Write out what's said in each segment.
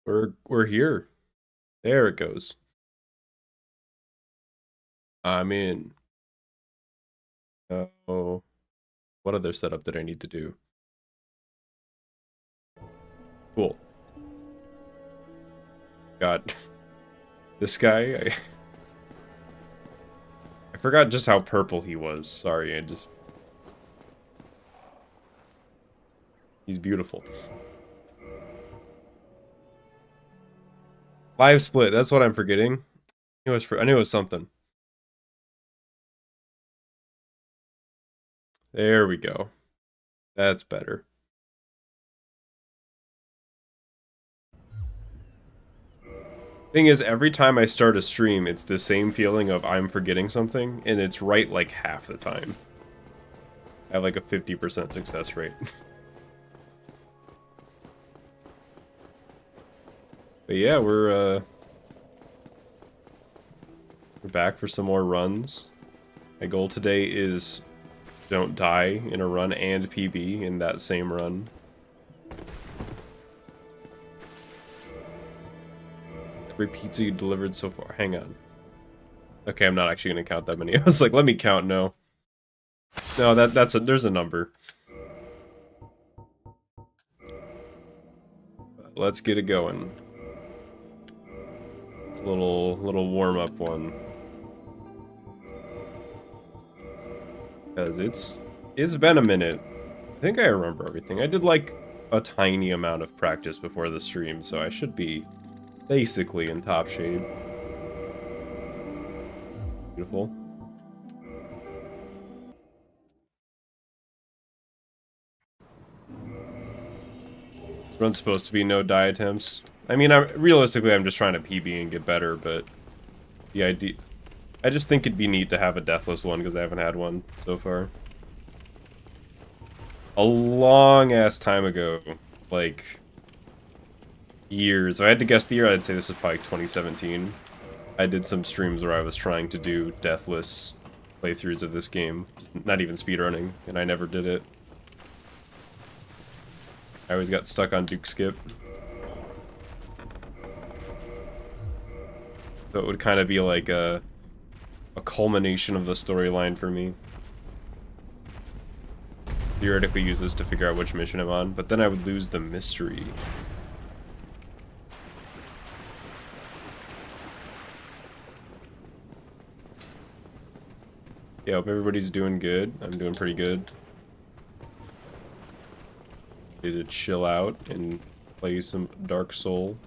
We're here. There it goes. I'm in. Oh, what other setup did I need to do? Cool. God, this guy. I forgot just how purple he was. Sorry, he's beautiful. Live split. That's what I'm forgetting. I knew it was something. There we go. That's better. Thing is, every time I start a stream, it's the same feeling of I'm forgetting something, and it's right like half the time. I have like a 50% success rate. But yeah, we're back for some more runs. My goal today is don't die in a run and PB in that same run. Every pizza you delivered so far. Hang on. Okay, I'm not actually gonna count that many. I was like, let me count. No, there's a number. Let's get it going. Little warm up one. Because it's been a minute. I think I remember everything. I did like a tiny amount of practice before the stream, so I should be basically in top shape. Beautiful. This run's supposed to be no die attempts. I mean, realistically, I'm just trying to PB and get better, but the idea... I just think it'd be neat to have a deathless one, because I haven't had one so far. A long-ass time ago, like, years. If I had to guess the year, I'd say this was probably 2017. I did some streams where I was trying to do deathless playthroughs of this game. Not even speedrunning, and I never did it. I always got stuck on Duke Skip. So it would kind of be like a culmination of the storyline for me. Theoretically use this to figure out which mission I'm on, but then I would lose the mystery. Yeah, hope everybody's doing good. I'm doing pretty good. Ready to chill out and play some Dark Soul.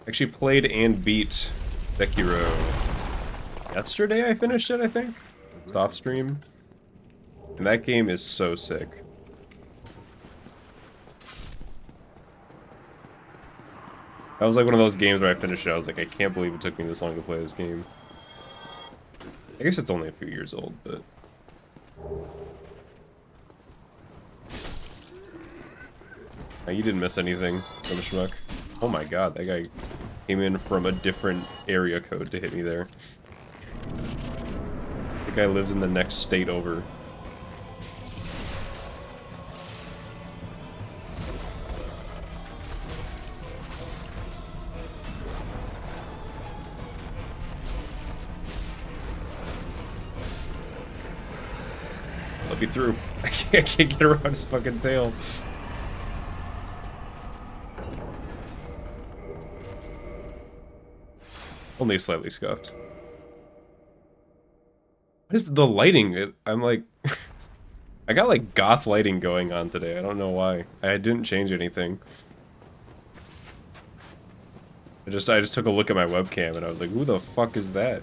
Actually played and beat Sekiro yesterday. I finished it, I think. Off stream. And that game is so sick. That was like one of those games where I finished it. I was like, I can't believe it took me this long to play this game. I guess it's only a few years old, but... Oh, you didn't miss anything, from a schmuck. Oh my god, that guy came in from a different area code to hit me there. The guy lives in the next state over. Let me through. I can't get around his fucking tail. Only slightly scuffed. What is the lighting? I'm like... I got like goth lighting going on today. I don't know why. I didn't change anything. I just took a look at my webcam and I was like, who the fuck is that?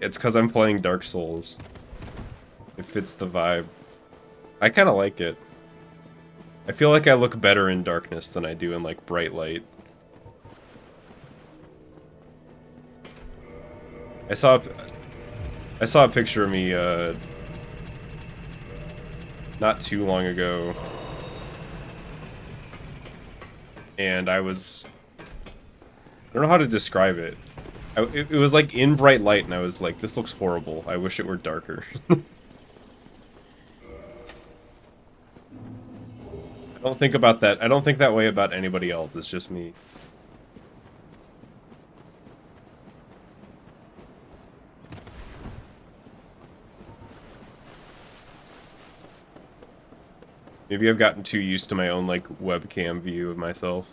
It's because I'm playing Dark Souls. It fits the vibe. I kind of like it. I feel like I look better in darkness than I do in, like, bright light. I saw a picture of me, not too long ago. and I don't know how to describe it. It was like in bright light, and I was like, this looks horrible. I wish it were darker. I don't think about that. I don't think that way about anybody else. It's just me. Maybe I've gotten too used to my own, like, webcam view of myself.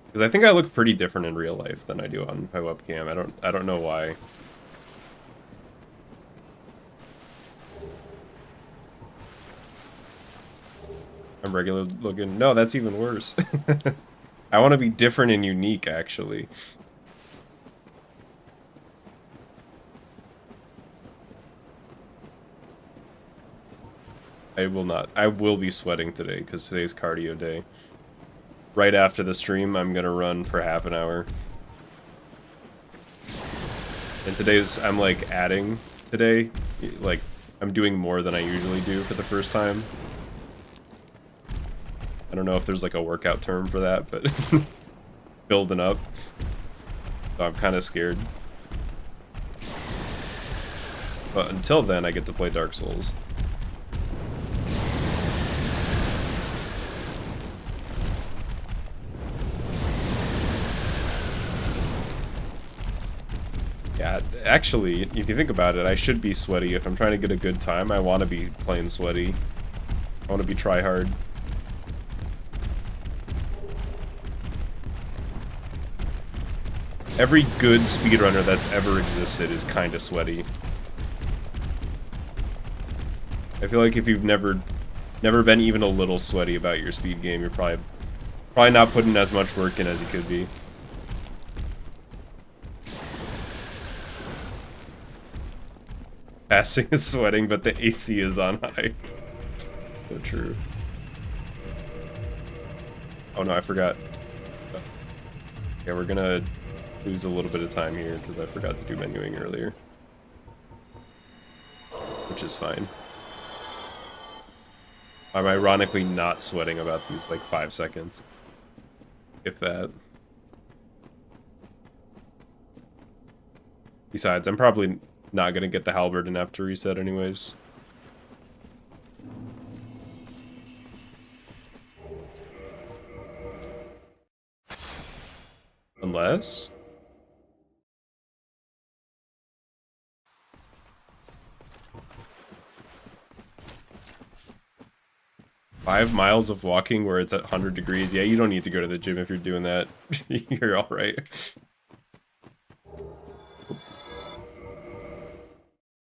Because I think I look pretty different in real life than I do on my webcam. I don't know why. I'm regular looking. No, that's even worse. I want to be different and unique, actually. I will not. I will be sweating today, because today's cardio day. Right after the stream, I'm gonna run for half an hour. And I'm like adding today. Like, I'm doing more than I usually do for the first time. I don't know if there's like a workout term for that, but building up. So I'm kind of scared. But until then, I get to play Dark Souls. Yeah, actually, if you think about it, I should be sweaty. If I'm trying to get a good time, I want to be playing sweaty. I want to be try-hard. Every good speedrunner that's ever existed is kind of sweaty. I feel like if you've never been even a little sweaty about your speed game, you're probably not putting as much work in as you could be. Passing is sweating, but the AC is on high. So true. Oh no, I forgot. Yeah, we're gonna lose a little bit of time here because I forgot to do menuing earlier. Which is fine. I'm ironically not sweating about these like 5 seconds. If that. Besides, I'm probably not gonna get the halberd enough to reset anyways. Unless... 5 miles of walking where it's at 100 degrees. Yeah, you don't need to go to the gym if you're doing that. You're alright.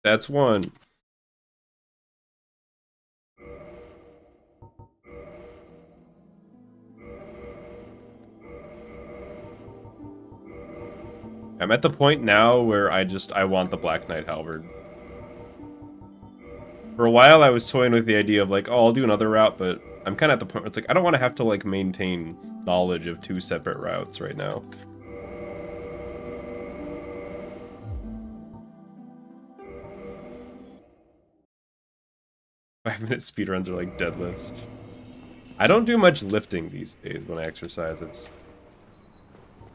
That's one. I'm at the point now where I want the Black Knight halberd. For a while I was toying with the idea of like, oh, I'll do another route, but I'm kind of at the point where it's like, I don't want to have to like maintain knowledge of 2 separate routes right now. Five-minute speedruns are like deadlifts. I don't do much lifting these days when I exercise. It's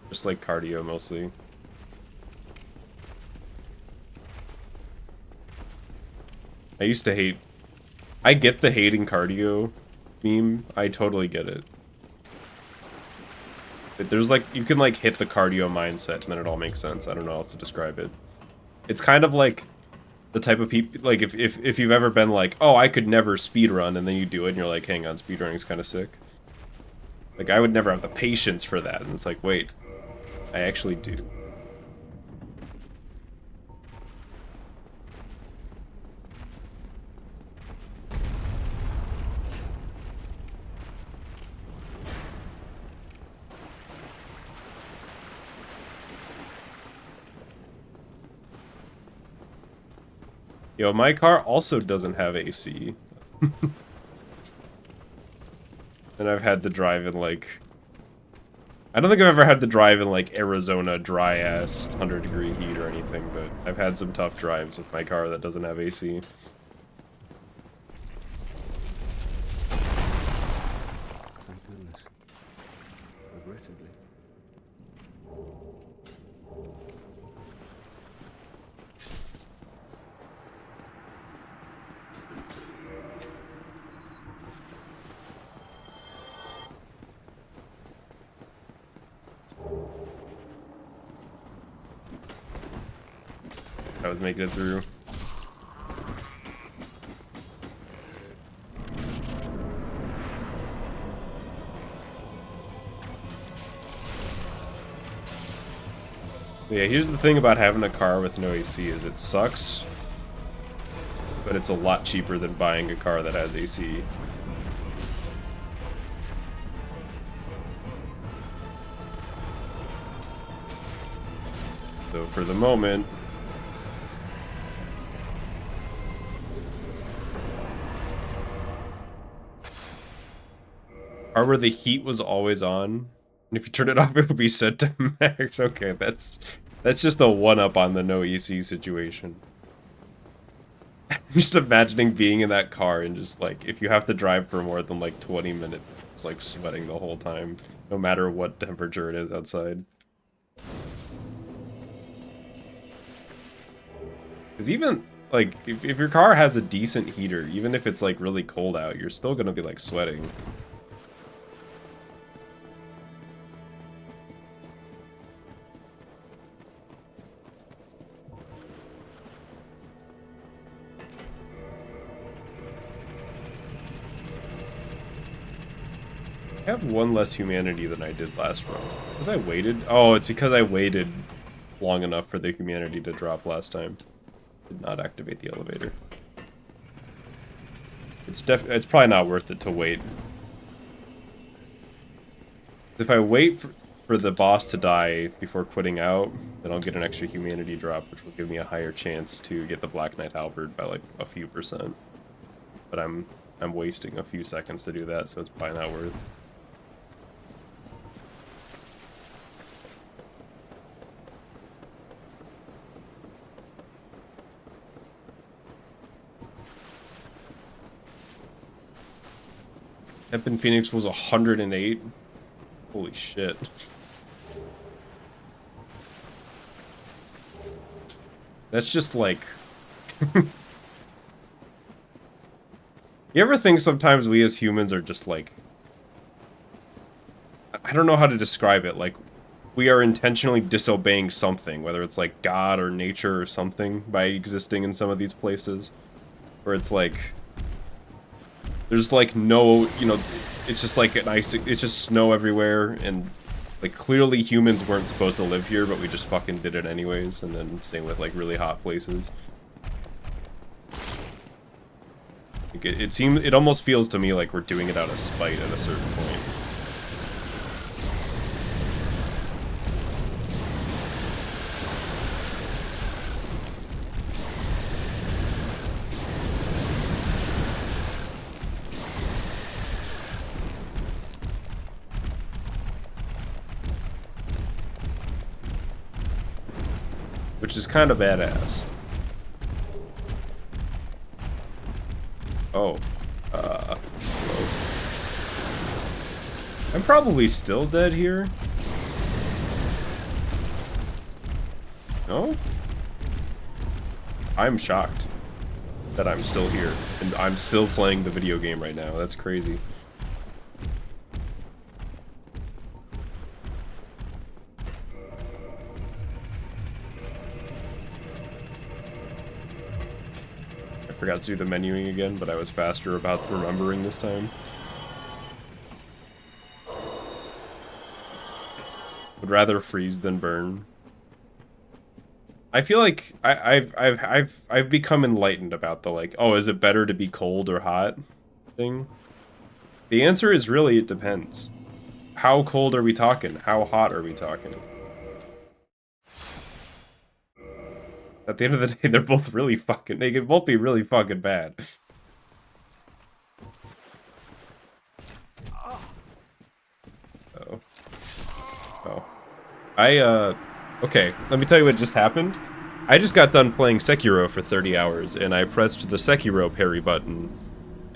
just like cardio mostly. I used to hate... I get the hating cardio meme. I totally get it. But there's like... You can like hit the cardio mindset and then it all makes sense. I don't know how else to describe it. It's kind of like the type of people... Like if you've ever been like, oh, I could never speedrun, and then you do it and you're like, hang on, speedrunning's kind of sick. Like, I would never have the patience for that. And it's like, wait, I actually do. Yo, my car also doesn't have AC. And I've had to drive in, like... I don't think I've ever had to drive in, like, Arizona dry-ass 100-degree heat or anything, but I've had some tough drives with my car that doesn't have AC. Thank goodness. I was making it through. Yeah, here's the thing about having a car with no AC is it sucks, but it's a lot cheaper than buying a car that has AC. So for the moment, or where the heat was always on, and if you turn it off, it would be set to max. Okay, that's just a one-up on the no EC situation. I'm just imagining being in that car and just like, if you have to drive for more than like 20 minutes, it's like sweating the whole time, no matter what temperature it is outside. Because even, like, if your car has a decent heater, even if it's like really cold out, you're still gonna be like sweating. I have one less humanity than I did last run. Because I waited? Oh, it's because I waited long enough for the humanity to drop last time. Did not activate the elevator. It's probably not worth it to wait. If I wait for the boss to die before quitting out, then I'll get an extra humanity drop, which will give me a higher chance to get the Black Knight Halberd by like a few %. But I'm wasting a few seconds to do that, so it's probably not worth. Epic Phoenix was 108. Holy shit. That's just like... You ever think sometimes we as humans are just like... I don't know how to describe it, like... We are intentionally disobeying something, whether it's like God or nature or something, by existing in some of these places. Where it's like... There's like no, you know, it's just like it's just snow everywhere, and like clearly humans weren't supposed to live here, but we just fucking did it anyways, and then same with like really hot places. Like it almost feels to me like we're doing it out of spite at a certain point. Which is kind of badass. Oh. Hello. I'm probably still dead here. No? I'm shocked that I'm still here. And I'm still playing the video game right now. That's crazy. I forgot to do the menuing again, but I was faster about remembering this time. Would rather freeze than burn. I feel like I've become enlightened about the like, oh, is it better to be cold or hot thing? The answer is really it depends. How cold are we talking? How hot are we talking? At the end of the day, they're both really fucking... They can both be really fucking bad. Oh. Oh. Okay, let me tell you what just happened. I just got done playing Sekiro for 30 hours, and I pressed the Sekiro parry button,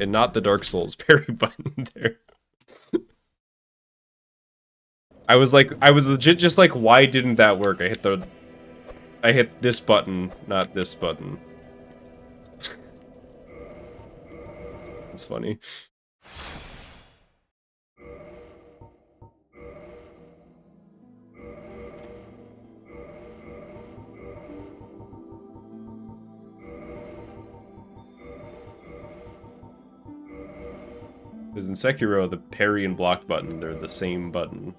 and not the Dark Souls parry button there. I was legit just like, why didn't that work? I hit this button, not this button. It's funny. Because in Sekiro, the parry and block button, they're the same button.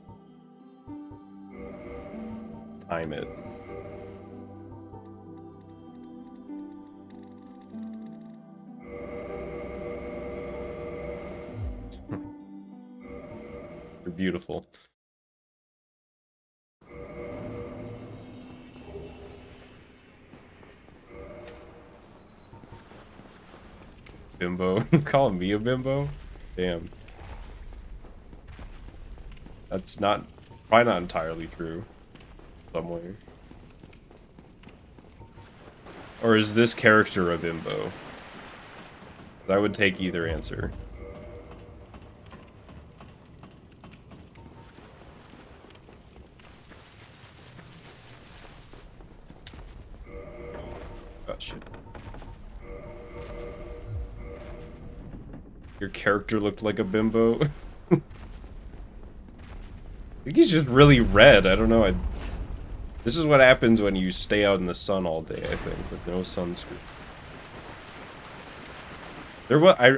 Time it. You're beautiful. Bimbo. Calling me a bimbo? Damn. That's probably not entirely true. Somewhere. Or is this character a bimbo? I would take either answer. Oh shit. Your character looked like a bimbo? I think he's just really red. I don't know. This is what happens when you stay out in the sun all day, I think, with no sunscreen.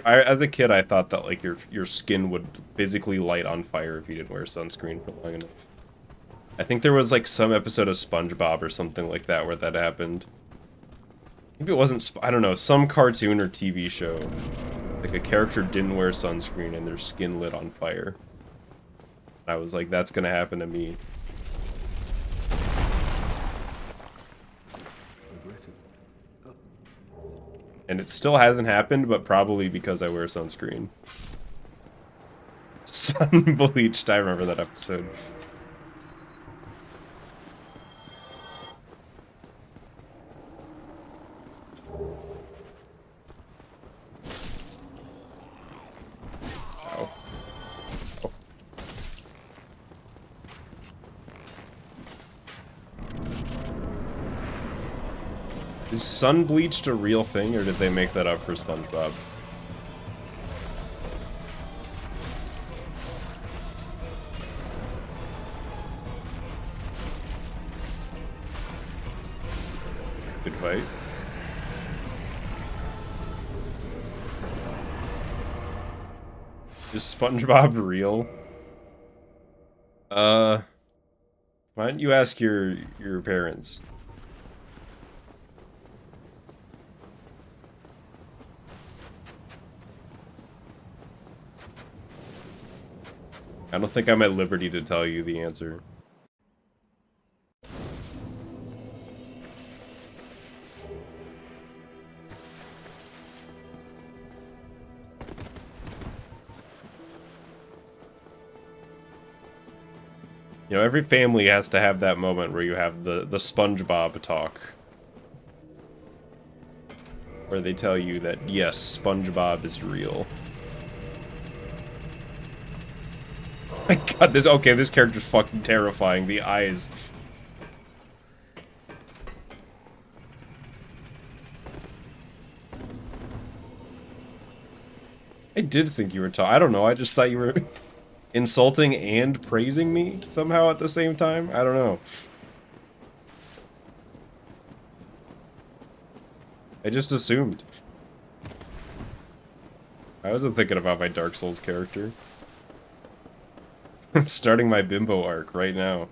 As a kid, I thought that like your skin would physically light on fire if you didn't wear sunscreen for long enough. I think there was like some episode of SpongeBob or something like that where that happened. Maybe it wasn't, I don't know, some cartoon or TV show. Like a character didn't wear sunscreen and their skin lit on fire. I was like, that's gonna happen to me. And it still hasn't happened, but probably because I wear sunscreen. Sun bleached, I remember that episode. Ow. Oh. Is sun bleached a real thing, or did they make that up for SpongeBob? Good fight. Is SpongeBob real? Why don't you ask your parents? I don't think I'm at liberty to tell you the answer. You know, every family has to have that moment where you have the SpongeBob talk. Where they tell you that, yes, SpongeBob is real. My god, this character's fucking terrifying. The eyes. I did think you were I don't know, I just thought you were insulting and praising me somehow at the same time? I don't know. I just assumed. I wasn't thinking about my Dark Souls character. I'm starting my bimbo arc right now.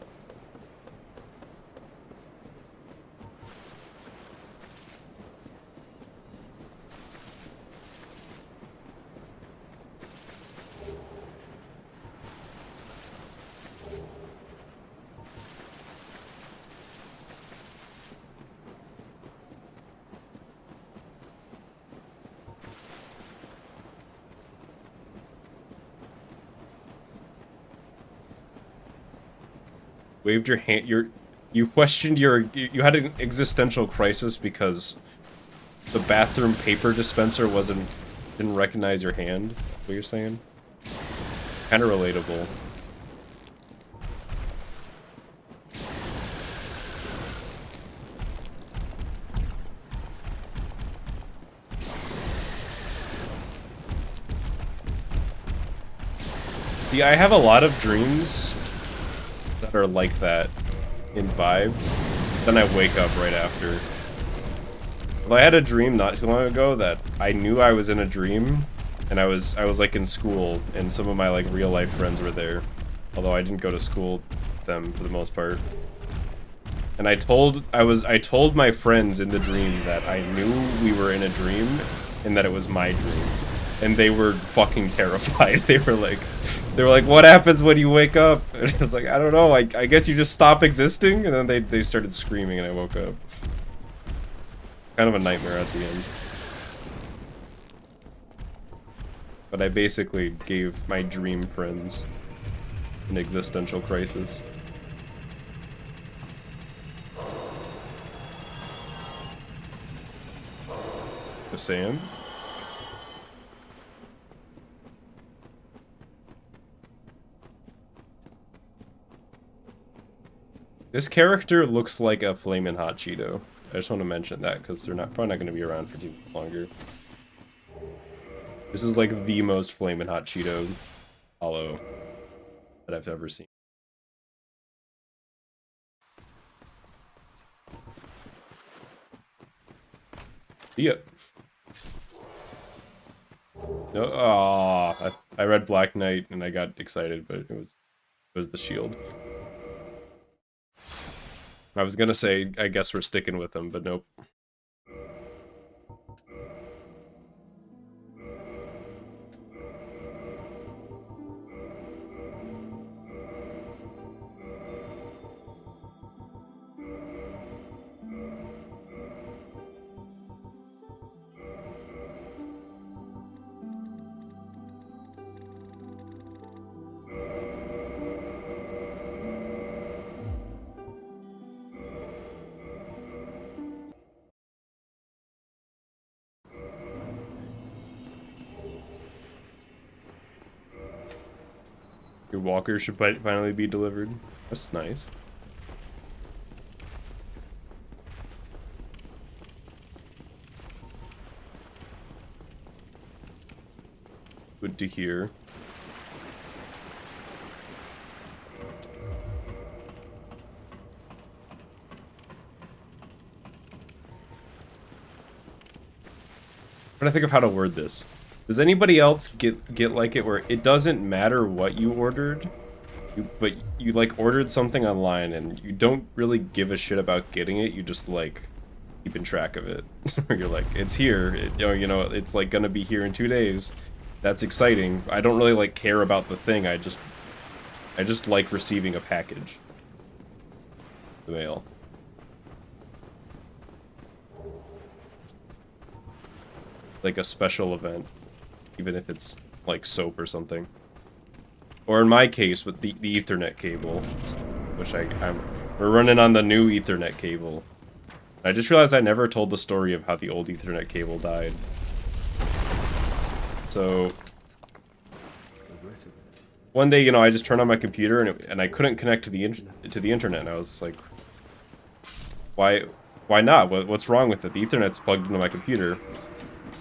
Waved your hand. You questioned you had an existential crisis because the bathroom paper dispenser didn't recognize your hand. What you're saying? Kind of relatable. See, I have a lot of dreams that are like that in vibe, then I wake up right after. Well, I had a dream not too long ago that I knew I was in a dream, and I was like in school, and some of my like real life friends were there, although I didn't go to school with them for the most part. And I told my friends in the dream that I knew we were in a dream and that it was my dream. And they were fucking terrified. They were like, what happens when you wake up? And I was like, I don't know, I guess you just stop existing? And then they started screaming and I woke up. Kind of a nightmare at the end. But I basically gave my dream friends an existential crisis. Sam? This character looks like a flamin' hot Cheeto. I just want to mention that because they're probably not going to be around for too longer. This is like the most flamin' hot Cheeto hollow that I've ever seen. Yep. Oh, I read Black Knight and I got excited, but it was the shield. I was gonna say, I guess we're sticking with them, but nope. Your walker should finally be delivered. That's nice. Good to hear. I'm trying to think of how to word this. Does anybody else get like it where it doesn't matter what you ordered, but you like ordered something online and you don't really give a shit about getting it, you just like keeping track of it. You're like, it's here, you know, it's like gonna be here in 2 days. That's exciting. I don't really like care about the thing, I just like receiving a package. The mail. Like a special event. Even if it's like soap or something. Or in my case, with the Ethernet cable, which we're running on the new Ethernet cable. I just realized I never told the story of how the old Ethernet cable died. So one day, you know, I just turned on my computer and I couldn't connect to the internet, and I was like, why not? What's wrong with it? The Ethernet's plugged into my computer.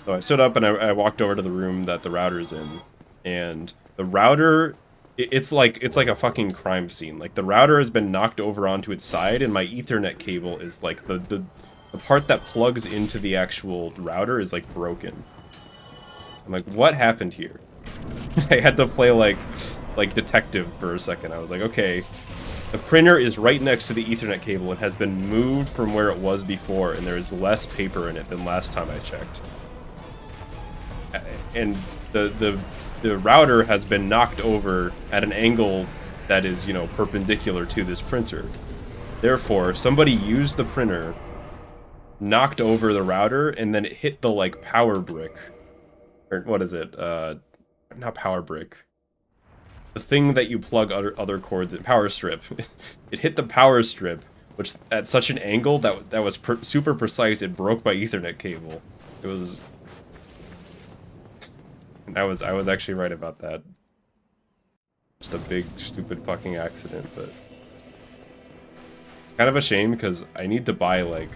So I stood up and I walked over to the room that the router's in, and the router, it's like a fucking crime scene. Like, the router has been knocked over onto its side, and my Ethernet cable is like the part that plugs into the actual router is like broken. I'm like, what happened here? I had to play like detective for a second. I was like, okay, the printer is right next to the Ethernet cable and has been moved from where it was before, and there is less paper in it than last time I checked. And the router has been knocked over at an angle that is, you know, perpendicular to this printer. Therefore, somebody used the printer, knocked over the router, and then it hit the, like, power brick. Or, what is it? Not power brick. The thing that you plug other cords in. Power strip. It hit the power strip, which, at such an angle that was super precise, it broke my Ethernet cable. It was... I was actually right about that. Just a big, stupid fucking accident, but... kind of a shame, because I need to buy, like...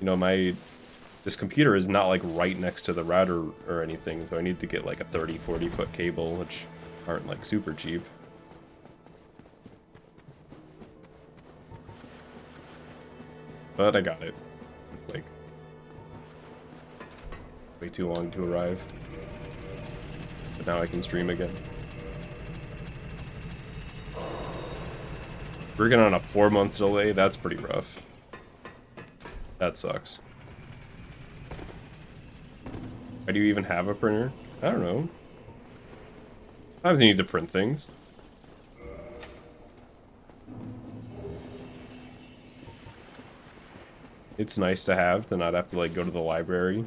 you know, this computer is not, like, right next to the router or anything, so I need to get, like, a 30-40 foot cable, which aren't, like, super cheap. But I got it. Like... way too long to arrive. now I can stream again. Working on a 4-month delay, that's pretty rough. That sucks. Why do you even have a printer? I don't know. Sometimes you need to print things. It's nice to have, to not have to, like, go to the library.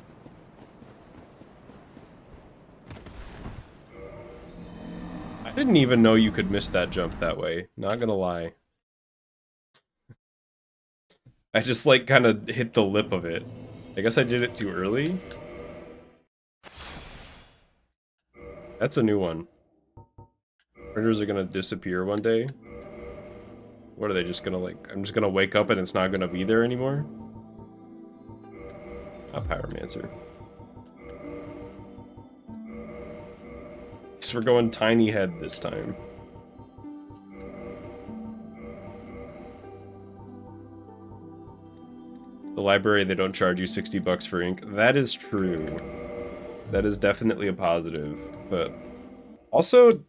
I didn't even know you could miss that jump that way. Not gonna lie. I just, like, kind of hit the lip of it. I guess I did it too early. That's a new one. Printers are gonna disappear one day. What are they just gonna, like... I'm just gonna wake up and it's not gonna be there anymore? A pyromancer. So we're going tiny head this time. The library, they don't charge you 60 bucks for ink. That is true. That is definitely a positive. But also,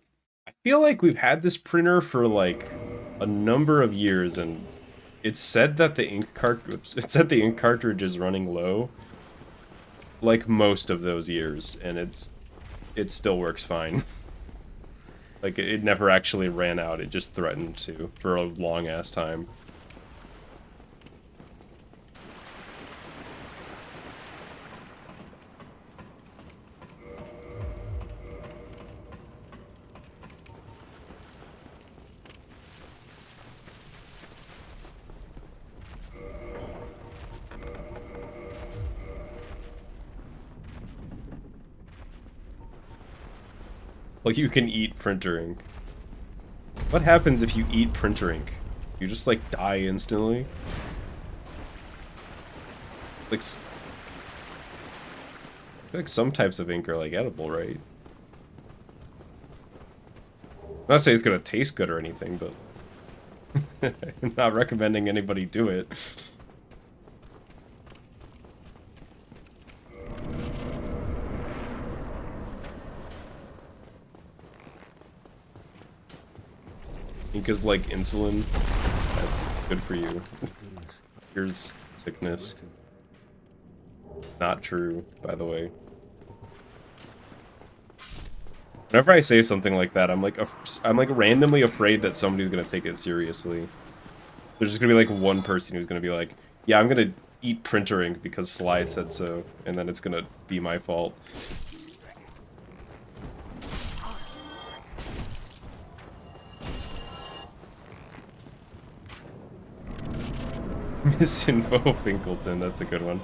I feel like we've had this printer for like a number of years, and it's said that the ink cartridge is running low. Like most of those years, and it still works fine. Like, it never actually ran out, it just threatened to for a long-ass time. Like, you can eat printer ink. What happens if you eat printer ink? You just, like, die instantly? Like, I feel like some types of ink are, like, edible, right? I'm not saying it's gonna taste good or anything, but... I'm not recommending anybody do it. Ink is like insulin. It's good for you. Here's sickness. Not true, by the way. Whenever I say something like that, I'm like randomly afraid that somebody's gonna take it seriously. There's just gonna be like one person who's gonna be like, yeah, I'm gonna eat printer ink because Sly said so, and then it's gonna be my fault. Misinfo Finkleton, that's a good one.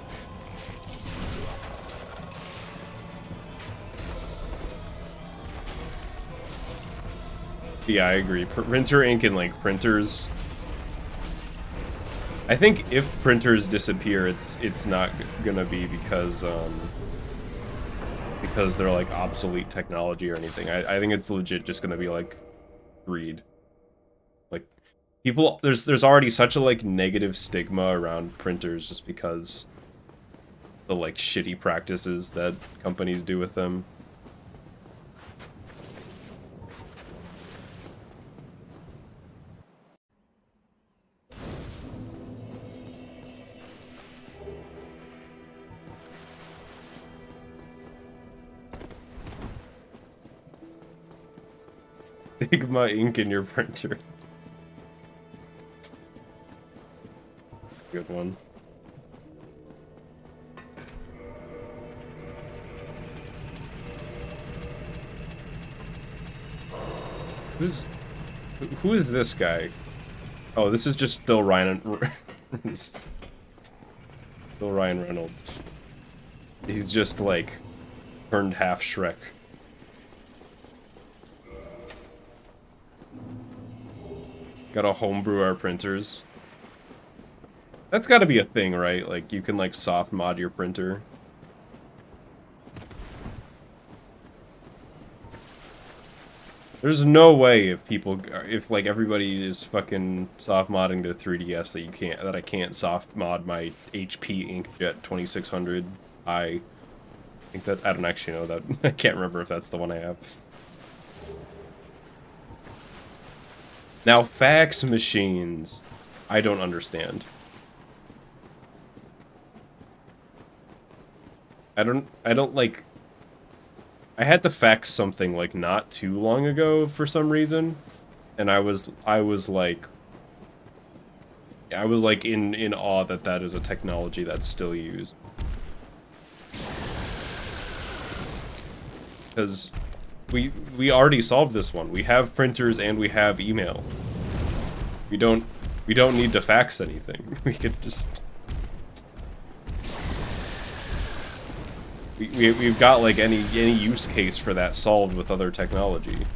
Yeah, I agree. Printer ink and like printers. I think if printers disappear, it's not gonna be because they're like obsolete technology or anything. I think it's legit just gonna be like greed. Like people, there's already such a like negative stigma around printers just because the like shitty practices that companies do with them. Sigma ink in your printer. Good one. Who is this guy? Oh, this is just still Ryan. Still Ryan Reynolds. He's just like turned half Shrek. Gotta homebrew our printers. That's gotta be a thing, right? Like, you can, like, soft mod your printer. There's no way if like, everybody is fucking soft modding their 3DS that I can't soft mod my HP Inkjet 2600i. think that, I don't actually know that. I can't remember if that's the one I have. Now, fax machines. I don't understand. I don't like... I had to fax something, like, not too long ago for some reason. And I was like... I was, like, in awe that that is a technology that's still used. Because we already solved this one. We have printers and we have email. We don't need to fax anything. We could just... We've got, like, any use case for that solved with other technology.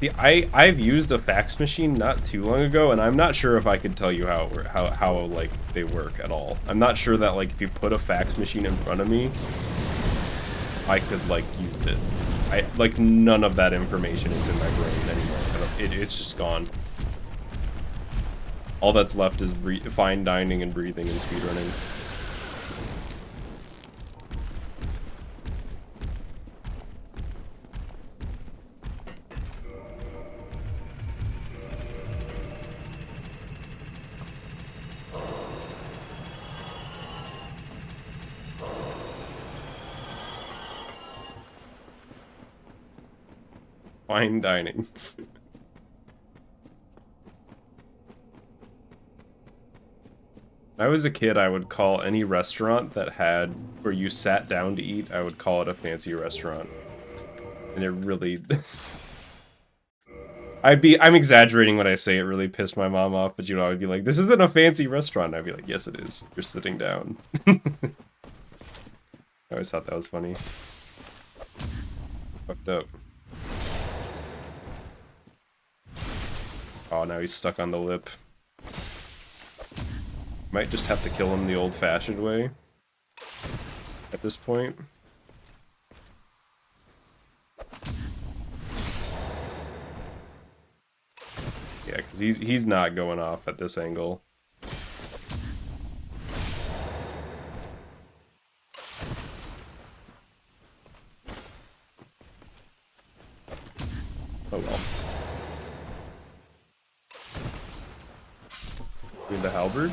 See, I've used a fax machine not too long ago, and I'm not sure if I could tell you how like they work at all. I'm not sure that, like, if you put a fax machine in front of me, I could, like, use it. Like, none of that information is in my brain anymore. It's just gone. All that's left is fine dining and breathing and speedrunning. Fine dining. When I was a kid, I would call any restaurant that had where you sat down to eat, I would call it a fancy restaurant. And it really... I'm exaggerating when I say it really pissed my mom off, but, you know, I'd be like, this isn't a fancy restaurant. I'd be like, yes, it is. You're sitting down. I always thought that was funny. Fucked up. Oh, now he's stuck on the lip. Might just have to kill him the old-fashioned way at this point. Yeah, because he's not going off at this angle. Oh well. Need the halberd?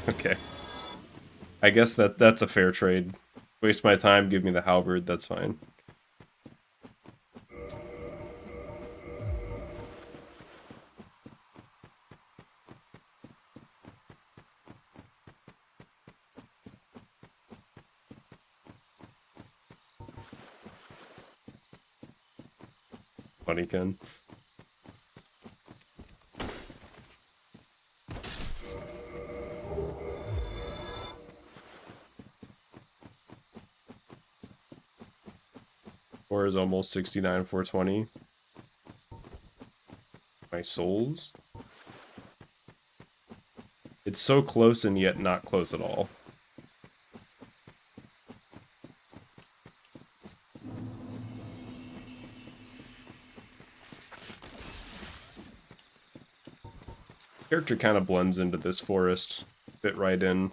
Okay. I guess that's a fair trade. Waste my time, give me the halberd, that's fine. Funny, Ken. Score is almost 69, 420. My souls? It's so close and yet not close at all. Character kind of blends into this forest, fit right in.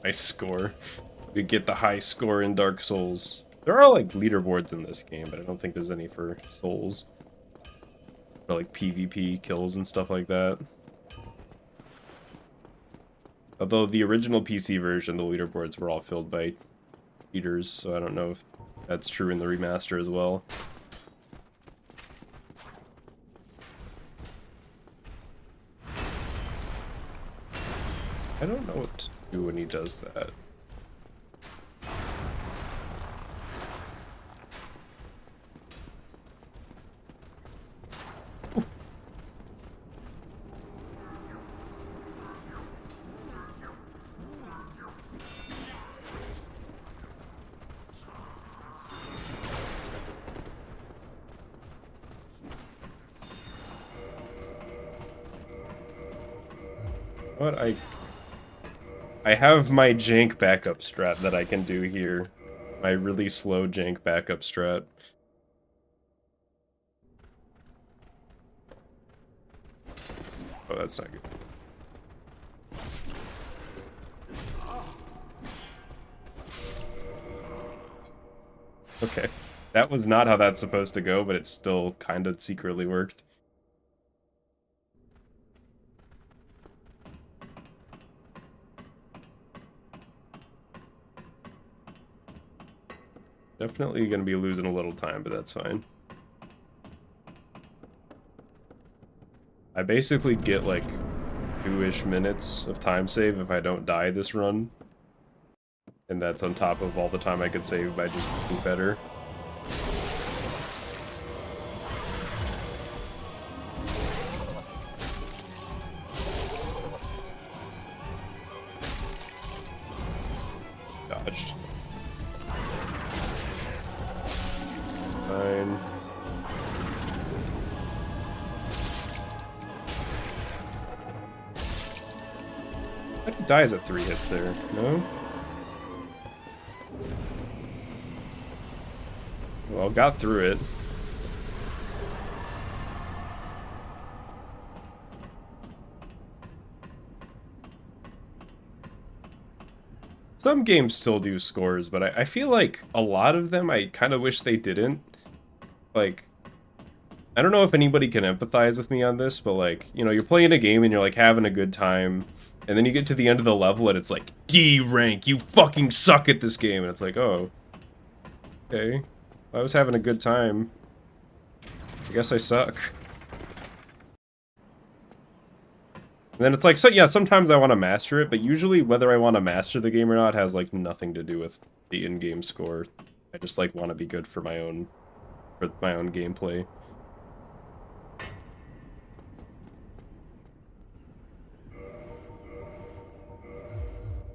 Nice score. We get the high score in Dark Souls. There are, like, leaderboards in this game, but I don't think there's any for Souls. Or, like, PvP kills and stuff like that. Although the original PC version, the leaderboards were all filled by cheaters, so I don't know if that's true in the remaster as well. I don't know what to do when he does that. What I have my jank backup strat that I can do here. My really slow jank backup strat. Oh, that's not good. Okay. That was not how that's supposed to go, but it still kind of secretly worked. Definitely going to be losing a little time, but that's fine. I basically get like 2-ish minutes of time save if I don't die this run. And that's on top of all the time I could save by just being better. Dodged. Fine. I think he dies at 3 hits there, no? Well, got through it. Some games still do scores, but I feel like a lot of them I kind of wish they didn't. Like, I don't know if anybody can empathize with me on this, but like, you know, you're playing a game and you're like having a good time, and then you get to the end of the level and it's like, D rank, you fucking suck at this game, and it's like, oh, okay, I was having a good time. I guess I suck. And then it's like, so yeah, sometimes I want to master it, but usually whether I want to master the game or not has like nothing to do with the in-game score. I just like want to be good for my own gameplay.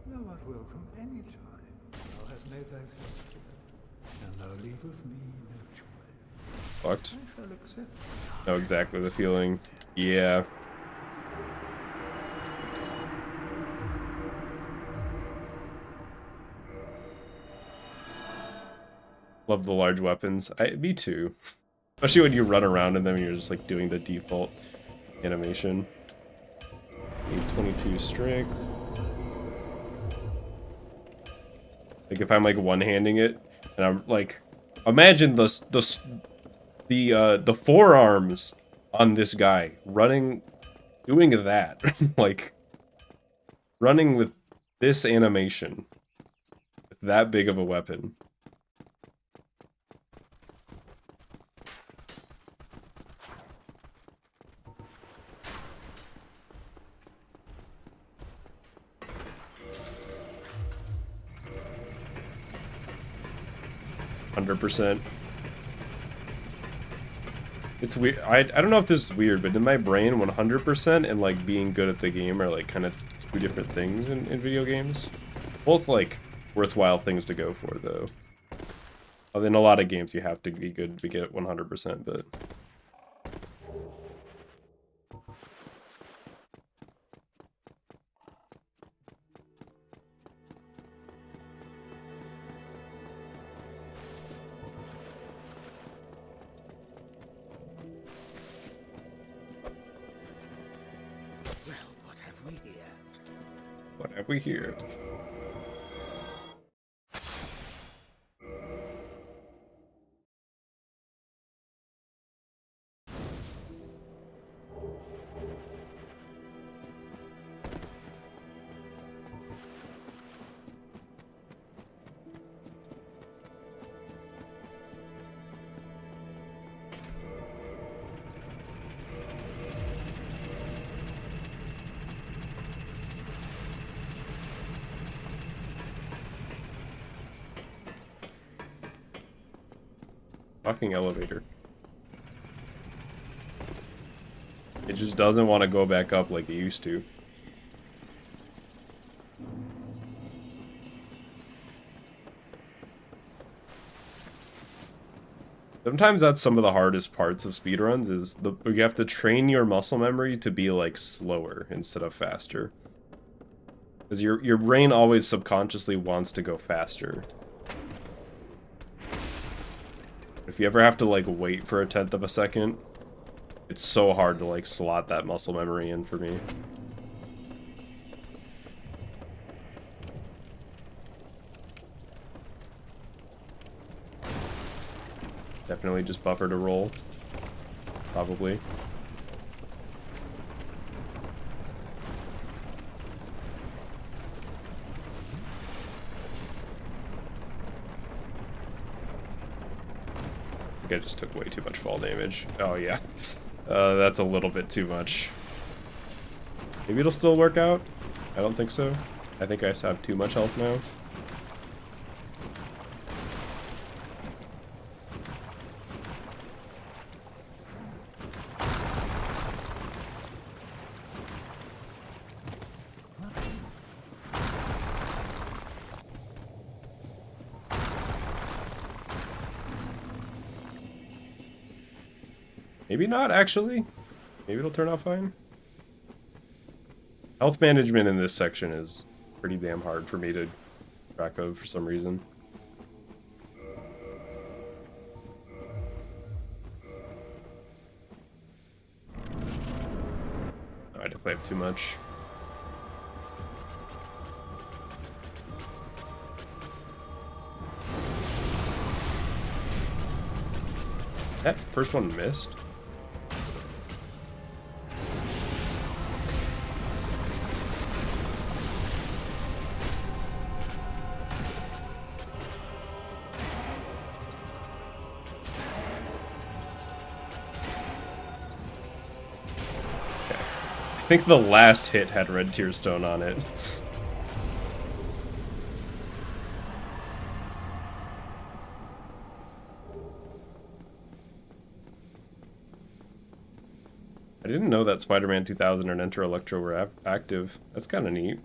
Thou art welcome any time. Thou hast made thyself here, and thou leavest me no choice. Fucked. I shall accept. Know exactly the feeling. Yeah. Love the large weapons. Me too. Especially when you run around in them and you're just like doing the default animation. 22 strength. Like if I'm like one-handing it and I'm like, imagine the forearms on this guy running, doing that, like running with this animation, with that big of a weapon. 100%. It's weird. I don't know if this is weird, but in my brain, 100% and like being good at the game are like kind of two different things in video games. Both like worthwhile things to go for, though. In a lot of games, you have to be good to get 100%, but. What have we here? Fucking elevator. It just doesn't want to go back up like it used to. Sometimes that's some of the hardest parts of speedruns is you have to train your muscle memory to be like slower instead of faster. Because your brain always subconsciously wants to go faster. If you ever have to like wait for 1/10 of a second, it's so hard to like slot that muscle memory in for me. Definitely just buffer to roll. Probably. I think I just took way too much fall damage. Oh yeah. That's a little bit too much. Maybe it'll still work out? I don't think so. I think I just have too much health now. Maybe not, actually. Maybe it'll turn out fine. Health management in this section is pretty damn hard for me to track of for some reason. I definitely have too much. That first one missed. I think the last hit had red tearstone on it. I didn't know that Spider-Man 2000 and Enter Electro were active. That's kind of neat.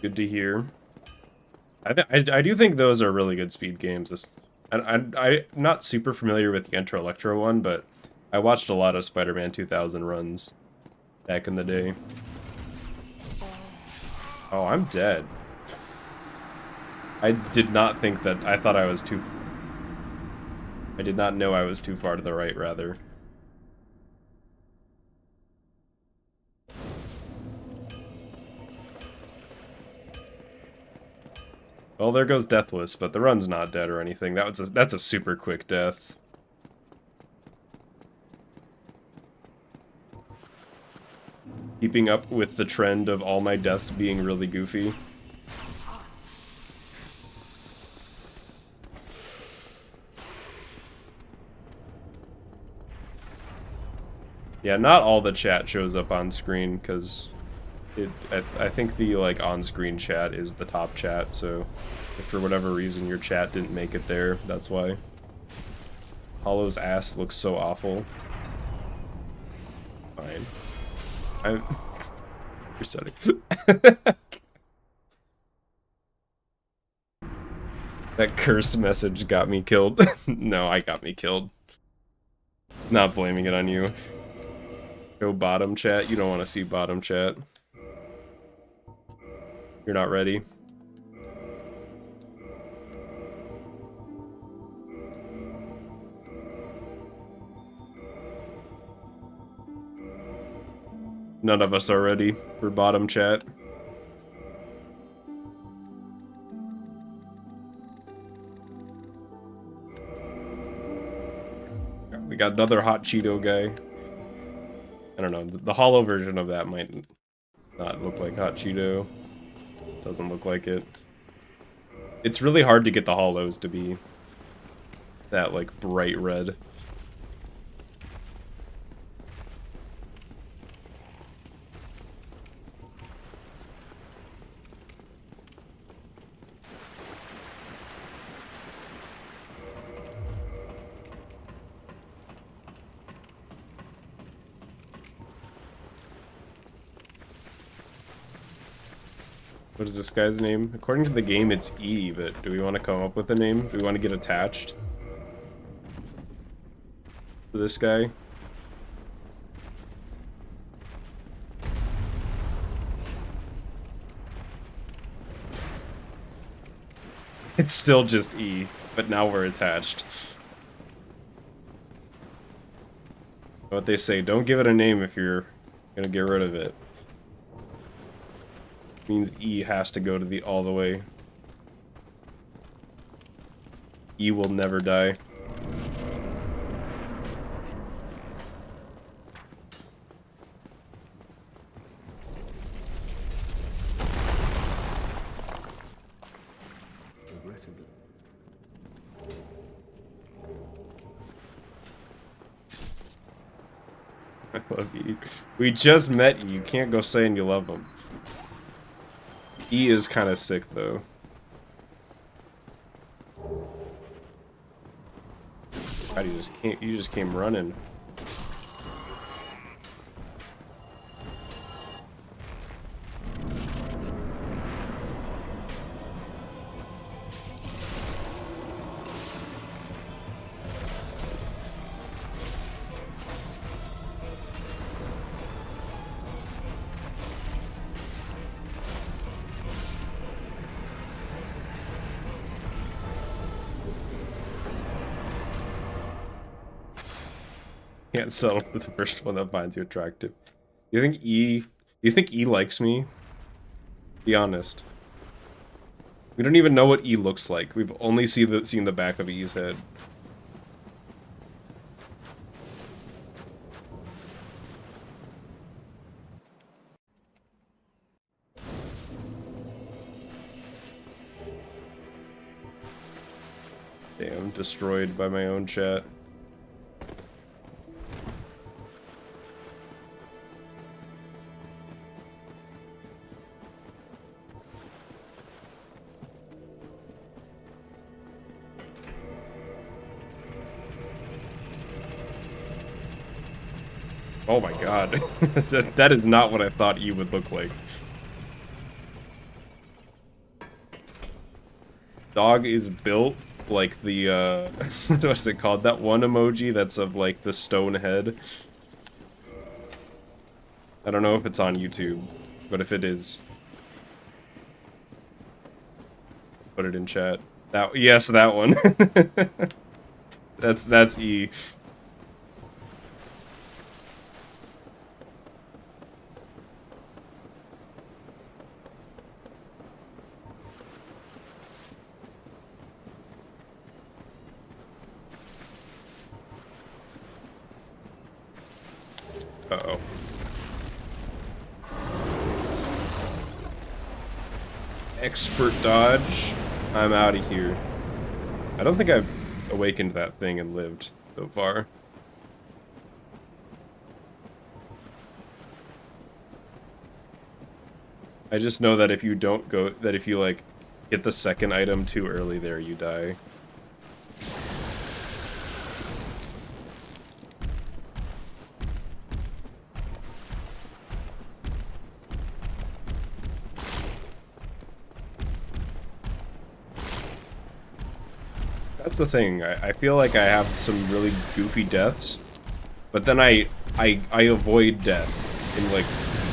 Good to hear. I do think those are really good speed games. I'm not super familiar with the Enter Electro one, but I watched a lot of Spider-Man 2000 runs back in the day. Oh, I'm dead. I did not think that. I thought I was too... I did not know I was too far to the right, rather. Well, there goes Deathless, but the run's not dead or anything. That's a super quick death. Keeping up with the trend of all my deaths being really goofy. Yeah, not all the chat shows up on screen, because I think the like on-screen chat is the top chat, so if for whatever reason your chat didn't make it there, that's why. Hollow's ass looks so awful. Fine. I'm resetting. That cursed message got me killed. No, I got me killed. Not blaming it on you. Go bottom chat. You don't want to see bottom chat. You're not ready. None of us are ready for bottom chat. We got another hot Cheeto guy. I don't know. The hollow version of that might not look like Hot Cheeto. Doesn't look like it. It's really hard to get the hollows to be that, like, bright red. What is this guy's name? According to the game, it's E, but do we want to come up with a name? Do we want to get attached to this guy? It's still just E, but now we're attached. What they say, don't give it a name if you're gonna get rid of it. Means E has to go to the all the way. E will never die. I love E. We just met you. You can't go saying you love him. E is kind of sick, though. God, you just came running. Can't settle for the first one that finds you attractive. You think E likes me? Be honest. We don't even know what E looks like. We've only seen the back of E's head. Damn, destroyed by my own chat. Oh my god. That is not what I thought E would look like. Dog is built like the, what's it called? That one emoji that's of, like, the stone head. I don't know if it's on YouTube, but if it is, put it in chat. Yes, that one. That's E. Uh-oh. Expert dodge. I'm out of here. I don't think I've awakened that thing and lived so far. I just know that if you don't go, that if you, like, get the second item too early there, you die. That's the thing. I feel like I have some really goofy deaths, but then I avoid death in, like,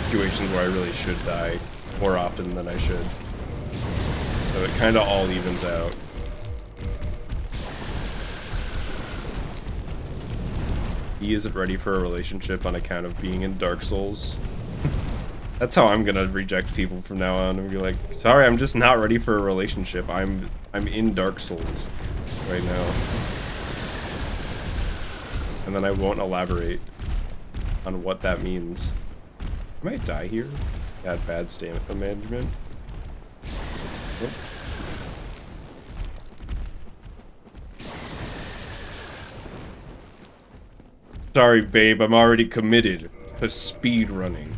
situations where I really should die more often than I should. So it kind of all evens out. He isn't ready for a relationship on account of being in Dark Souls. That's how I'm gonna reject people from now on and be like, sorry, I'm just not ready for a relationship. I'm in Dark Souls right now. And then I won't elaborate. on what that means. I might die here. Got bad stamina management. Oh. Sorry, babe, I'm already committed to speed running.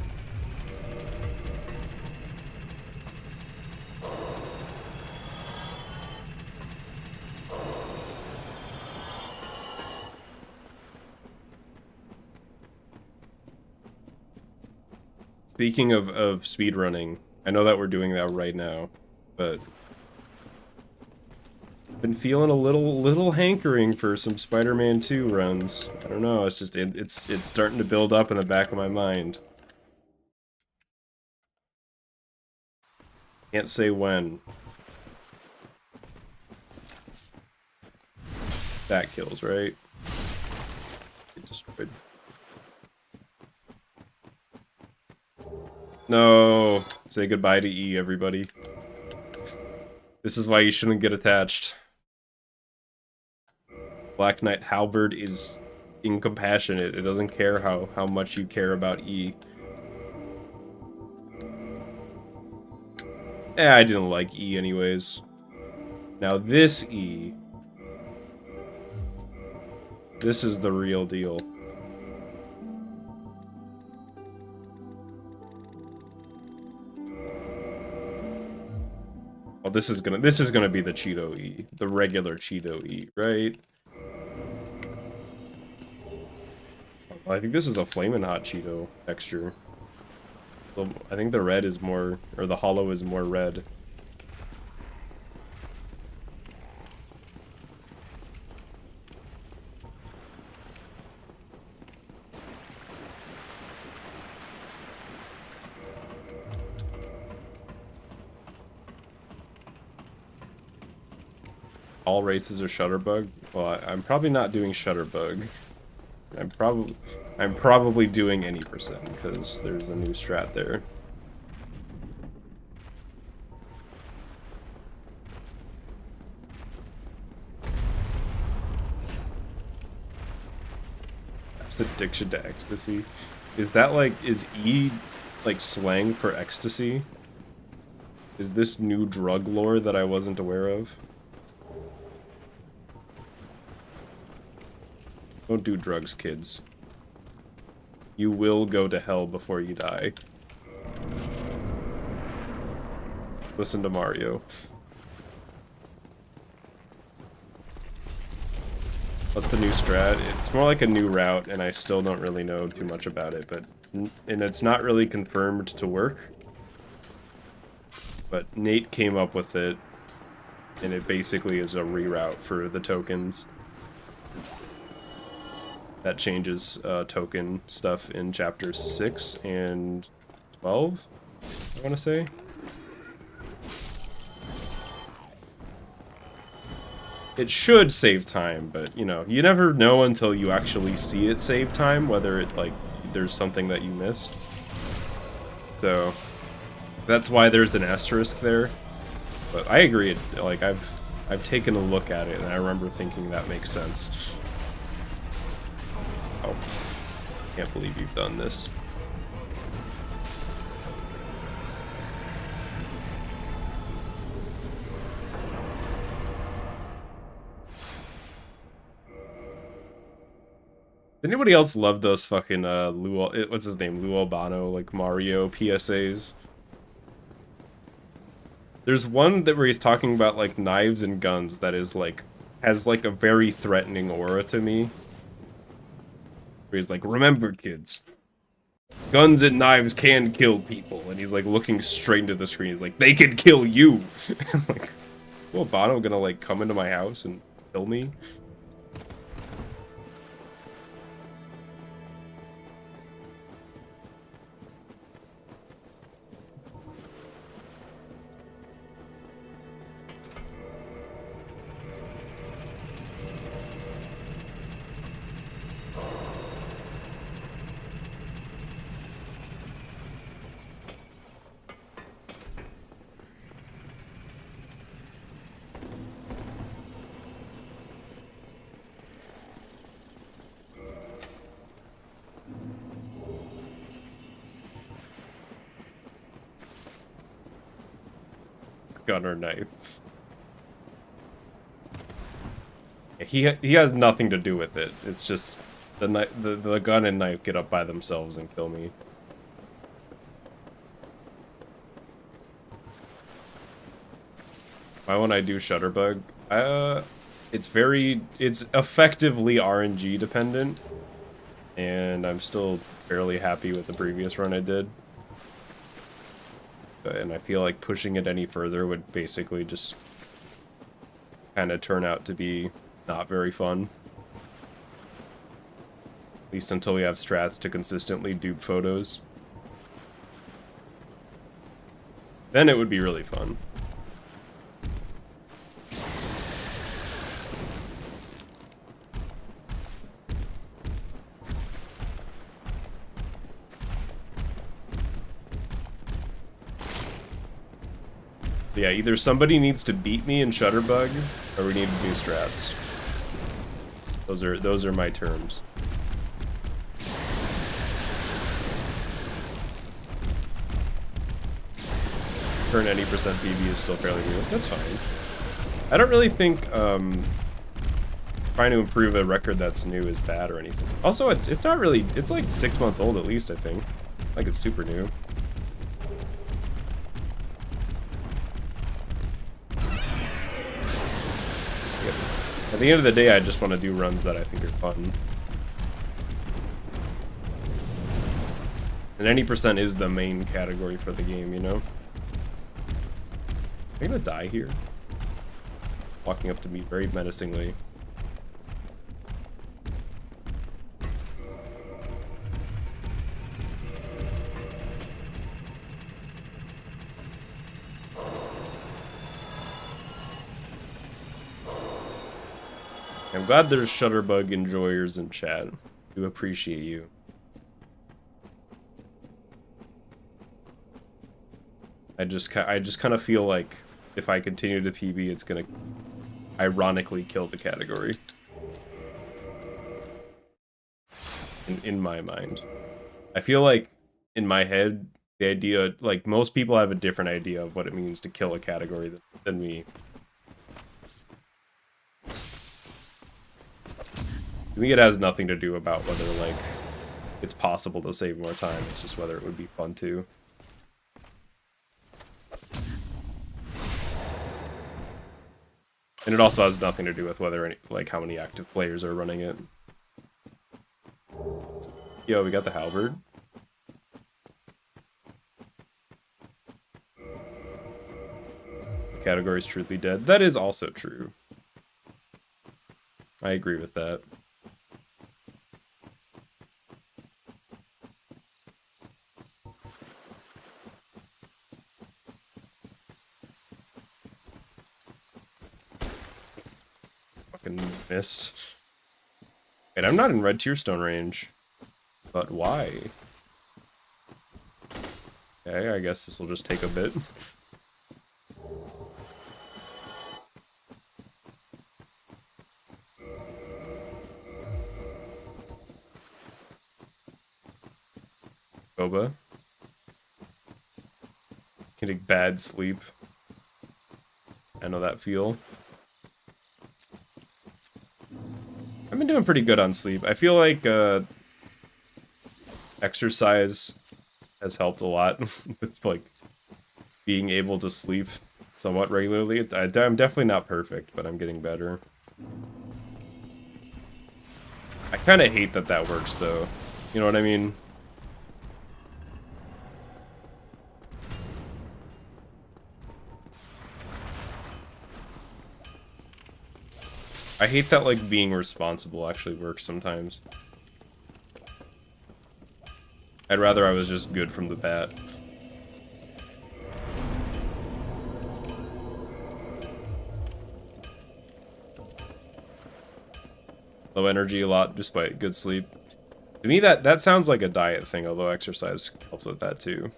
Speaking of speedrunning, I know that we're doing that right now, but I've been feeling a little hankering for some Spider-Man 2 runs. I don't know, it's just it's starting to build up in the back of my mind. Can't say when. That kills, right? Get destroyed. No! Say goodbye to E, everybody. This is why you shouldn't get attached. Black Knight Halberd is incompassionate. It doesn't care how much you care about E. I didn't like E anyways. Now this E... This is the real deal. Oh, this is gonna be the Cheeto E, the regular Cheeto E, right? Well, I think this is a flamin' hot Cheeto texture. So I think the red is more, or the hollow is more red. All races are Shutterbug? Well, I'm probably not doing Shutterbug. I'm probably doing any percent because there's a new strat there. That's addiction to ecstasy. Is that like, is E like slang for ecstasy? Is this new drug lore that I wasn't aware of? Don't do drugs, kids. You will go to hell before you die. Listen to Mario. What's the new strat? It's more like a new route, and I still don't really know too much about it, but... And it's not really confirmed to work. But Nate came up with it, and it basically is a reroute for the tokens. That changes token stuff in chapters 6 and 12, I want to say. It should save time, but, you know, you never know until you actually see it save time, whether it, like, there's something that you missed. So, that's why there's an asterisk there. But I agree, like, I've taken a look at it, and I remember thinking that makes sense. Oh, can't believe you've done this. Did anybody else love those fucking what's his name? Lou Albano, like Mario PSAs? There's one that where he's talking about like knives and guns that is like has like a very threatening aura to me. Where he's like, remember kids, guns and knives can kill people, and he's like looking straight into the screen. He's like, they can kill you. I'm like, well, Bono gonna like come into my house and kill me? shotgun or knife. He has nothing to do with it. It's just the gun and knife get up by themselves and kill me. Why won't I do Shutterbug? It's effectively RNG dependent, and I'm still fairly happy with the previous run I did. And I feel like pushing it any further would basically just kind of turn out to be not very fun. At least until we have strats to consistently dupe photos. Then it would be really fun. Yeah, either somebody needs to beat me in Shutterbug, or we need to do strats. Those are my terms. Current 90% PB is still fairly new. That's fine. I don't really think trying to improve a record that's new is bad or anything. Also, it's not really. It's like 6 months old at least, I think. Like it's super new. At the end of the day, I just want to do runs that I think are fun. And 90% is the main category for the game, you know? Am I gonna die here? Walking up to me very menacingly. I'm glad there's Shutterbug enjoyers in chat. Do appreciate you. I just kind of feel like if I continue to PB, it's gonna ironically kill the category. In my mind, I feel like in my head the idea, like most people have a different idea of what it means to kill a category than me. To me, it has nothing to do about whether, like, it's possible to save more time. It's just whether it would be fun to. And it also has nothing to do with whether, like, how many active players are running it. Yo, we got the halberd. The category's truly dead. That is also true. I agree with that. Missed. Wait, I'm not in red tearstone range. But why? Okay, I guess this will just take a bit. Boba. Getting bad sleep. I know that feel. I've been doing pretty good on sleep. I feel like exercise has helped a lot with like being able to sleep somewhat regularly. I'm definitely not perfect, but I'm getting better. I kind of hate that works though. You know what I mean? I hate that, like, being responsible actually works sometimes. I'd rather I was just good from the bat. Low energy a lot despite good sleep. To me, that sounds like a diet thing, although exercise helps with that too.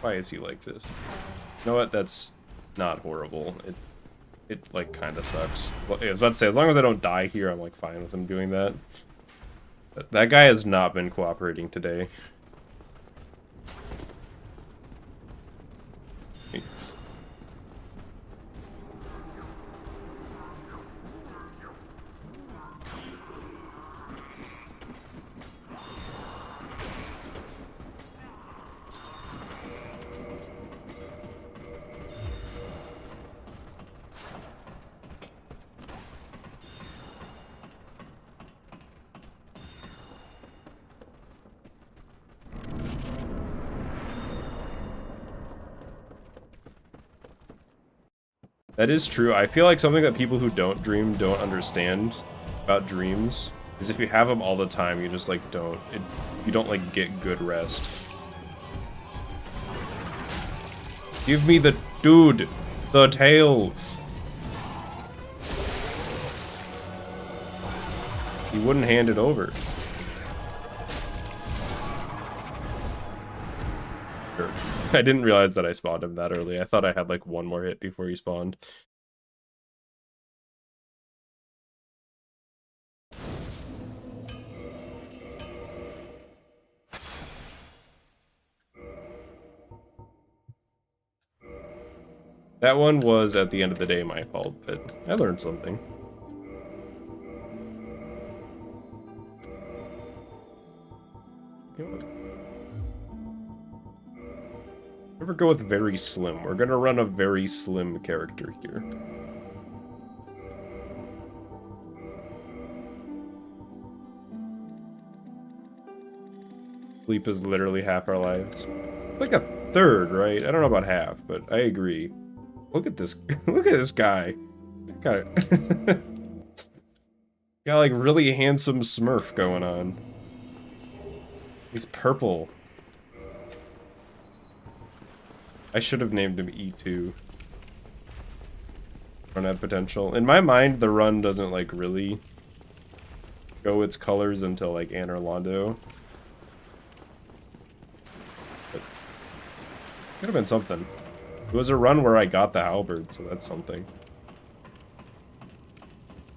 Why is he like this? You know what? That's not horrible. It like kind of sucks. I was about to say, as long as I don't die here, I'm like fine with him doing that. But that guy has not been cooperating today. That is true. I feel like something that people who don't dream don't understand about dreams is if you have them all the time, you just like you don't like get good rest. Give me the dude, the tail. He wouldn't hand it over. Sure. I didn't realize that I spawned him that early. I thought I had like one more hit before he spawned. That one was, at the end of the day, my fault, but I learned something. Never go with very slim. We're gonna run a very slim character here. Sleep is literally half our lives. Like a third, right? I don't know about half, but I agree. Look at this. Look at this guy. Got like really handsome Smurf going on. He's purple. I should have named him E2. Run had potential. In my mind, the run doesn't like really go its colors until like Anne or Londo. But could have been something. It was a run where I got the halberd, so that's something.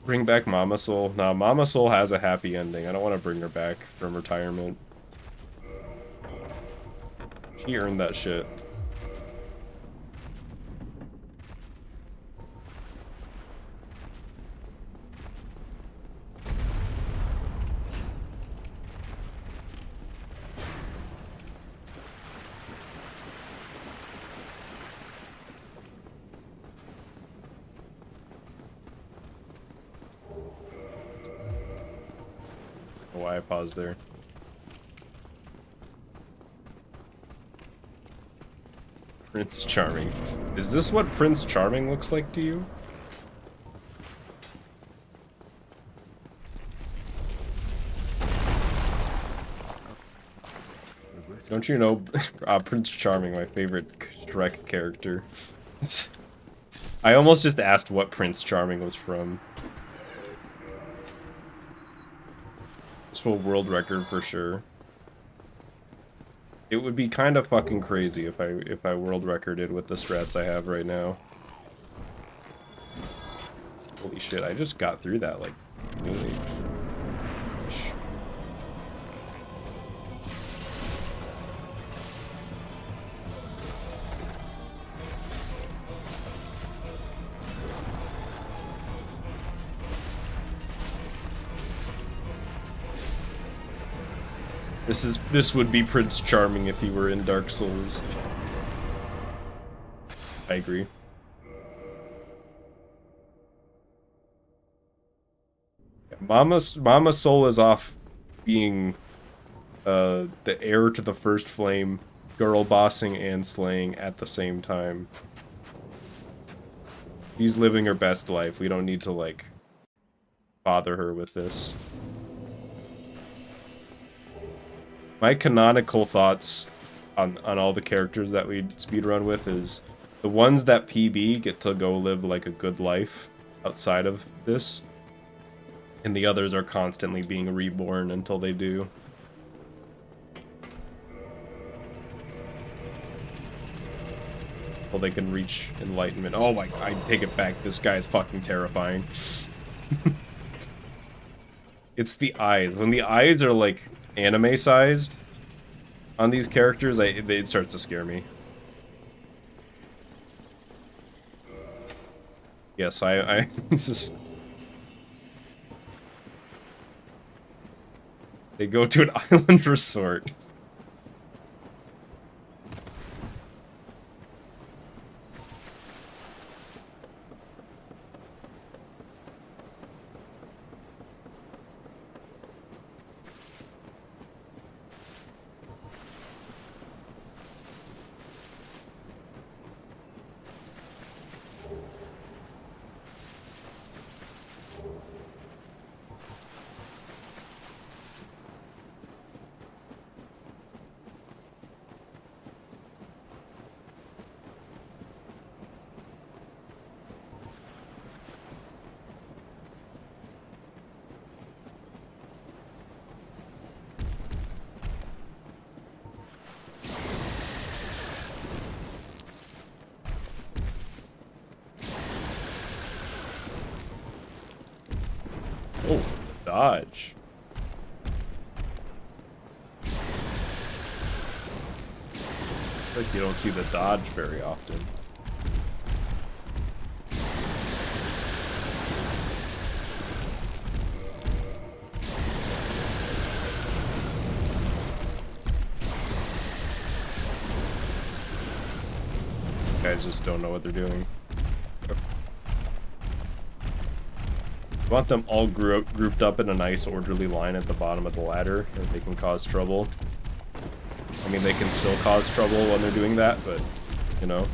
Bring back Mama Soul. Nah, Mama Soul has a happy ending. I don't want to bring her back from retirement. She earned that shit. Why I paused there. Prince Charming. Is this what Prince Charming looks like to you? Don't you know Prince Charming, my favorite Shrek character? I almost just asked what Prince Charming was from. Full world record for sure. It would be kind of fucking crazy if I world recorded with the strats I have right now. Holy shit, I just got through that like really. This would be Prince Charming if he were in Dark Souls. I agree. Mama Soul is off being the heir to the first flame, girl bossing and slaying at the same time. She's living her best life. We don't need to like bother her with this. My canonical thoughts on all the characters that we speedrun with is the ones that PB get to go live like a good life outside of this, and the others are constantly being reborn until they do. Well, they can reach enlightenment. Oh my, I take it back. This guy is fucking terrifying. It's the eyes. When the eyes are like anime sized on these characters, it starts to scare me. Yes, it's just... They go to an island resort. Oh, dodge. Like you don't see the dodge very often. Guys just don't know what they're doing. Want them all grouped up in a nice orderly line at the bottom of the ladder, and they can cause trouble. I mean, they can still cause trouble when they're doing that, but, you know.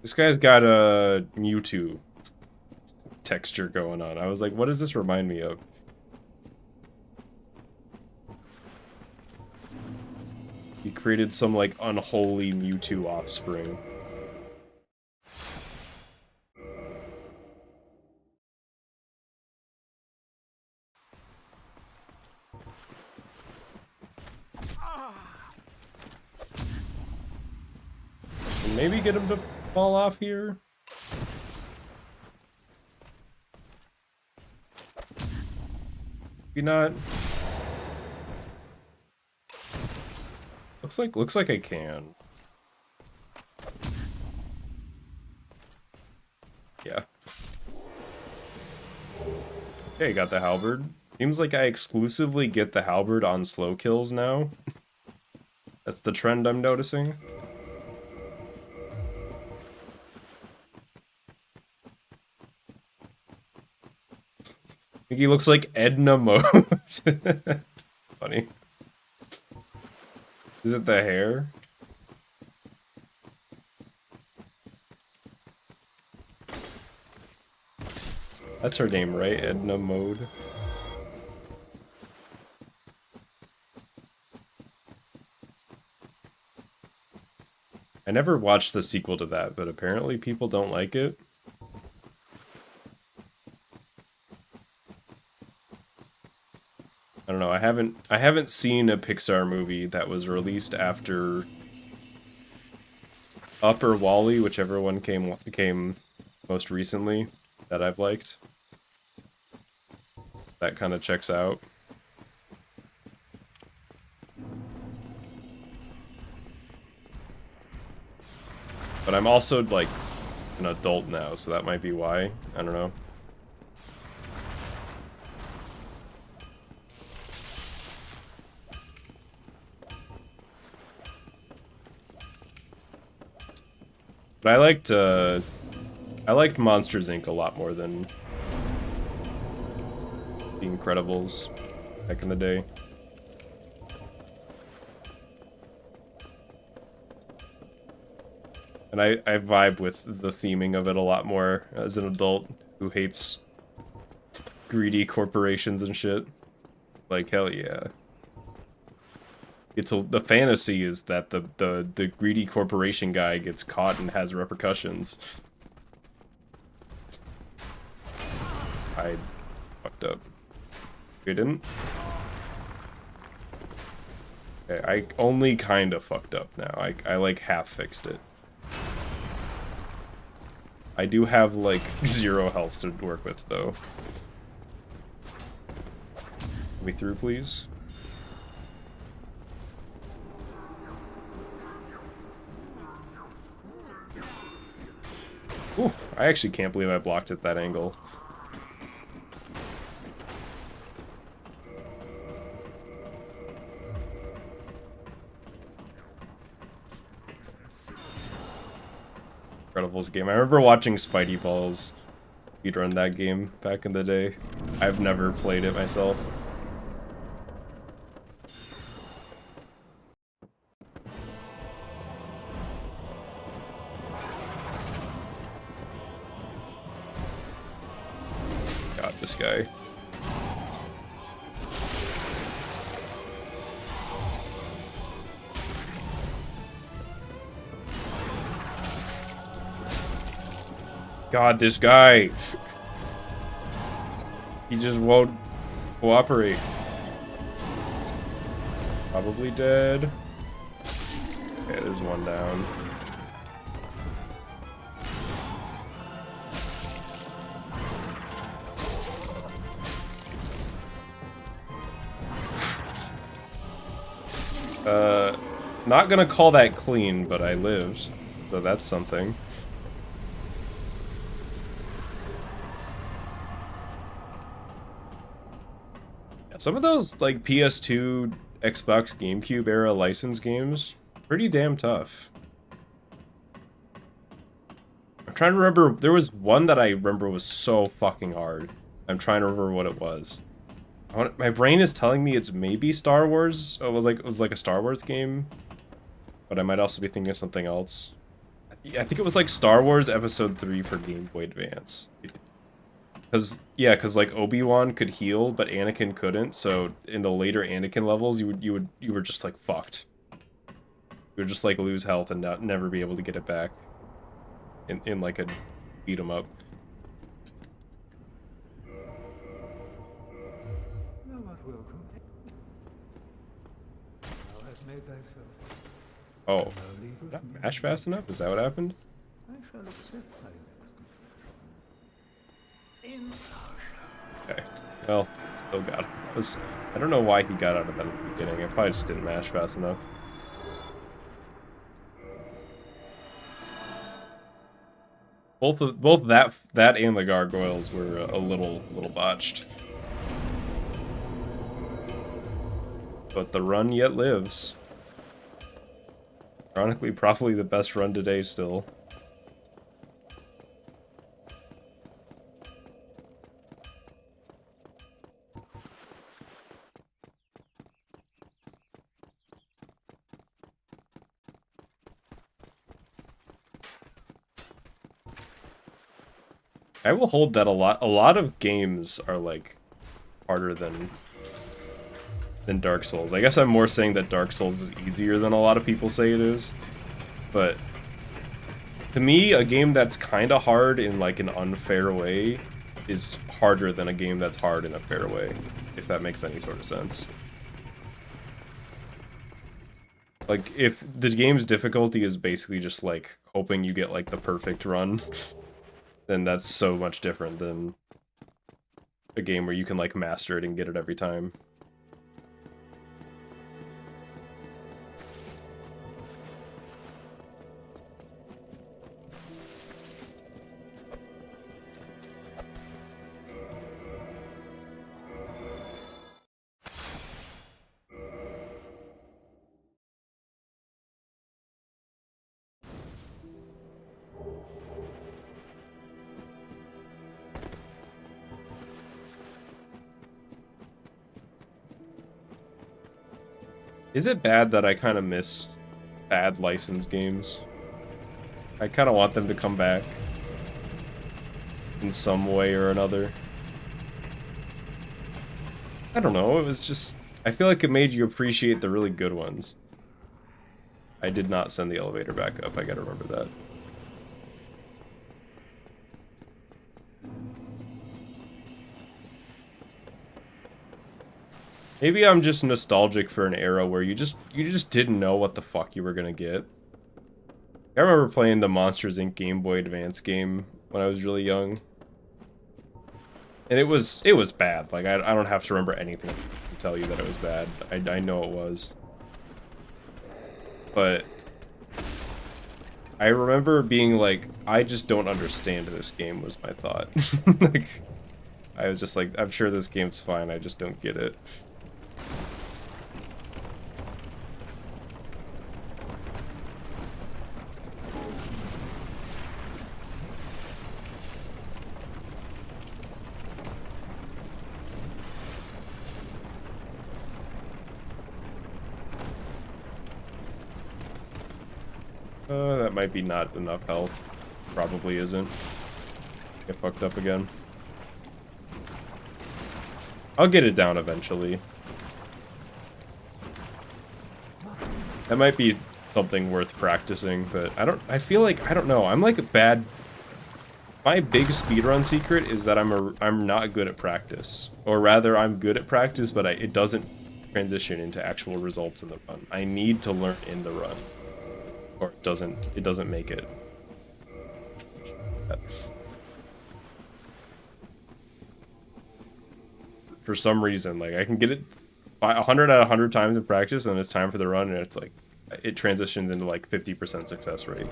This guy's got a Mewtwo texture going on. I was like, what does this remind me of? He created some, like, unholy Mewtwo offspring. Maybe get him to fall off here. Maybe not. Looks like I can. Yeah. Okay, got the halberd. Seems like I exclusively get the halberd on slow kills now. That's the trend I'm noticing. I think he looks like Edna mode. Funny. Is it the hair? That's her name, right? Edna mode. I never watched the sequel to that, but apparently people don't like it. I don't know. I haven't seen a Pixar movie that was released after Up or Wall-E, whichever one came most recently that I've liked. That kind of checks out. But I'm also like an adult now, so that might be why. I don't know. But I liked Monsters, Inc. a lot more than The Incredibles back in the day. And I vibe with the theming of it a lot more as an adult who hates greedy corporations and shit. Like, hell yeah. The fantasy is that the greedy corporation guy gets caught and has repercussions. I fucked up. You didn't? Okay, I only kind of fucked up now. I like half fixed it. I do have like 0 health to work with though. Let me through, please. Ooh, I actually can't believe I blocked at that angle. Incredibles game. I remember watching Spidey Balls speedrun that game back in the day. I've never played it myself. God, this guy. God, this guy. He just won't cooperate. Probably dead. Okay, there's one down. Not gonna call that clean, but I lived, so that's something. Yeah, some of those, like, PS2, Xbox, GameCube era licensed games, pretty damn tough. I'm trying to remember, there was one that I remember was so fucking hard. I'm trying to remember what it was. My brain is telling me it's maybe Star Wars. Oh, it was like a Star Wars game, but I might also be thinking of something else. I think it was like Star Wars Episode 3 for Game Boy Advance. Cause like Obi-Wan could heal, but Anakin couldn't. So in the later Anakin levels, you were just like fucked. You would just like lose health and never be able to get it back. In like a beat 'em up. Oh, not mash fast enough? Is that what happened? I shall accept my next confession. Okay. Well, still got it. I don't know why he got out of that at the beginning. I probably just didn't mash fast enough. Both that and the gargoyles were a little botched. But the run yet lives. Ironically, probably the best run today still. I will hold that a lot of games are like harder than Dark Souls. I guess I'm more saying that Dark Souls is easier than a lot of people say it is. But to me, a game that's kind of hard in like an unfair way is harder than a game that's hard in a fair way, if that makes any sort of sense. Like, if the game's difficulty is basically just like hoping you get like the perfect run, then that's so much different than a game where you can like master it and get it every time. Is it bad that I kind of miss bad licensed games? I kind of want them to come back in some way or another. I don't know, it was just... I feel like it made you appreciate the really good ones. I did not send the elevator back up, I gotta remember that. Maybe I'm just nostalgic for an era where you just didn't know what the fuck you were gonna get. I remember playing the Monsters Inc. Game Boy Advance game when I was really young. And it was bad. Like, I don't have to remember anything to tell you that it was bad. I know it was. But I remember being like, I just don't understand this game, was my thought. Like, I was just like, I'm sure this game's fine, I just don't get it. That might be not enough health. Probably isn't. Get fucked up again. I'll get it down eventually. That might be something worth practicing, but I feel like, I don't know, I'm like a bad... My big speedrun secret is that I'm not good at practice. Or rather, I'm good at practice, but it doesn't transition into actual results in the run. I need to learn in the run. Or it doesn't make it. For some reason, like, I can get it 100 out of 100 times in practice, and it's time for the run, and it's like, it transitions into like 50% success rate.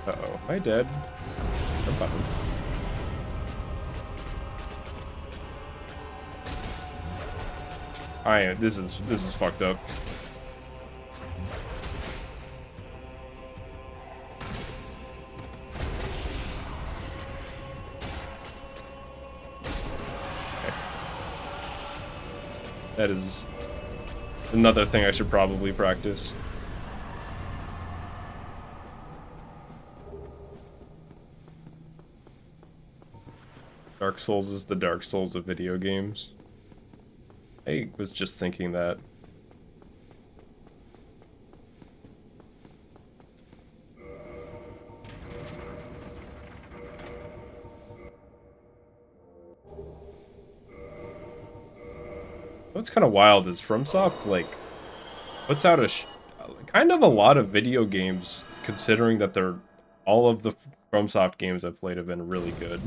Uh-oh, am I dead? I'm fine. This is fucked up. Okay. That is another thing I should probably practice. Dark Souls is the Dark Souls of video games. I was just thinking that. What's kind of wild is FromSoft, like, puts out kind of a lot of video games, considering that all of the FromSoft games I've played have been really good.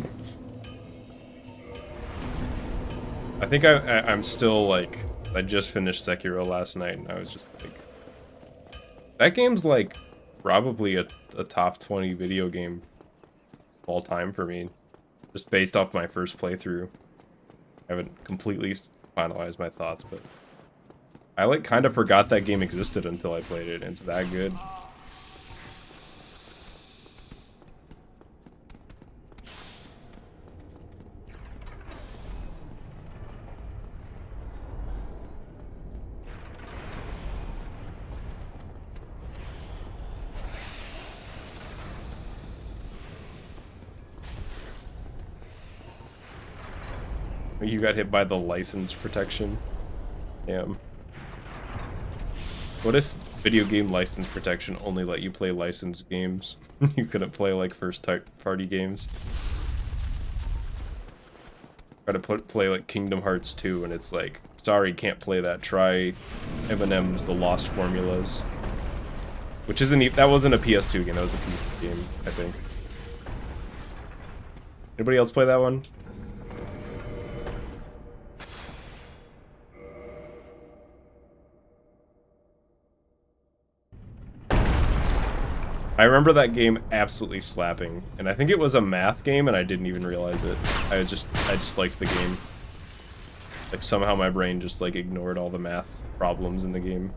I think I'm still, like, I just finished Sekiro last night, and I was just like, that game's, like, probably a top 20 video game of all time for me, just based off my first playthrough. I haven't completely finalized my thoughts, but I, like, kind of forgot that game existed until I played it, and it's that good. You got hit by the license protection. Damn. What if video game license protection only let you play licensed games? You couldn't play, like, first-party games. Try to play, like, Kingdom Hearts 2, and it's like, sorry, can't play that. Try Eminem's The Lost Formulas. Which isn't that wasn't a PS2 game, that was a PC game, I think. Anybody else play that one? I remember that game absolutely slapping, and I think it was a math game, and I didn't even realize it. I just liked the game. Like somehow my brain just like ignored all the math problems in the game.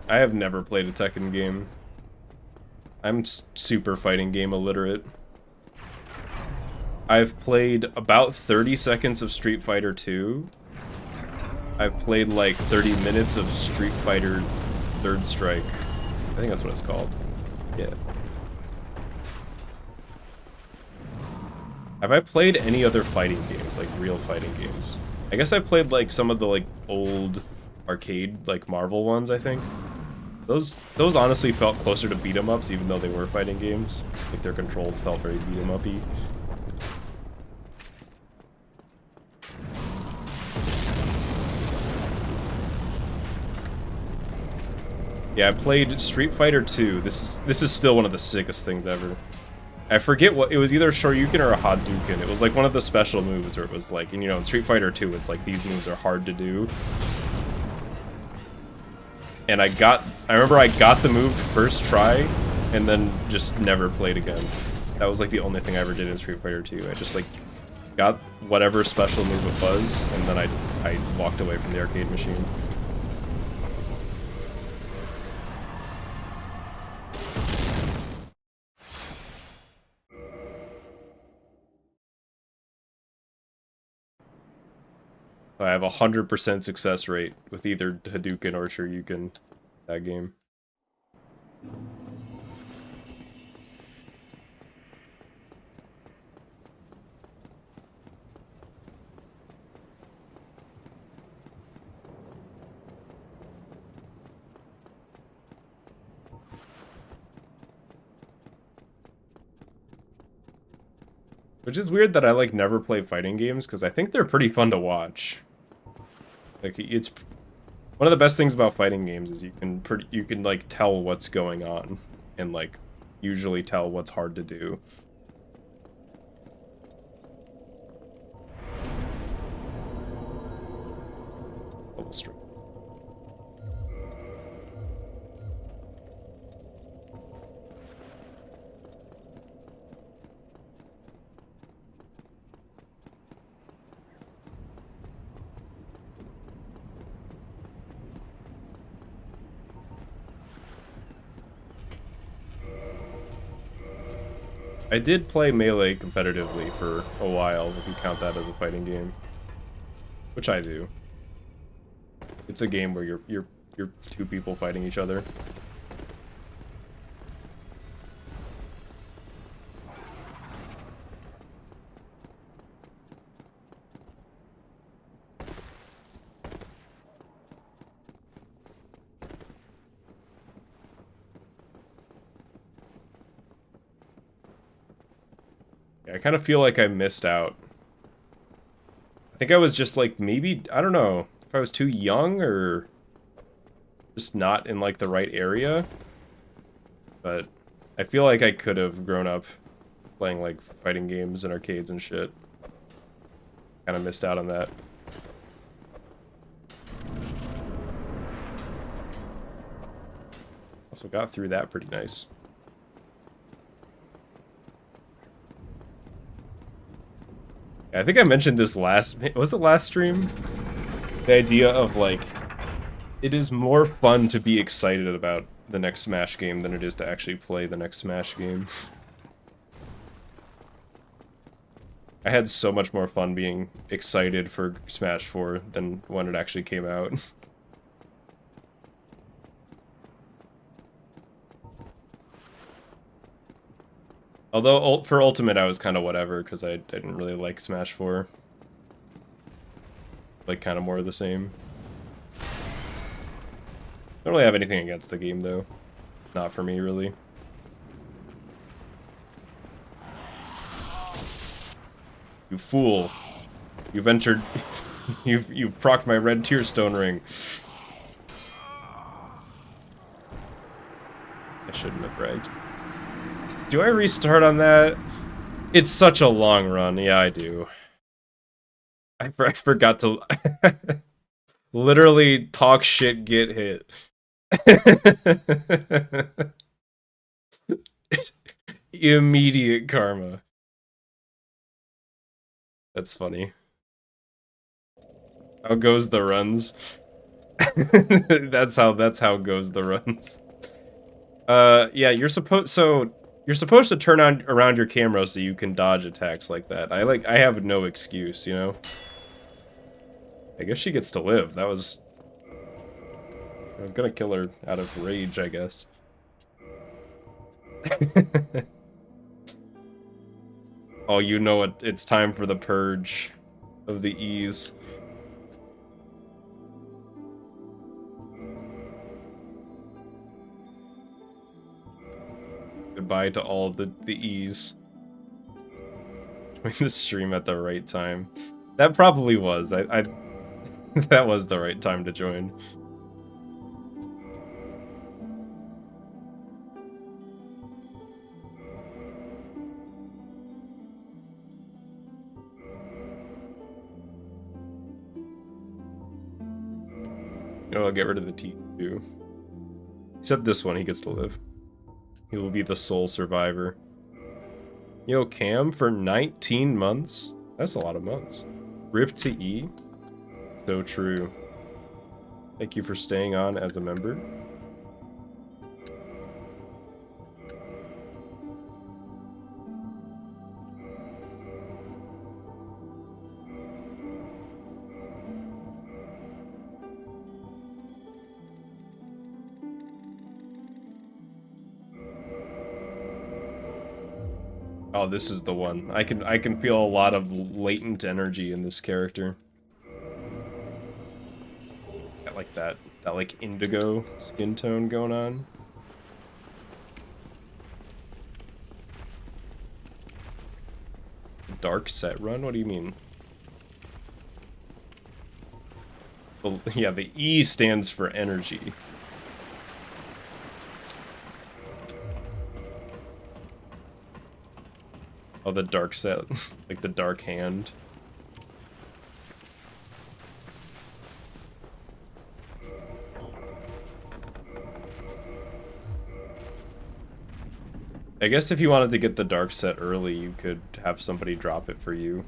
I have never played a Tekken game. I'm super fighting game illiterate. I've played about 30 seconds of Street Fighter 2. I've played like 30 minutes of Street Fighter Third Strike. I think that's what it's called. Yeah. Have I played any other fighting games, like real fighting games? I guess I played like some of the like old arcade like Marvel ones, I think. Those honestly felt closer to beat 'em ups, even though they were fighting games. Like their controls felt very beat 'em up-y. Yeah, I played Street Fighter 2. This is still one of the sickest things ever. I forget what it was, either a Shoryuken or a Hadouken. It was like one of the special moves where it was like, and you know, in Street Fighter 2, it's like these moves are hard to do. And I remember I got the move first try, and then just never played again. That was like the only thing I ever did in Street Fighter 2. I just like got whatever special move it was, and then I walked away from the arcade machine. I have a 100% success rate with either Hadouken or Shoryuken that game. Which is weird that I like never play fighting games, because I think they're pretty fun to watch. Like, it's one of the best things about fighting games is you can like tell what's going on, and like usually tell what's hard to do. I did play Melee competitively for a while, if you count that as a fighting game. Which I do. It's a game where you're two people fighting each other. I kind of feel like I missed out. I think I was just like, maybe, I don't know, if I was too young or just not in like the right area. But I feel like I could have grown up playing like fighting games and arcades and shit. Kind of missed out on that. Also got through that pretty nice. I think I mentioned this was it last stream? The idea of like, it is more fun to be excited about the next Smash game than it is to actually play the next Smash game. I had so much more fun being excited for Smash 4 than when it actually came out. Although, for Ultimate, I was kind of whatever, because I didn't really like Smash 4. Like, kind of more of the same. Don't really have anything against the game, though. Not for me, really. You fool. You've entered... you've procced my red tear stone ring. I shouldn't have bragged. Do I restart on that? It's such a long run. Yeah, I do. I forgot to literally talk shit, get hit. Immediate karma. That's funny. How goes the runs? that's how goes the runs. Yeah, you're supposed to turn on around your camera so you can dodge attacks like that. I have no excuse, you know? I guess she gets to live. I was gonna kill her out of rage, I guess. Oh, you know it. It's time for the purge of the E's. Goodbye to all the E's. Join the stream at the right time. That probably was. I that was the right time to join. You know, I'll get rid of the T too. Except this one, he gets to live. He will be the sole survivor. Yo, Cam, for 19 months? That's a lot of months. Rip to E? So true. Thank you for staying on as a member. Oh, this is the one. I can feel a lot of latent energy in this character. Got like that like indigo skin tone going on. Dark set run? What do you mean? Well, yeah, the E stands for energy. Oh, the dark set, like the dark hand. I guess if you wanted to get the dark set early, you could have somebody drop it for you.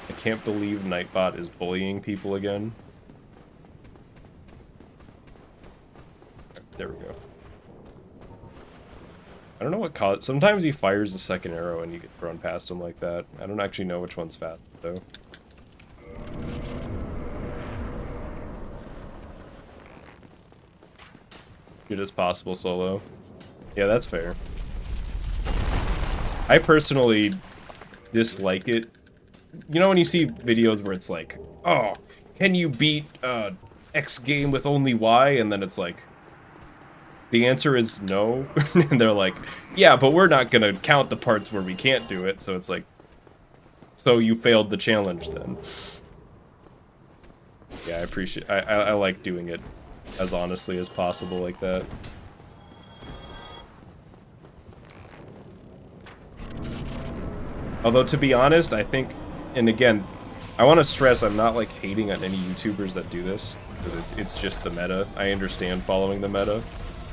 I can't believe Nightbot is bullying people again. There we go. I don't know what caused. Sometimes he fires the second arrow and you get thrown past him like that. I don't actually know which one's fast, though. Good as possible solo. Yeah, that's fair. I personally dislike it. You know when you see videos where it's like, oh, can you beat X game with only Y? And then it's like, the answer is no. And they're like, yeah, but we're not gonna count the parts where we can't do it. So it's like, so you failed the challenge then. Yeah, I appreciate, I like doing it as honestly as possible like that. Although, to be honest, I think, and again, I want to stress I'm not like hating on any YouTubers that do this, because it's just the meta. I understand following the meta.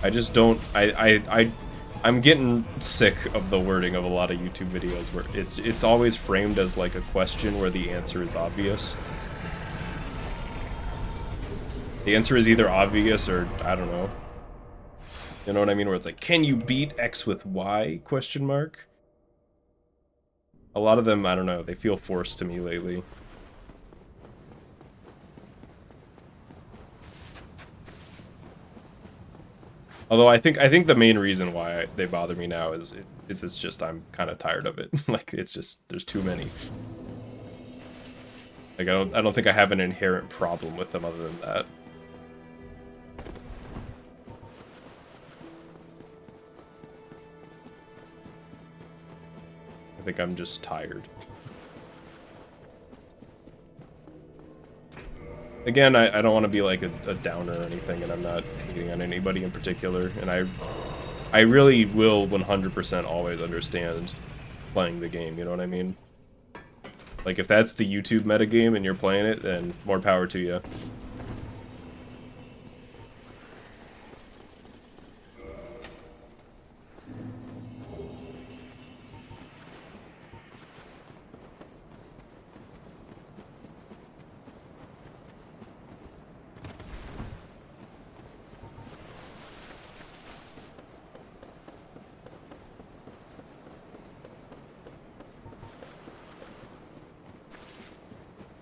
I just don't, I'm getting sick of the wording of a lot of YouTube videos where it's always framed as like a question where the answer is obvious. The answer is either obvious or, I don't know. You know what I mean? Where it's like, can you beat X with Y? Question mark. A lot of them, I don't know, they feel forced to me lately. Although I think the main reason why they bother me now is it's just I'm kind of tired of it. Like it's just there's too many. Like I don't think I have an inherent problem with them other than that. I think I'm just tired. Again, I don't want to be like a downer or anything, and I'm not hating on anybody in particular, and I really will 100% always understand playing the game, you know what I mean? Like, if that's the YouTube metagame and you're playing it, then more power to you.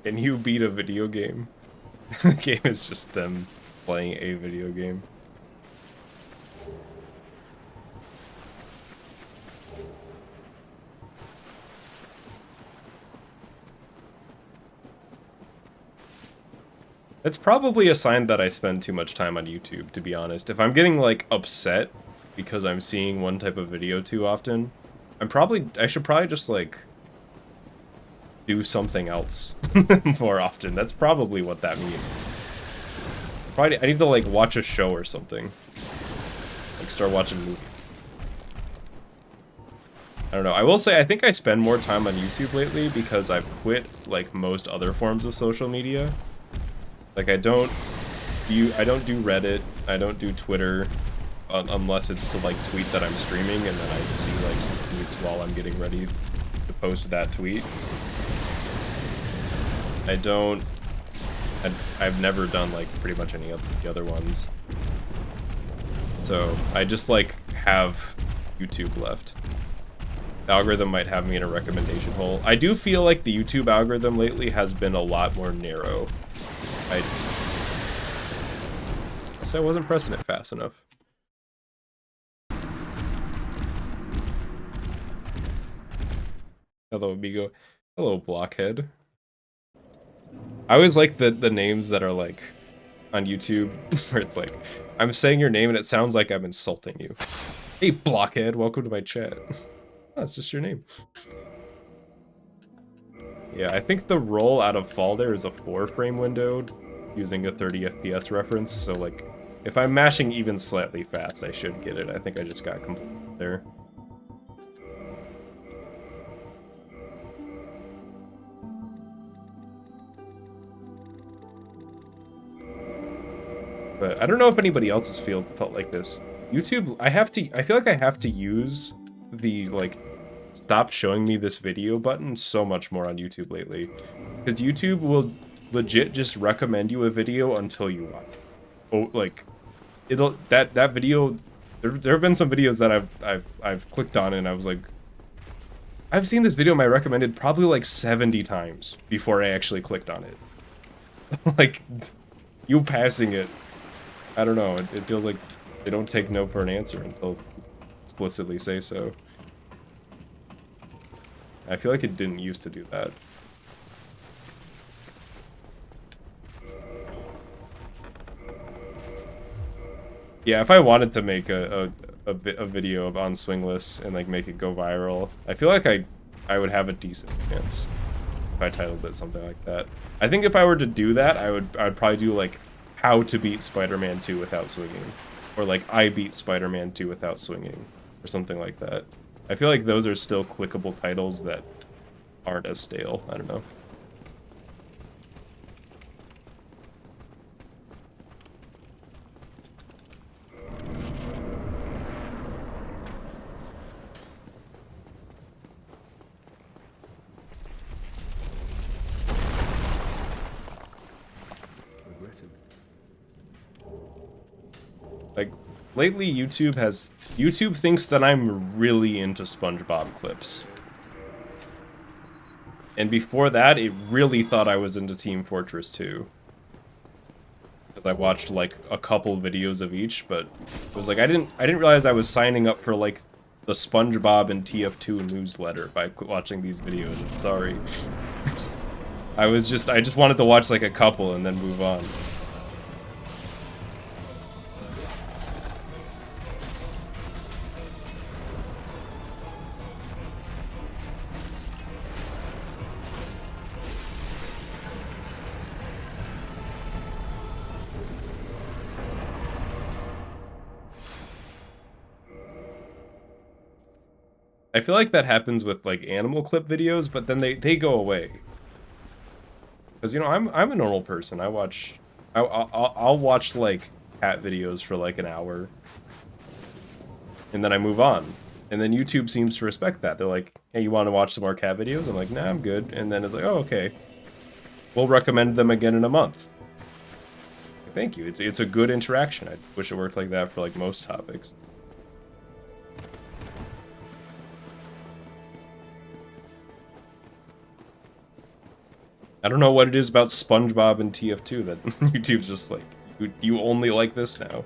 Can you beat a video game? The game is just them playing a video game. It's probably a sign that I spend too much time on YouTube, to be honest. If I'm getting, like, upset because I'm seeing one type of video too often, I should probably just, like, do something else more often. That's probably what that means. I need to, like, watch a show or something. Like, start watching movies. I don't know. I will say, I think I spend more time on YouTube lately because I've quit, like, most other forms of social media. Like, I don't do Reddit, I don't do Twitter, unless it's to, like, tweet that I'm streaming, and then I see, like, some tweets while I'm getting ready to post that tweet. I've never done, like, pretty much any of the other ones. So, I just, like, have YouTube left. The algorithm might have me in a recommendation hole. I do feel like the YouTube algorithm lately has been a lot more narrow. So I wasn't pressing it fast enough. Hello, amigo. Hello, Blockhead. I always like the names that are, like, on YouTube, where it's like, I'm saying your name and it sounds like I'm insulting you. Hey, Blockhead, welcome to my chat. That's just your name. Yeah, I think the roll out of fall there is a 4-frame window using a 30 FPS reference, so, like, if I'm mashing even slightly fast, I should get it. I think I just got complete there. But I don't know if anybody else has felt like this. YouTube, I feel like I have to use the, like, stop showing me this video button so much more on YouTube lately. Because YouTube will legit just recommend you a video until you watch it. Oh, like, that video, there have been some videos that I've clicked on and I was like, I've seen this video in my recommended probably like 70 times before I actually clicked on it. Like, you passing it, I don't know, it feels like they don't take no for an answer until explicitly say so. I feel like it didn't used to do that. Yeah, if I wanted to make a video on Swingless and, like, make it go viral, I feel like I would have a decent chance if I titled it something like that. I think if I were to do that, I'd probably do, like, how to beat Spider-Man 2 without swinging, or, like, I beat Spider-Man 2 without swinging, or something like that. I feel like those are still clickable titles that aren't as stale. I don't know. Like, lately YouTube thinks that I'm really into SpongeBob clips. And before that, it really thought I was into Team Fortress 2. Because I watched, like, a couple videos of each, but it was like, I didn't realize I was signing up for, like, the SpongeBob and TF2 newsletter by watching these videos. I'm sorry. I just wanted to watch, like, a couple and then move on. I feel like that happens with like animal clip videos, but then they go away. Because you know I'm a normal person. I'll watch like cat videos for like an hour, and then I move on. And then YouTube seems to respect that. They're like, "Hey, you want to watch some more cat videos?" I'm like, "Nah, I'm good." And then it's like, "Oh, okay. We'll recommend them again in a month." Thank you. It's a good interaction. I wish it worked like that for like most topics. I don't know what it is about SpongeBob and TF2 that YouTube's just like, you only like this now.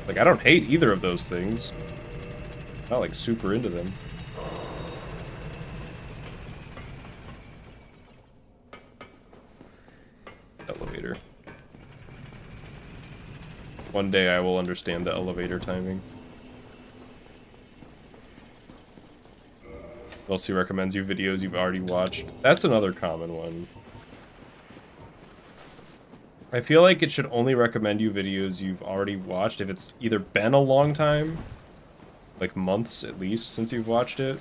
Like, I don't hate either of those things. I'm not like super into them. Elevator. One day I will understand the elevator timing. Also recommends you videos you've already watched. That's another common one. I feel like it should only recommend you videos you've already watched if it's either been a long time, like months at least since you've watched it,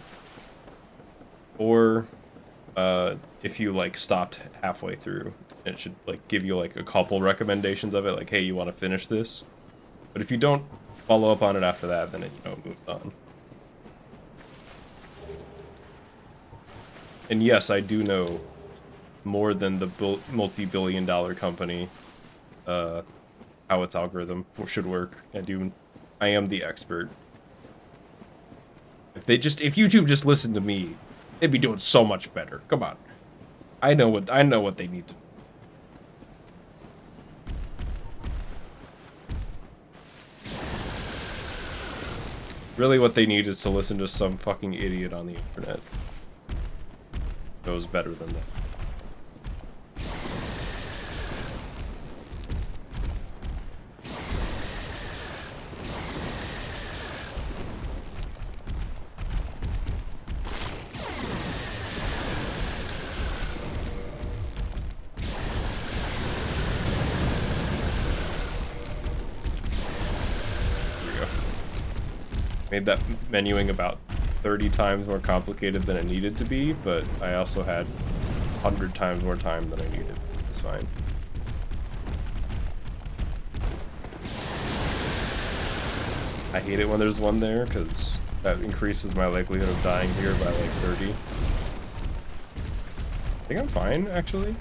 or if you like stopped halfway through. It should like give you like a couple recommendations of it, like, hey, you want to finish this? But if you don't follow up on it after that, then it, you know, moves on. And yes, I do know more than the multi-billion-dollar company how its algorithm should work. I am the expert. If YouTube just listened to me, they'd be doing so much better. Come on. I know what they need to do. Really what they need is to listen to some fucking idiot on the internet. Knows better than that. Made that menuing about 30 times more complicated than it needed to be, but I also had 100 times more time than I needed. It's fine. I hate it when there's one there, because that increases my likelihood of dying here by like 30. I think I'm fine, actually.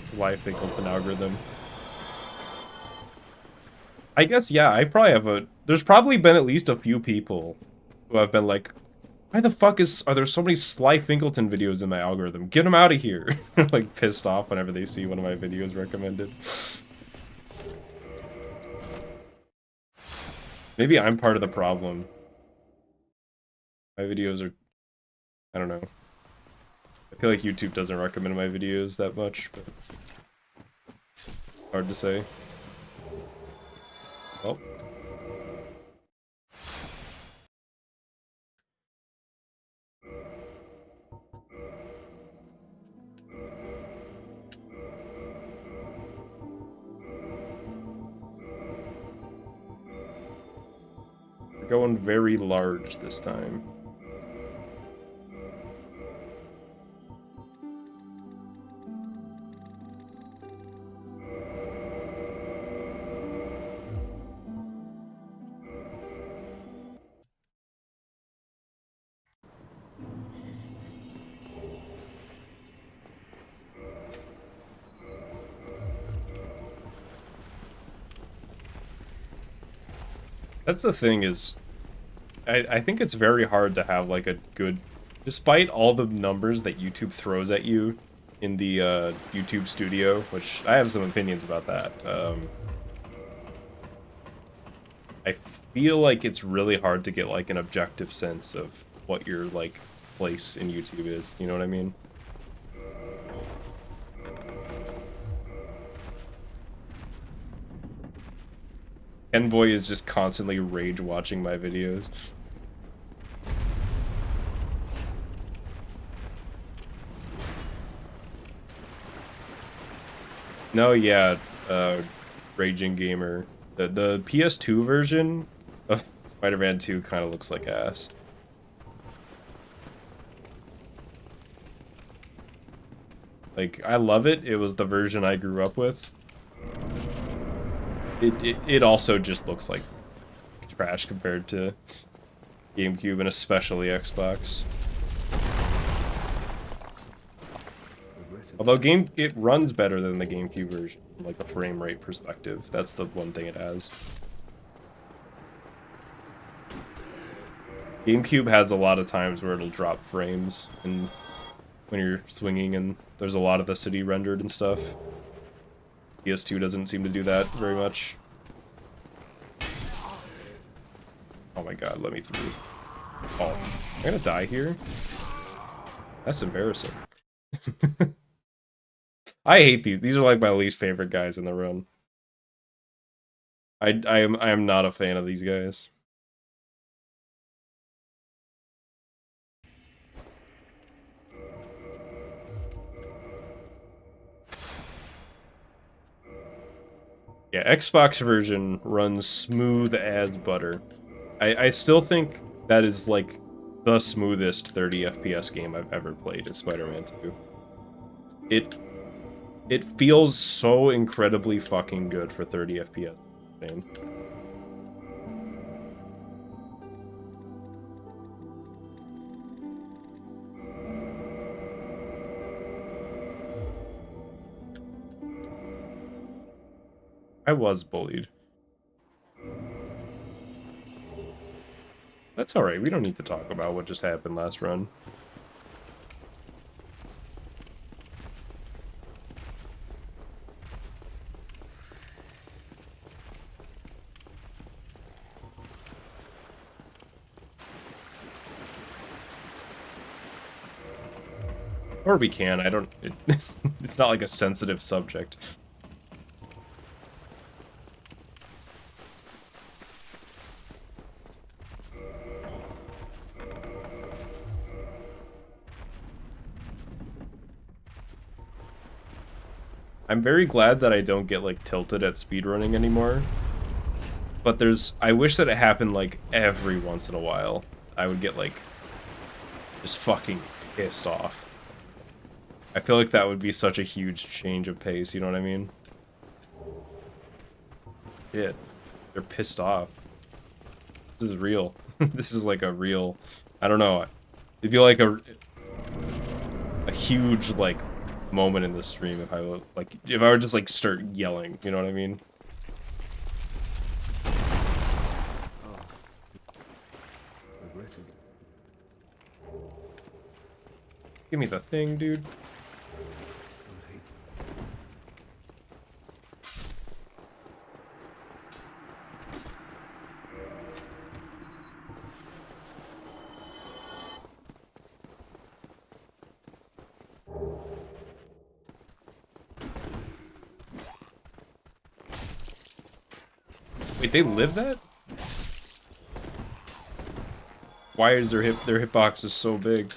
Slyfincleton algorithm. I guess, yeah, I probably have there's probably been at least a few people who have been like, why the fuck are there so many Slyfincleton videos in my algorithm? Get them out of here. Like, pissed off whenever they see one of my videos recommended. Maybe I'm part of the problem. My videos are, I don't know. I feel like YouTube doesn't recommend my videos that much, but hard to say. Oh. We're going very large this time. That's the thing is, I think it's very hard to have like a good, despite all the numbers that YouTube throws at you in the YouTube studio, which I have some opinions about that. I feel like it's really hard to get like an objective sense of what your like place in YouTube is. You know what I mean? Envoy is just constantly rage watching my videos. No, yeah, Raging Gamer. The PS2 version of Spider-Man 2 kind of looks like ass. Like, I love it. It was the version I grew up with. It also just looks like trash compared to GameCube and especially Xbox. Although it runs better than the GameCube version, from like a frame rate perspective. That's the one thing it has. GameCube has a lot of times where it'll drop frames and when you're swinging and there's a lot of the city rendered and stuff. PS2 doesn't seem to do that very much. Oh my god, let me through. Oh, I'm gonna die here? That's embarrassing. I hate these. These are like my least favorite guys in the run. I am not a fan of these guys. Yeah, Xbox version runs smooth as butter. I still think that is like the smoothest 30 FPS game I've ever played is Spider-Man 2. It feels so incredibly fucking good for 30 FPS. Game. I was bullied. That's alright, we don't need to talk about what just happened last run. Or we can, I don't... it's not like a sensitive subject. I'm very glad that I don't get, like, tilted at speedrunning anymore. But I wish that it happened, like, every once in a while. I would get, like, just fucking pissed off. I feel like that would be such a huge change of pace, you know what I mean? Yeah, they're pissed off. This is real. This is, like, a real... I don't know. It'd be, like, a huge, like... moment in the stream if I would just like start yelling, you know what I mean? Give me the thing, dude. Wait, they live that? Why is their hitbox is so big?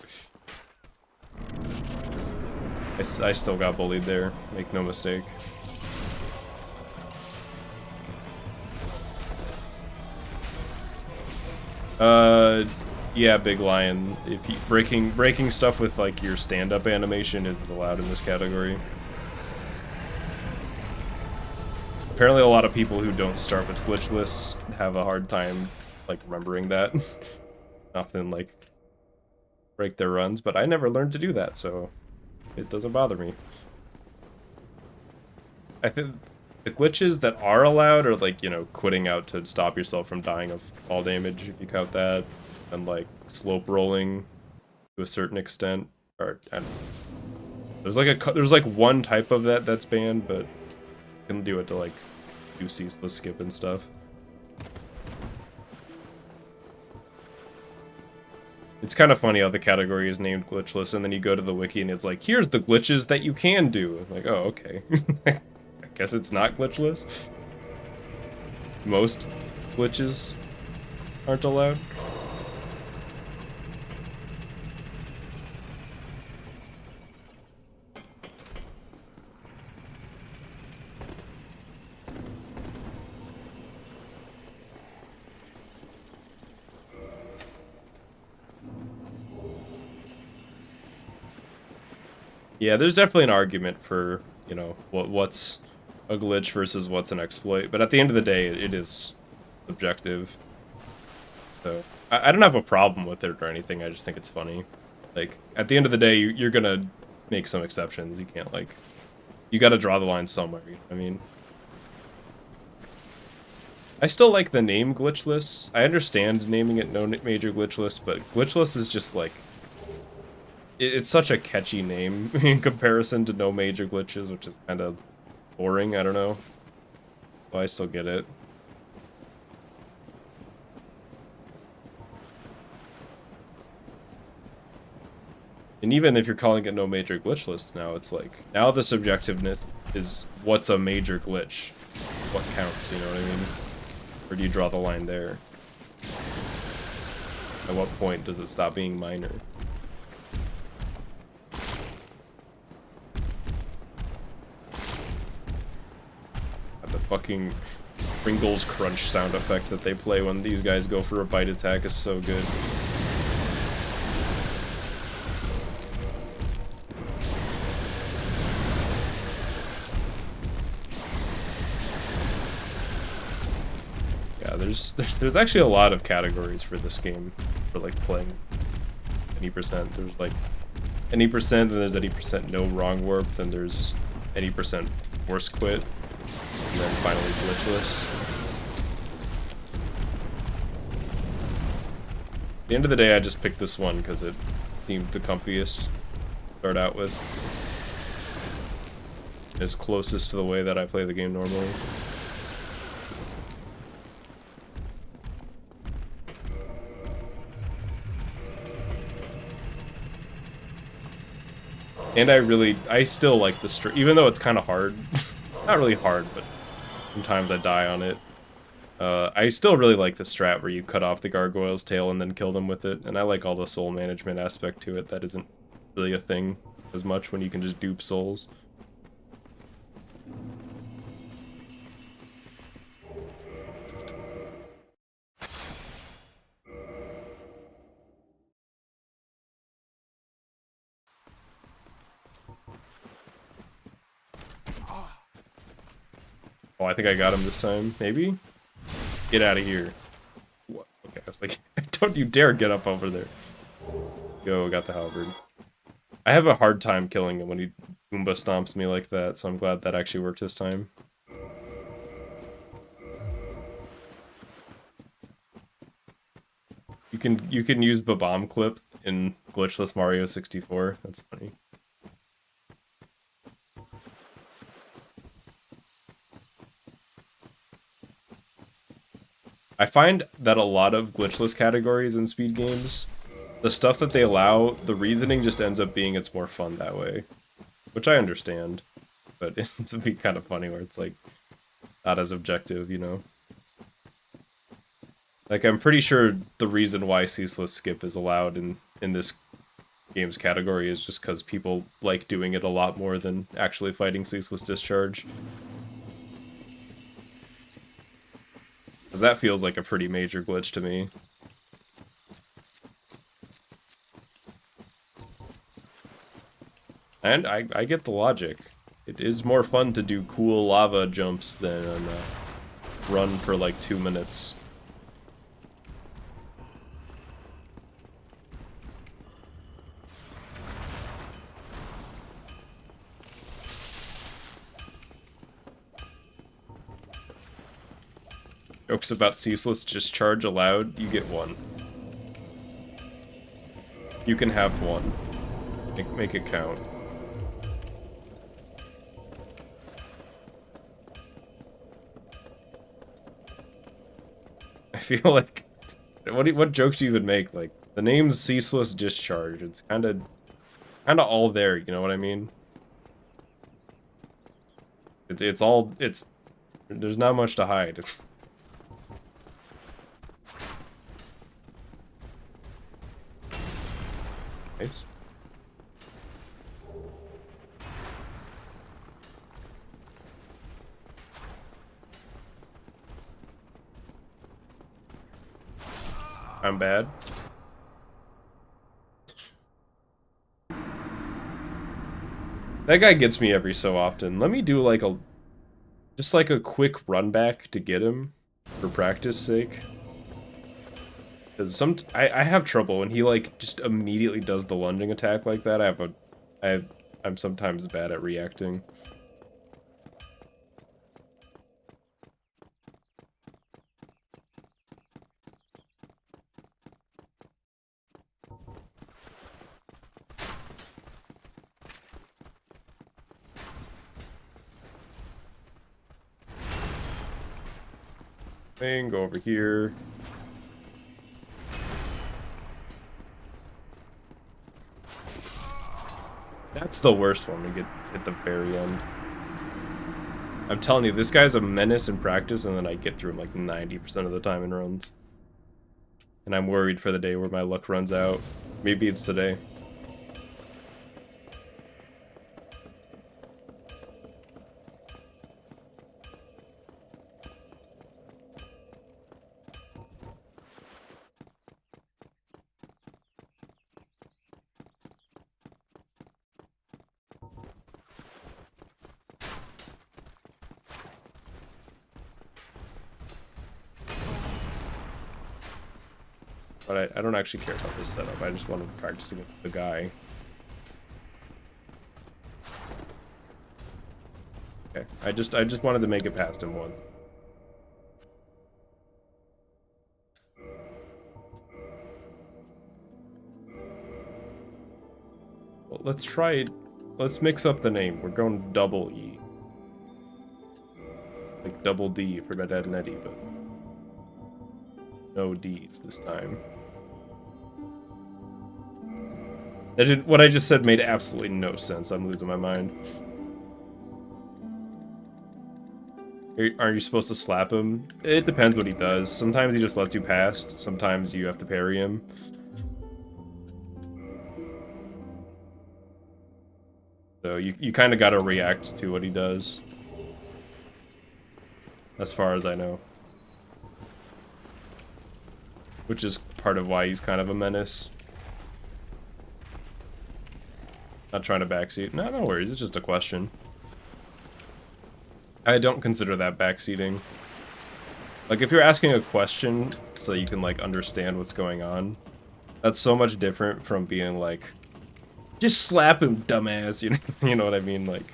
I still got bullied there, make no mistake. Yeah, Big Lion. If you breaking stuff with like your stand-up animation isn't allowed in this category. Apparently a lot of people who don't start with Glitchless have a hard time, like, remembering that. Often, like, break their runs, but I never learned to do that, so it doesn't bother me. I think the glitches that are allowed are, like, you know, quitting out to stop yourself from dying of fall damage, if you count that, and, like, slope rolling to a certain extent. Or, there's like one type of that's banned, but can do it to like do ceaseless skip and stuff. It's kind of funny how the category is named Glitchless, and then you go to the wiki and it's like, here's the glitches that you can do. I'm like, oh, okay. I guess it's not Glitchless. most glitches aren't allowed. Yeah, there's definitely an argument for, you know, what's a glitch versus what's an exploit, but at the end of the day, it is subjective. So, I don't have a problem with it or anything, I just think it's funny. Like, at the end of the day, you're gonna make some exceptions. You can't, like... You gotta draw the line somewhere, you know what I mean? I still like the name Glitchless. I understand naming it No Major Glitchless, but Glitchless is just, like... It's such a catchy name in comparison to No Major Glitches, which is kind of boring, I don't know. But I still get it. And even if you're calling it No Major Glitchless now, it's like, now the subjectiveness is what's a major glitch? What counts, you know what I mean? Where do you draw the line there? At what point does it stop being minor? The fucking Pringles crunch sound effect that they play when these guys go for a bite attack is so good. Yeah, there's actually a lot of categories for this game for like playing any percent. There's like any percent, then there's any percent no wrong warp, then there's any percent force quit. And then finally glitchless. At the end of the day, I just picked this one because it seemed the comfiest to start out with. It's closest to the way that I play the game normally. And I still like the strat, even though it's kind of hard. Not really hard, but sometimes I die on it. I still really like the strat where you cut off the gargoyle's tail and then kill them with it, and I like all the soul management aspect to it. That isn't really a thing as much when you can just dupe souls. Oh, I think I got him this time. Maybe? Get out of here. What? Okay, I was like, don't you dare get up over there. Go, got the halberd. I have a hard time killing him when he Goomba stomps me like that, so I'm glad that actually worked this time. You can use Babam clip in Glitchless Mario 64. That's funny. I find that a lot of glitchless categories in speed games, the stuff that they allow, the reasoning just ends up being it's more fun that way. Which I understand, but it's be kind of funny where it's like not as objective, you know? Like, I'm pretty sure the reason why ceaseless skip is allowed in this game's category is just because people like doing it a lot more than actually fighting ceaseless discharge. Because that feels like a pretty major glitch to me. And I get the logic. It is more fun to do cool lava jumps than run for like 2 minutes. Jokes about ceaseless discharge allowed, you get one. You can have one. Make it count. I feel like... What jokes do you even make? Like, the name's ceaseless discharge. It's kinda all there, you know what I mean? There's not much to hide. Nice. I'm bad. That guy gets me every so often. Let me do like just like a quick run back to get him for practice sake. Cause I have trouble when he like just immediately does the lunging attack like that. I'm sometimes bad at reacting. Go over here. That's the worst one to get at the very end. I'm telling you, this guy's a menace in practice, and then I get through him like 90% of the time in runs. And I'm worried for the day where my luck runs out. Maybe it's today. But I don't actually care about this setup. I just want to practice against the guy. Okay, I just wanted to make it past him once. Well, let's mix up the name. We're going double E. It's like double D for Red Ed and Eddie, but no D's this time. What I just said made absolutely no sense. I'm losing my mind. Aren't you supposed to slap him? It depends what he does. Sometimes he just lets you pass. Sometimes you have to parry him. So you kind of got to react to what he does. As far as I know. Which is part of why he's kind of a menace. Not trying to backseat. No worries. It's just a question. I don't consider that backseating. Like, if you're asking a question so you can, like, understand what's going on, that's so much different from being like, just slap him, dumbass, you know what I mean? Like,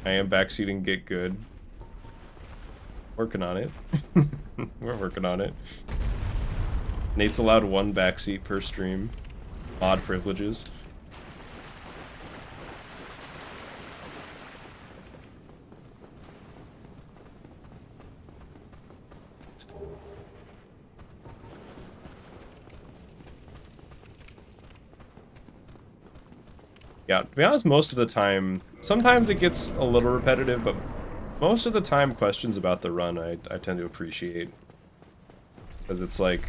I am backseating get good. Working on it. We're working on it. Nate's allowed one backseat per stream. Odd privileges. Yeah, to be honest, most of the time, sometimes it gets a little repetitive, but most of the time questions about the run I tend to appreciate. Because it's like,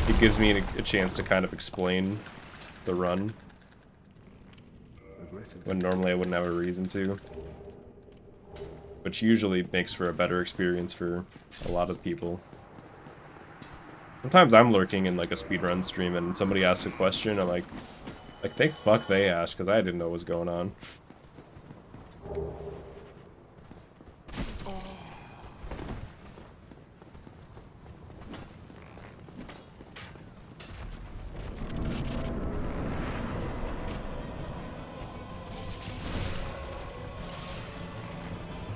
it gives me a chance to kind of explain the run. When normally I wouldn't have a reason to. Which usually makes for a better experience for a lot of people. Sometimes I'm lurking in like a speedrun stream and somebody asks a question, I'm like thank fuck they asked, because I didn't know what was going on.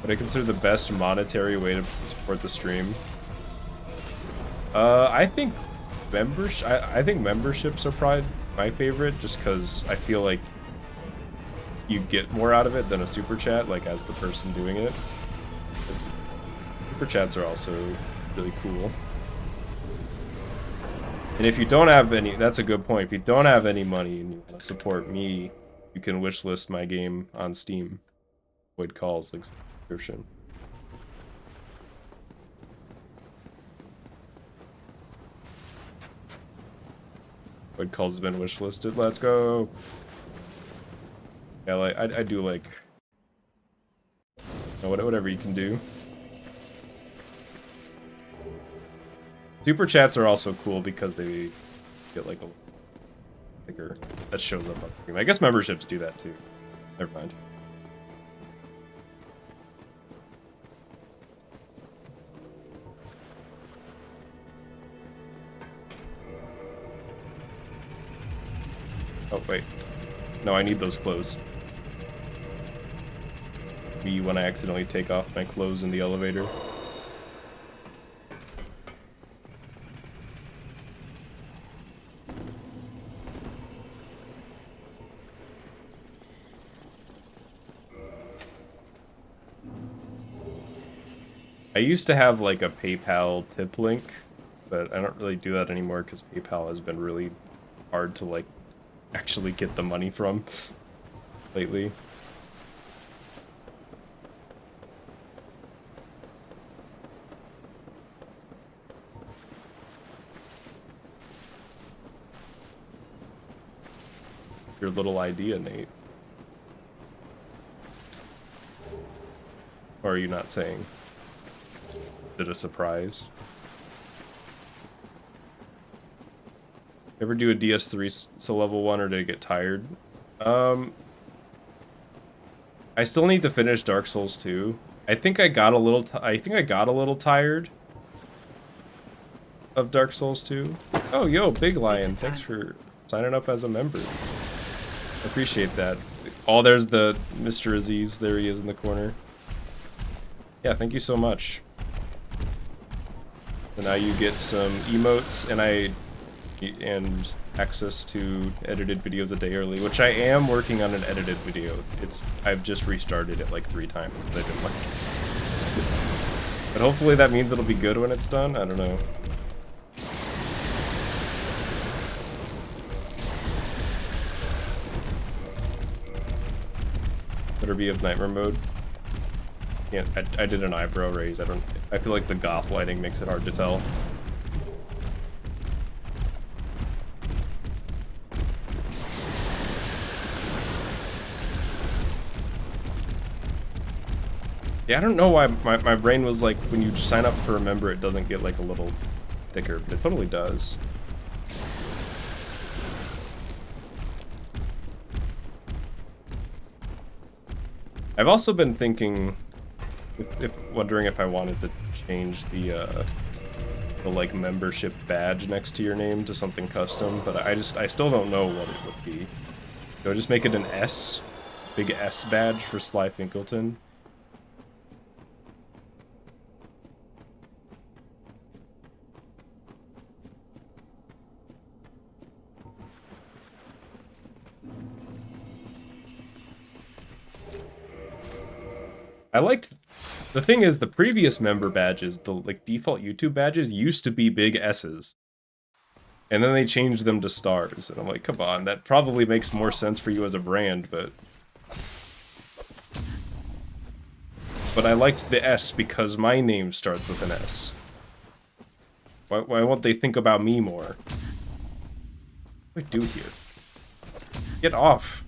What I consider the best monetary way to support the stream? I think memberships are probably my favorite, just because I feel like you get more out of it than a super chat, like as the person doing it. Super chats are also really cool. And if you don't have any, that's a good point. If you don't have any money and you want to support me, you can wishlist my game on Steam. Avoid calls, like subscription. Void Calls has been wishlisted. Let's go. Yeah, like I do like whatever you can do. Super chats are also cool because they get like a bigger that shows up on stream. I guess memberships do that too. Never mind. Oh wait. No, I need those clothes. Me when I accidentally take off my clothes in the elevator. I used to have like a PayPal tip link, but I don't really do that anymore because PayPal has been really hard to like actually get the money from lately. Your little idea, Nate. Or are you not saying? Is it a surprise? Ever do a DS3 so level 1 or did it get tired? I still need to finish Dark Souls 2. I think I got a little tired of Dark Souls 2. Oh, yo, Big Lion, thanks for signing up as a member. I appreciate that. Oh, there's the Mr. Aziz. There he is in the corner. Yeah, thank you so much. So now you get some emotes and access to edited videos a day early, which I am working on an edited video. I've just restarted it like 3 times because I didn't like it. But hopefully that means it'll be good when it's done. I don't know. Better be of nightmare mode. Yeah, I did an eyebrow raise. I feel like the goth lighting makes it hard to tell. Yeah, I don't know why my brain was like, when you sign up for a member, it doesn't get like a little sticker, but it totally does. I've also been thinking, wondering if I wanted to change the like membership badge next to your name to something custom, but I still don't know what it would be. Do I just make it an S, big S badge for Slyfincleton? The thing is, the previous member badges, the like default YouTube badges, used to be big S's. And then they changed them to stars, and I'm like, come on, that probably makes more sense for you as a brand, but I liked the S because my name starts with an S. Why won't they think about me more? What do I do here? Get off!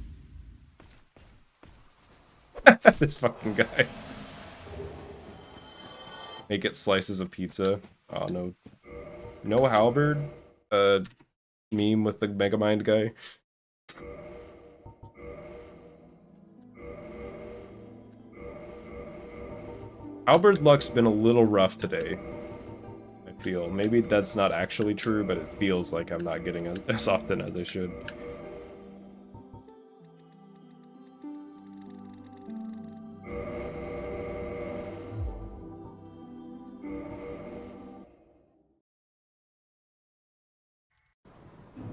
This fucking guy. Make it slices of pizza. Oh no. No halberd? Meme with the Megamind guy. Halberd luck's been a little rough today. I feel. Maybe that's not actually true, but it feels like I'm not getting as often as I should.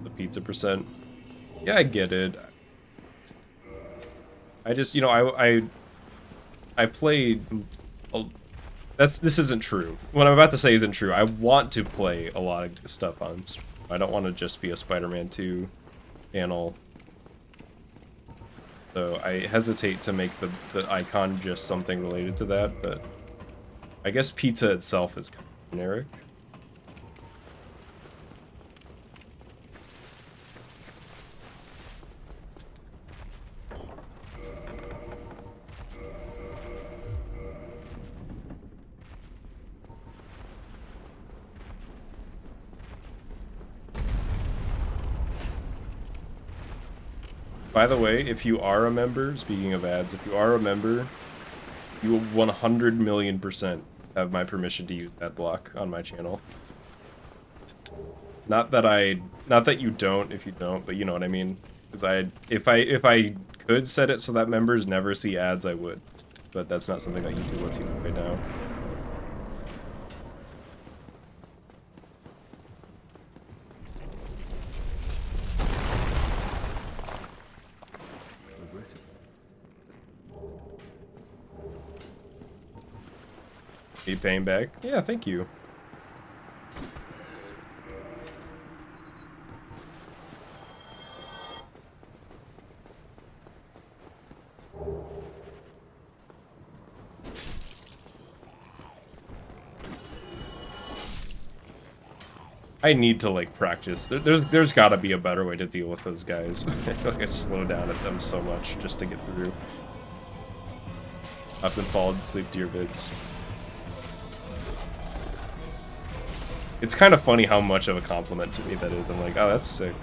The pizza percent. Yeah, I get it. I just, you know, I played... This isn't true. What I'm about to say isn't true. I want to play a lot of stuff on stream. I don't want to just be a Spider-Man 2 channel. So I hesitate to make the icon just something related to that, but I guess pizza itself is kind of generic. By the way, if you are a member, speaking of ads, if you are a member, you will 100 million% have my permission to use ad block on my channel. Not that you don't, if you don't, but you know what I mean. Because if I could set it so that members never see ads, I would. But that's not something that YouTube lets you do right now. Are you paying back? Yeah, thank you. I need to, like, practice. There's gotta be a better way to deal with those guys. I feel like I slow down at them so much just to get through. I've been falling asleep to your vids. It's kind of funny how much of a compliment to me that is. I'm like, oh, that's sick.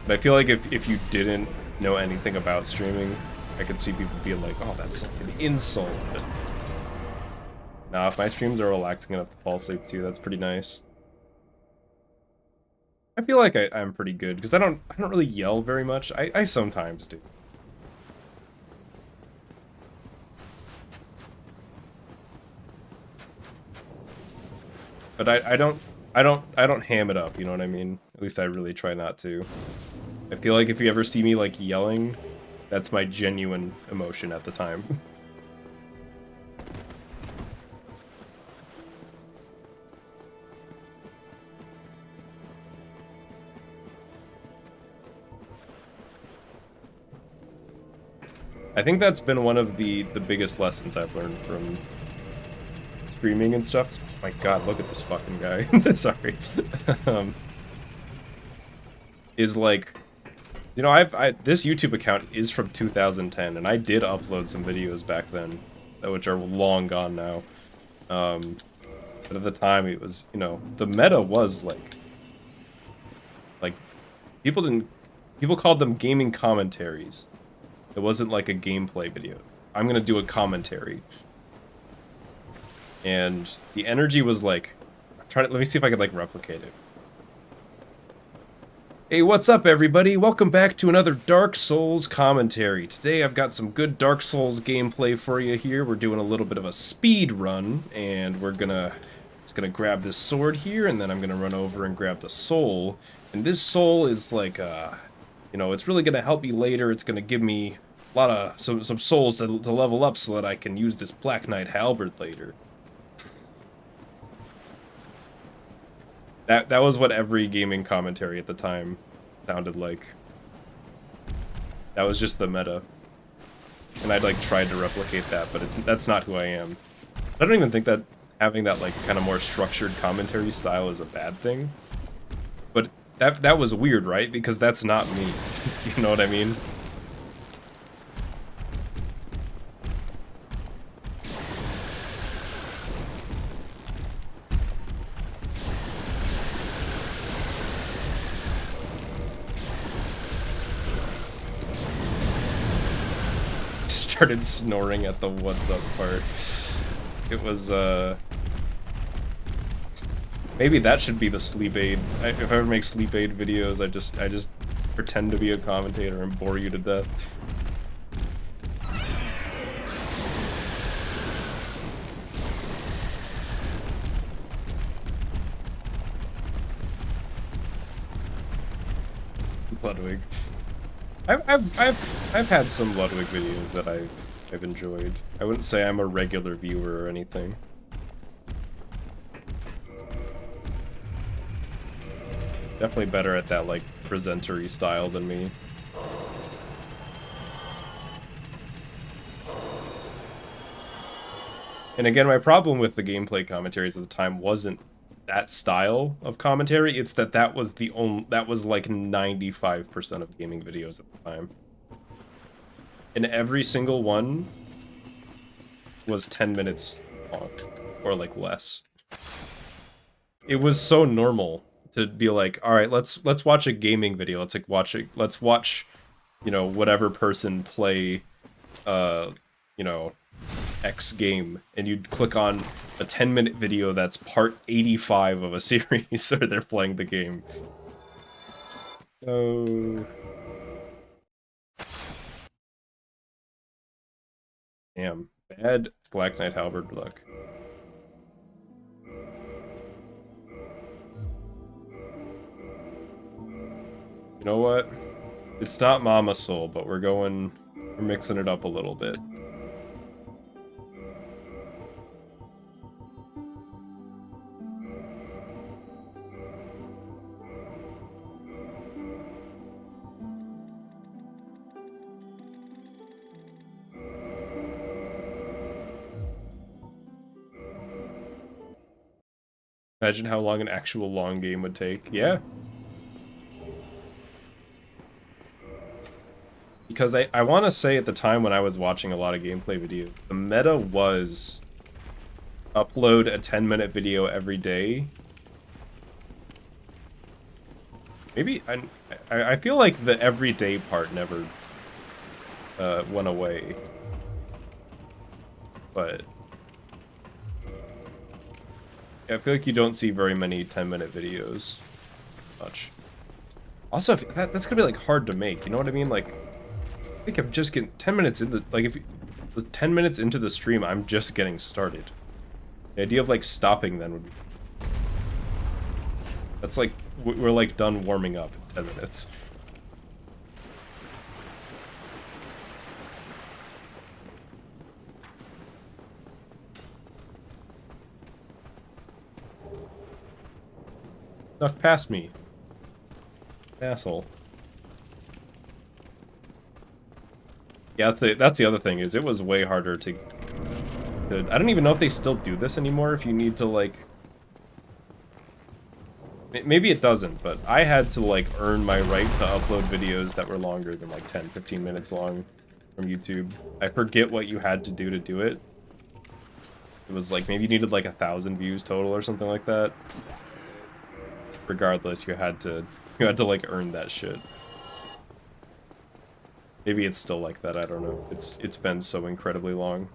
But I feel like if you didn't know anything about streaming, I could see people being like, oh, that's like an insult. But nah, if my streams are relaxing enough to fall asleep too, that's pretty nice. I feel like I'm pretty good because I don't really yell very much. I sometimes do. But I don't ham it up, you know what I mean? At least I really try not to. I feel like if you ever see me like yelling, that's my genuine emotion at the time. I think that's been one of the biggest lessons I've learned from streaming and stuff. Oh my god, look at this fucking guy. Sorry. Is like, you know, this YouTube account is from 2010, and I did upload some videos back then, which are long gone now. But at the time, it was, you know, the meta was like people called them gaming commentaries. It wasn't like a gameplay video. I'm gonna do a commentary. And the energy was like, let me see if I could like replicate it. Hey, what's up everybody? Welcome back to another Dark Souls commentary. Today I've got some good Dark Souls gameplay for you here. We're doing a little bit of a speed run, and we're just gonna grab this sword here, and then I'm gonna run over and grab the soul. And this soul is like, you know, it's really gonna help me later. It's gonna give me a lot of some souls to level up so that I can use this Black Knight halberd later. That was what every gaming commentary at the time sounded like. That was just the meta. And I'd like tried to replicate that, but that's not who I am. I don't even think that having that like kind of more structured commentary style is a bad thing. But that was weird, right? Because that's not me. You know what I mean? Started snoring at the what's up part. It was maybe that should be the sleep aid. If I ever make sleep aid videos, I just pretend to be a commentator and bore you to death. Ludwig. I've had some Ludwig videos that I've enjoyed. I wouldn't say I'm a regular viewer or anything. Definitely better at that like presenter-y style than me. And again, my problem with the gameplay commentaries at the time wasn't that style of commentary, it's that was like 95% of gaming videos at the time. And every single one was 10 minutes long, or like less. It was so normal to be like, all right, let's watch a gaming video. Let's watch, you know, whatever person play, you know, X game, and you'd click on a 10-minute video that's part 85 of a series, or they're playing the game. Oh. Damn. Bad Black Knight Halberd luck. You know what? It's not Mama Soul, but we're mixing it up a little bit. Imagine how long an actual long game would take. Yeah. Because I want to say at the time when I was watching a lot of gameplay videos, the meta was upload a 10-minute video every day. Maybe I feel like the everyday part never went away. But I feel like you don't see very many 10-minute videos. Much. Also, that's gonna be like hard to make. You know what I mean? Like, I think I'm just getting 10 minutes in the, like, if 10 minutes into the stream, I'm just getting started. The idea of like stopping then would be, that's like we're like done warming up in 10 minutes. Snuck past me. Asshole. Yeah, that's the other thing, is it was way harder to I don't even know if they still do this anymore, if you need to, like... Maybe it doesn't, but I had to, like, earn my right to upload videos that were longer than, like, 10, 15 minutes long from YouTube. I forget what you had to do it. It was, like, maybe you needed, like, 1,000 views total or something like that. Regardless, you had to, like, earn that shit. Maybe it's still like that, I don't know. It's been so incredibly long.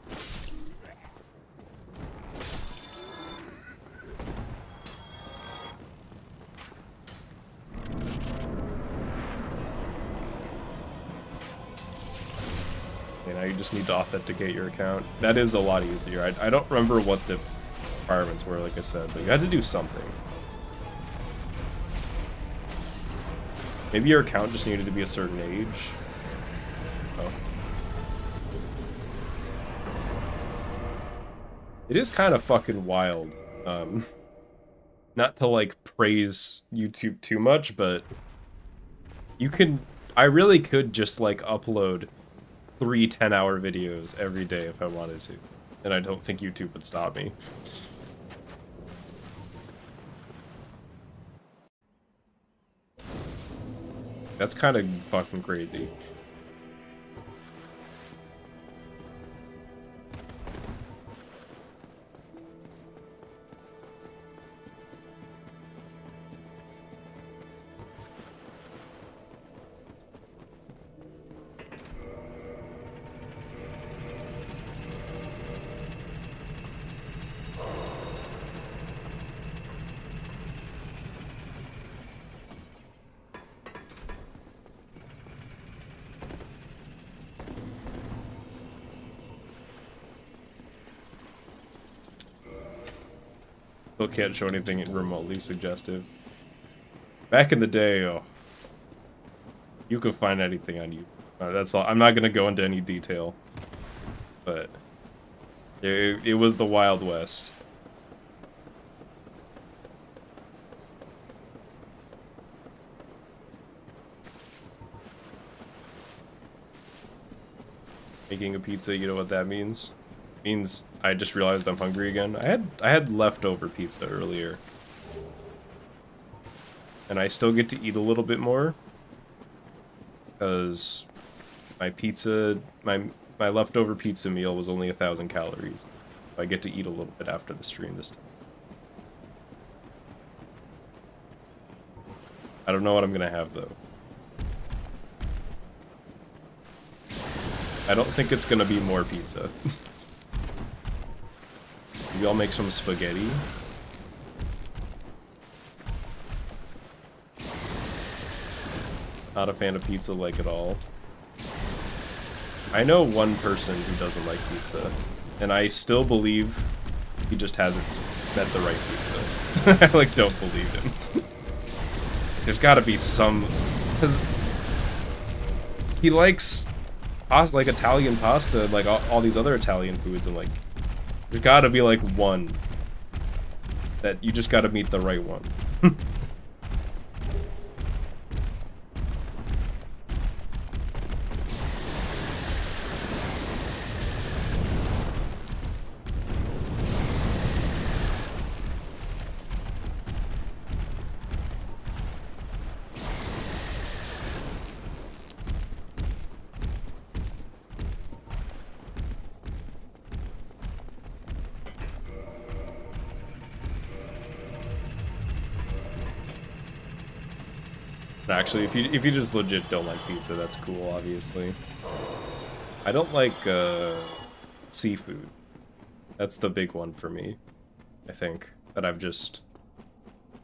Okay, now you just need to authenticate your account. That is a lot easier. I don't remember what the requirements were, like I said, but you had to do something. Maybe your account just needed to be a certain age. Oh. It is kind of fucking wild. Not to, like, praise YouTube too much, but you can... I really could just, like, upload 3 10-hour videos every day if I wanted to. And I don't think YouTube would stop me. That's kind of fucking crazy. Still can't show anything remotely suggestive. Back in the day, oh, you could find anything on YouTube. That's all. I'm not gonna go into any detail, but it was the Wild West. Making a pizza, you know what that means? Means I just realized I'm hungry again. I had leftover pizza earlier. And I still get to eat a little bit more. Because my pizza, my leftover pizza meal was only 1,000 calories. So I get to eat a little bit after the stream this time. I don't know what I'm gonna have, though. I don't think it's gonna be more pizza. Maybe I'll make some spaghetti. Not a fan of pizza like at all. I know one person who doesn't like pizza, and I still believe he just hasn't met the right pizza. I like don't believe him. There's got to be some, cause he likes pasta, like Italian pasta, like all these other Italian foods, and like there's got to be like one that you just got to meet the right one. Actually, if you just legit don't like pizza, that's cool, obviously. I don't like seafood. That's the big one for me, I think. That I've just...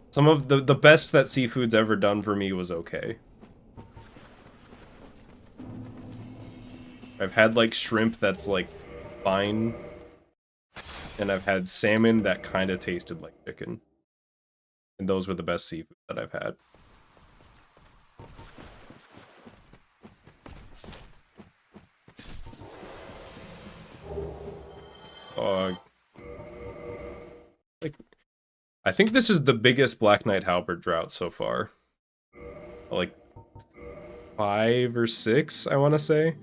Some of the best that seafood's ever done for me was okay. I've had, like, shrimp that's, like, fine. And I've had salmon that kind of tasted like chicken. And those were the best seafood that I've had. Like, I think this is the biggest Black Knight Halberd drought so far. Like 5 or 6, I want to say.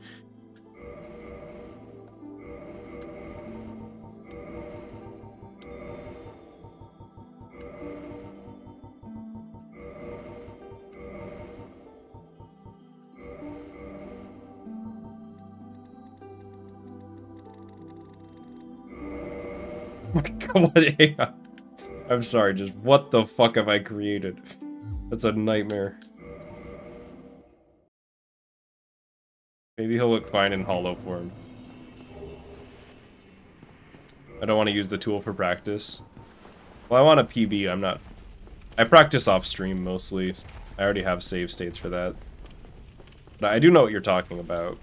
What? I'm sorry, just what the fuck have I created? That's a nightmare. Maybe he'll look fine in hollow form. I don't want to use the tool for practice. Well, I want a PB, I'm not... I practice off stream mostly. I already have save states for that. But I do know what you're talking about.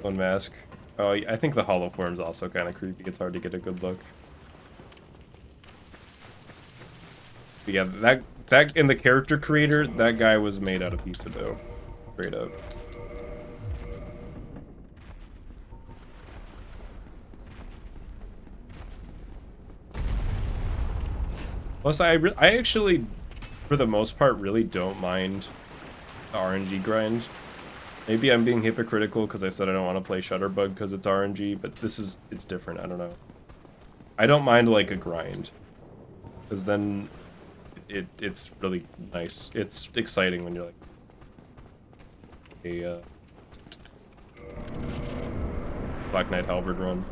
One mask. Oh, I think the hollow form's also kind of creepy. It's hard to get a good look. But yeah, that in the character creator, that guy was made out of pizza dough, straight up. Plus, I actually, for the most part, really don't mind the RNG grind. Maybe I'm being hypocritical because I said I don't want to play Shutterbug because it's RNG, but it's different, I don't know. I don't mind, like, a grind. Because then it's really nice. It's exciting when you're like... a Black Knight Halberd run.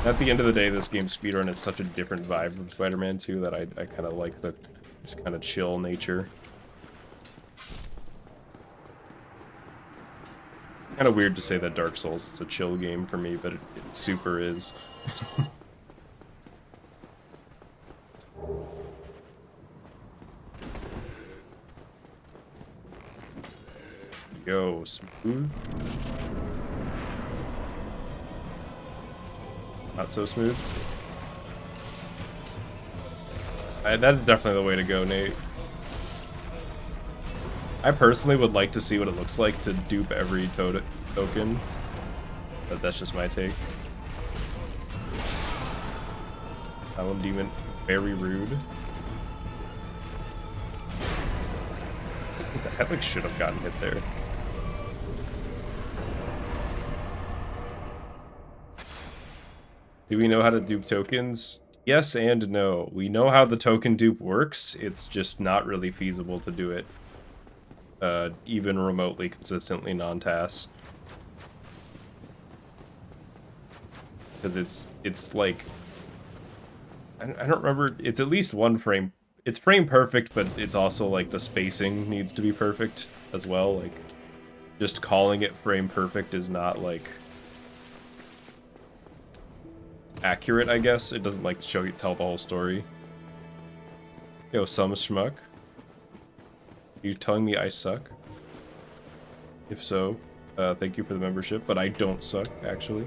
At the end of the day, this game's speedrun is such a different vibe from Spider-Man 2 that I kind of like the just kind of chill nature. Kind of weird to say that Dark Souls is a chill game for me, but it super is. Yo, smooth. Not so smooth. That's definitely the way to go, Nate. I personally would like to see what it looks like to dupe every token, but that's just my take. Silent Demon, very rude. That like should have gotten hit there. Do we know how to dupe tokens? Yes and no. We know how the token dupe works, it's just not really feasible to do it. even remotely consistently non-TAS. Because it's like, I don't remember, it's at least one frame. It's frame perfect, but it's also like the spacing needs to be perfect as well. Like, just calling it frame perfect is not like accurate, I guess. It doesn't like tell the whole story. Yo, some schmuck. Are you telling me I suck? If so, thank you for the membership, but I don't suck, actually.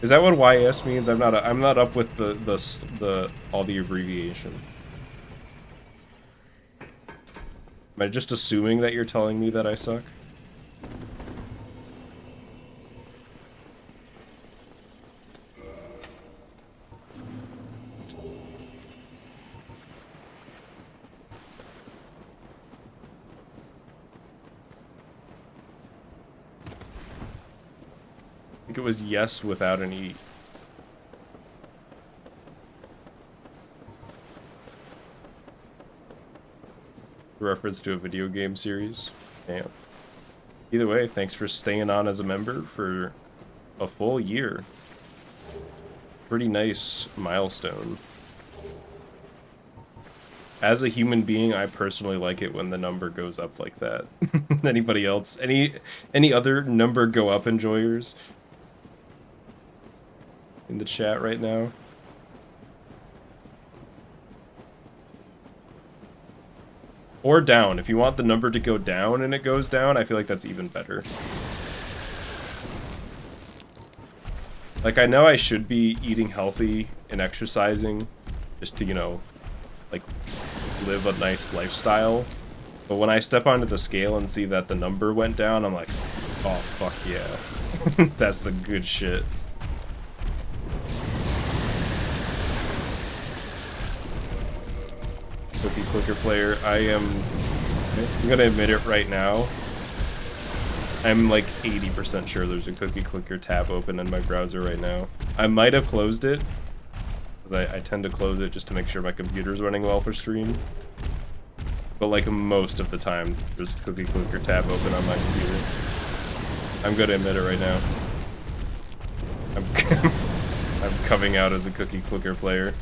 Is that what YS means? I'm not up with all the abbreviation. Am I just assuming that you're telling me that I suck? I think it was yes without an E. Reference to a video game series. Damn. Either way, thanks for staying on as a member for a full year. Pretty nice milestone. As a human being, I personally like it when the number goes up like that. Anybody else? Any other number go up enjoyers in the chat right now? Or down. If you want the number to go down and it goes down, I feel like that's even better. Like, I know I should be eating healthy and exercising just to, you know, like, live a nice lifestyle. But when I step onto the scale and see that the number went down, I'm like, oh, fuck yeah. That's the good shit. Cookie clicker player. I'm gonna admit it right now. I'm like 80% sure there's a cookie clicker tab open in my browser right now. I might have closed it, because I tend to close it just to make sure my computer's running well for stream. But like most of the time, there's a cookie clicker tab open on my computer. I'm gonna admit it right now. I'm coming out as a cookie clicker player.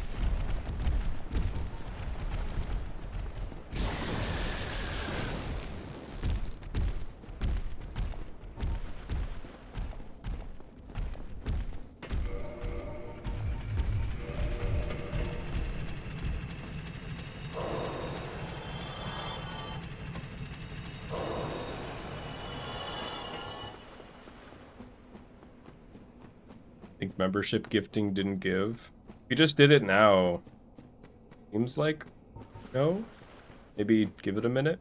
Think membership gifting didn't give. We just did it now. Seems like no. Maybe give it a minute.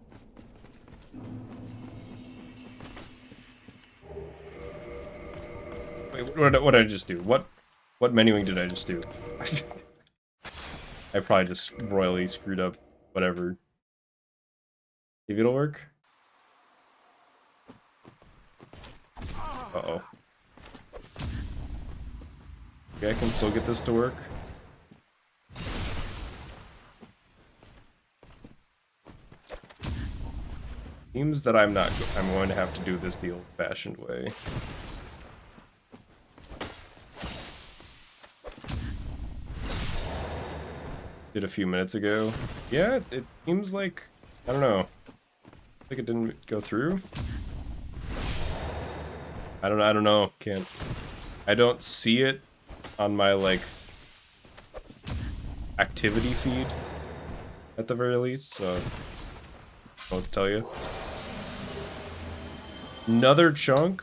Wait, what did I just do? What menuing did I just do? I probably just royally screwed up whatever. Maybe it'll work. Uh-oh. Okay, I can still get this to work. Seems that I'm going to have to do this the old-fashioned way. Did a few minutes ago. Yeah, it seems like, I don't know. Like it didn't go through. I don't know. I don't see it on my, like, activity feed, at the very least, so I don't know what to tell you. Another chunk?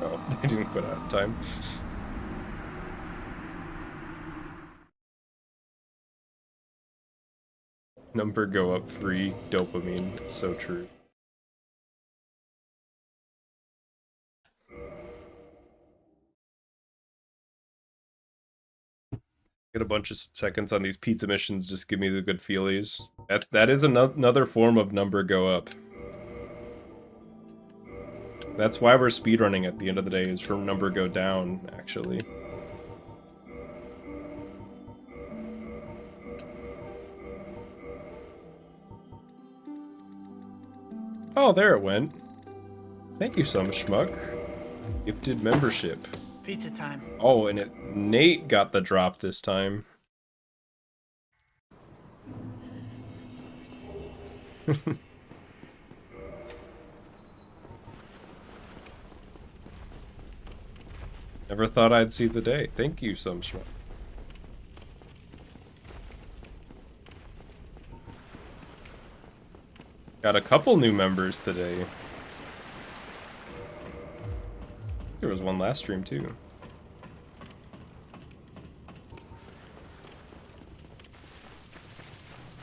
Oh, I didn't quit out in time. Number go up free, dopamine, it's so true. Get a bunch of seconds on these pizza missions, just give me the good feelies. That is another form of number go up. That's why we're speedrunning at the end of the day, is for number go down, actually. Oh, there it went. Thank you so much, Schmuck. Gifted membership. Pizza time. Oh, and Nate got the drop this time. Never thought I'd see the day. Thank you so much. Got a couple new members today. There was one last stream too.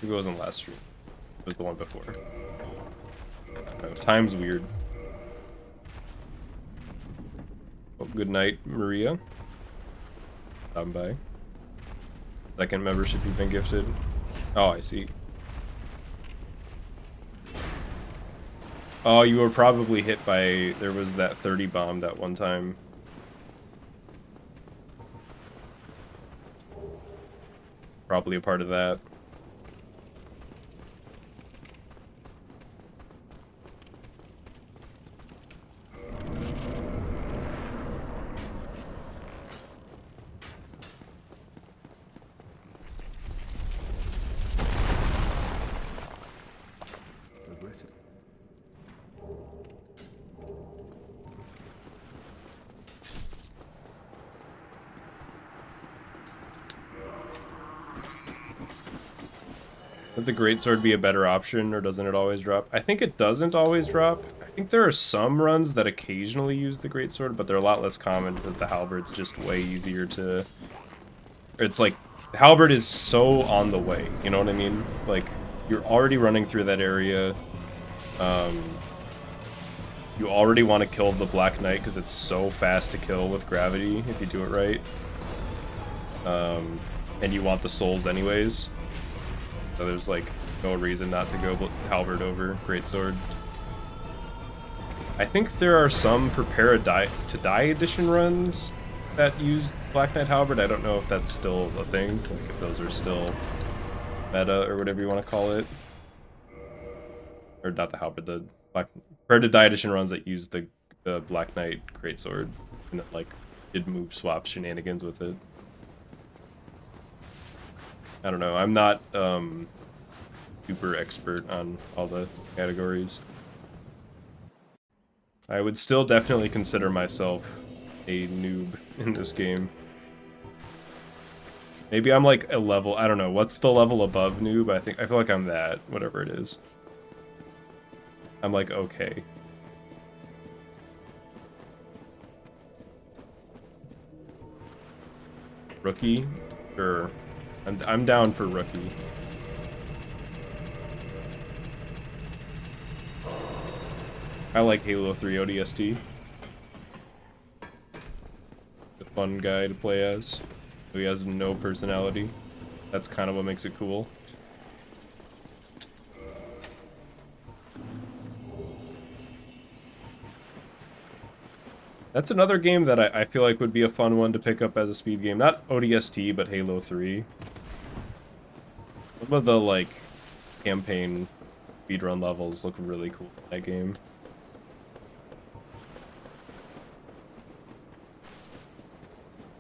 It wasn't last stream. It was the one before. No, time's weird. Well, good night, Maria. Stop by. Second membership you've been gifted. Oh, I see. Oh, you were probably hit by... There was that 30 bomb that one time. Probably a part of that. Would the greatsword be a better option, or doesn't it always drop? I think it doesn't always drop. I think there are some runs that occasionally use the greatsword, but they're a lot less common because the halberd's just way easier to... It's like, the halberd is so on the way, you know what I mean? Like, you're already running through that area. You already want to kill the Black Knight because it's so fast to kill with gravity if you do it right. And you want the souls anyways. So there's like no reason not to go halberd over greatsword. I think there are some prepare to die edition runs that use Black Knight halberd. I don't know if that's still a thing, like if those are still meta or whatever you want to call it. Or not the halberd, the prepare to die edition runs that use the Black Knight greatsword and that like did move swap shenanigans with it. I don't know. I'm not super expert on all the categories. I would still definitely consider myself a noob in this game. Maybe I'm like a level, I don't know, what's the level above noob? I feel like I'm that, whatever it is. I'm like okay. Rookie? Sure. I'm down for rookie. I like Halo 3 ODST. The fun guy to play as. He has no personality. That's kind of what makes it cool. That's another game that I feel like would be a fun one to pick up as a speed game. Not ODST, but Halo 3. Some of the, like, campaign speedrun levels look really cool in that game.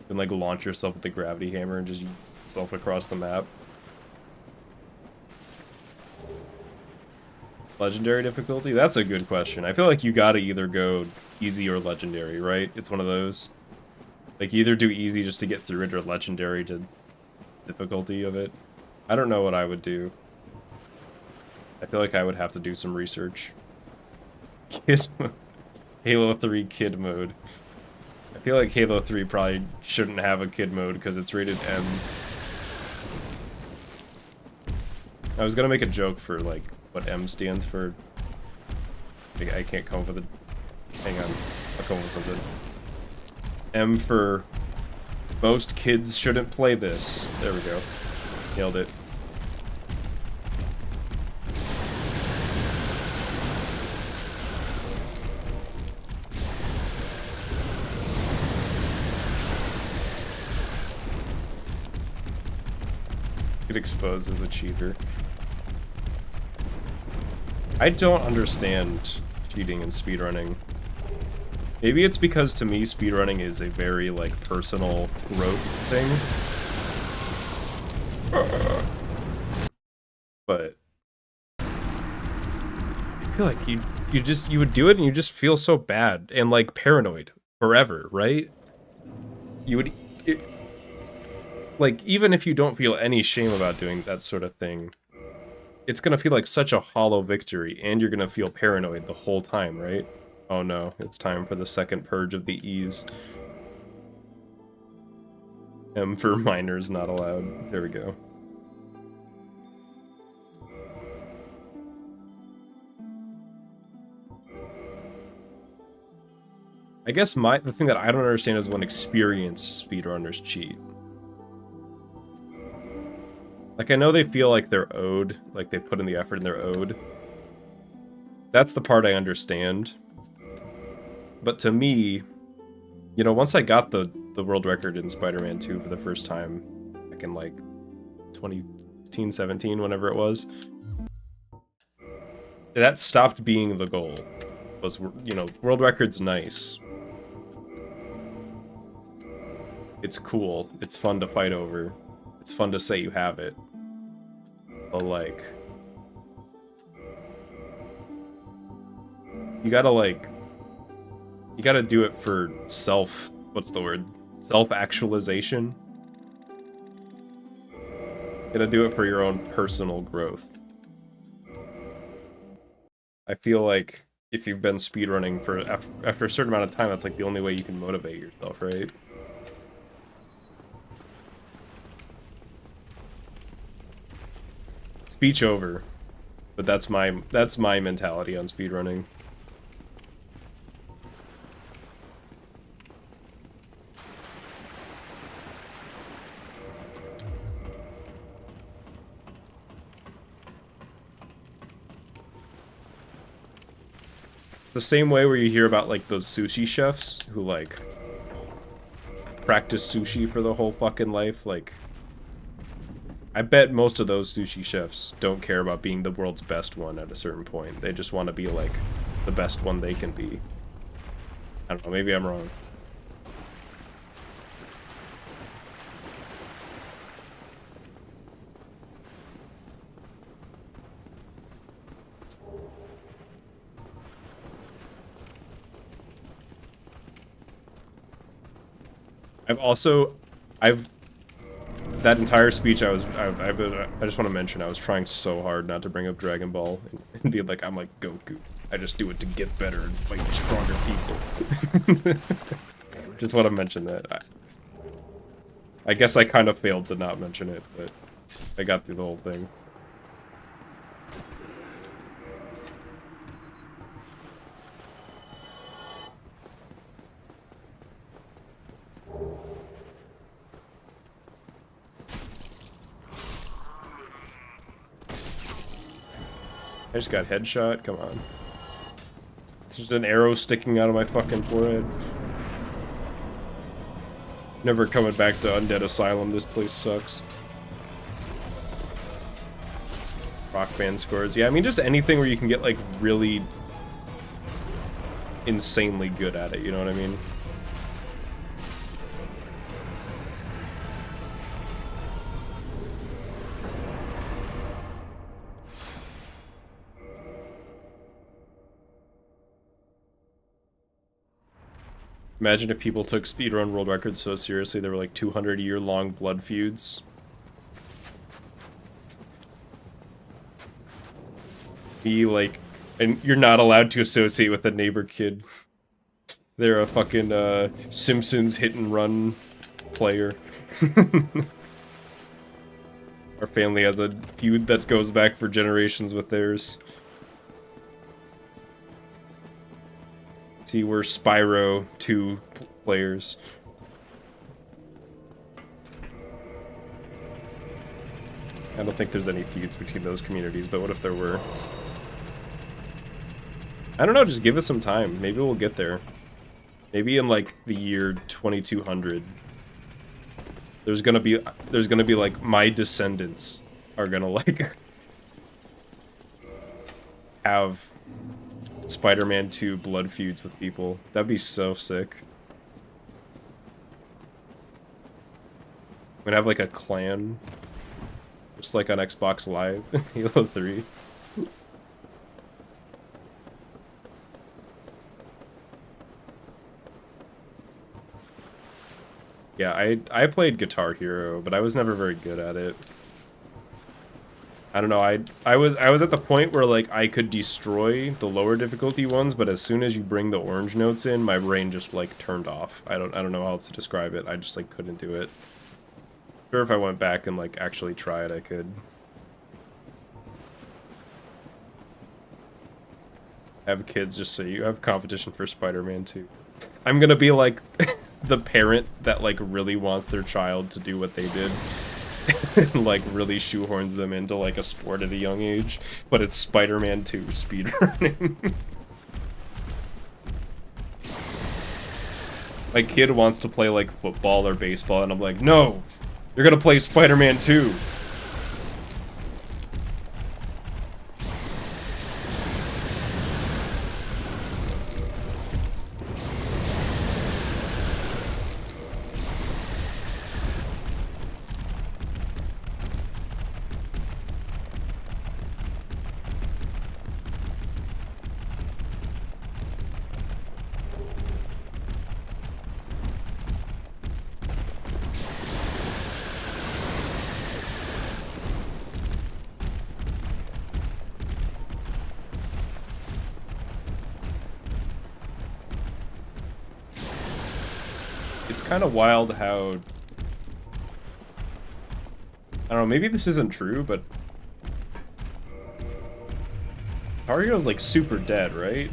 You can, like, launch yourself with the gravity hammer and just use yourself across the map. Legendary difficulty? That's a good question. I feel like you gotta either go easy or legendary, right? It's one of those. Like, either do easy just to get through it or legendary to difficulty of it. I don't know what I would do. I feel like I would have to do some research. Kid mode. Halo 3 kid mode. I feel like Halo 3 probably shouldn't have a kid mode because it's rated M. I was gonna make a joke for, like, what M stands for. I can't come up with a... Hang on. I'll come up with something. M for... Most kids shouldn't play this. There we go. Nailed it. Get exposed as a cheater. I don't understand cheating and speedrunning. Maybe it's because to me speedrunning is a very like personal growth thing. But I feel like you would do it and you just feel so bad and like paranoid forever, right? You would like even if you don't feel any shame about doing that sort of thing, it's gonna feel like such a hollow victory, and you're gonna feel paranoid the whole time, right? Oh no, it's time for the second purge of the E's. M for minors not allowed. There we go. I guess the thing that I don't understand is when experienced speedrunners cheat. Like, I know they feel like they're owed, like they put in the effort and they're owed. That's the part I understand. But to me, you know, once I got the world record in Spider-Man 2 for the first time, back in like 2016, 17, whenever it was, that stopped being the goal. Was, you know, world record's nice. It's cool. It's fun to fight over. It's fun to say you have it. But like, you gotta do it for what's the word? Self-actualization. You gotta do it for your own personal growth. I feel like if you've been speedrunning for after a certain amount of time, that's like the only way you can motivate yourself, right? Speech over. But that's my mentality on speedrunning. The same way where you hear about like those sushi chefs who like practice sushi for the whole fucking life. Like, I bet most of those sushi chefs don't care about being the world's best one at a certain point. They just want to be like the best one they can be. I don't know, maybe I'm wrong. That entire speech I just want to mention, I was trying so hard not to bring up Dragon Ball and be like, I'm like Goku. I just do it to get better and fight stronger people. Just want to mention that. I guess I kind of failed to not mention it, but I got through the whole thing. I just got headshot, come on. There's just an arrow sticking out of my fucking forehead. Never coming back to Undead Asylum, this place sucks. Rock band scores, yeah, I mean just anything where you can get like really insanely good at it, you know what I mean? Imagine if people took speedrun world records so seriously, they were like 200-year-long blood feuds. Be like, and you're not allowed to associate with a neighbor kid. They're a fucking Simpsons hit and run player. Our family has a feud that goes back for generations with theirs. See, we're Spyro 2 players. I don't think there's any feuds between those communities, but what if there were? I don't know, just give us some time. Maybe we'll get there. Maybe in like the year 2200. There's gonna be like my descendants are gonna like have Spider-Man 2 blood feuds with people. That'd be so sick. I'm gonna have like a clan, just like on Xbox Live, Halo 3. Yeah, I played Guitar Hero, but I was never very good at it. I don't know, I was at the point where like I could destroy the lower difficulty ones, but as soon as you bring the orange notes in, my brain just like turned off. I don't know how else to describe it. I just like couldn't do it. Sure, if I went back and like actually tried, I could. Have kids just so you have competition for Spider-Man 2. I'm gonna be like the parent that like really wants their child to do what they did. And like really shoehorns them into like a sport at a young age, but it's Spider-Man 2 speedrunning. My kid wants to play like football or baseball, and I'm like, no, you're gonna play Spider-Man 2. It's kind of wild how, I don't know, maybe this isn't true, but Tario's like super dead, right?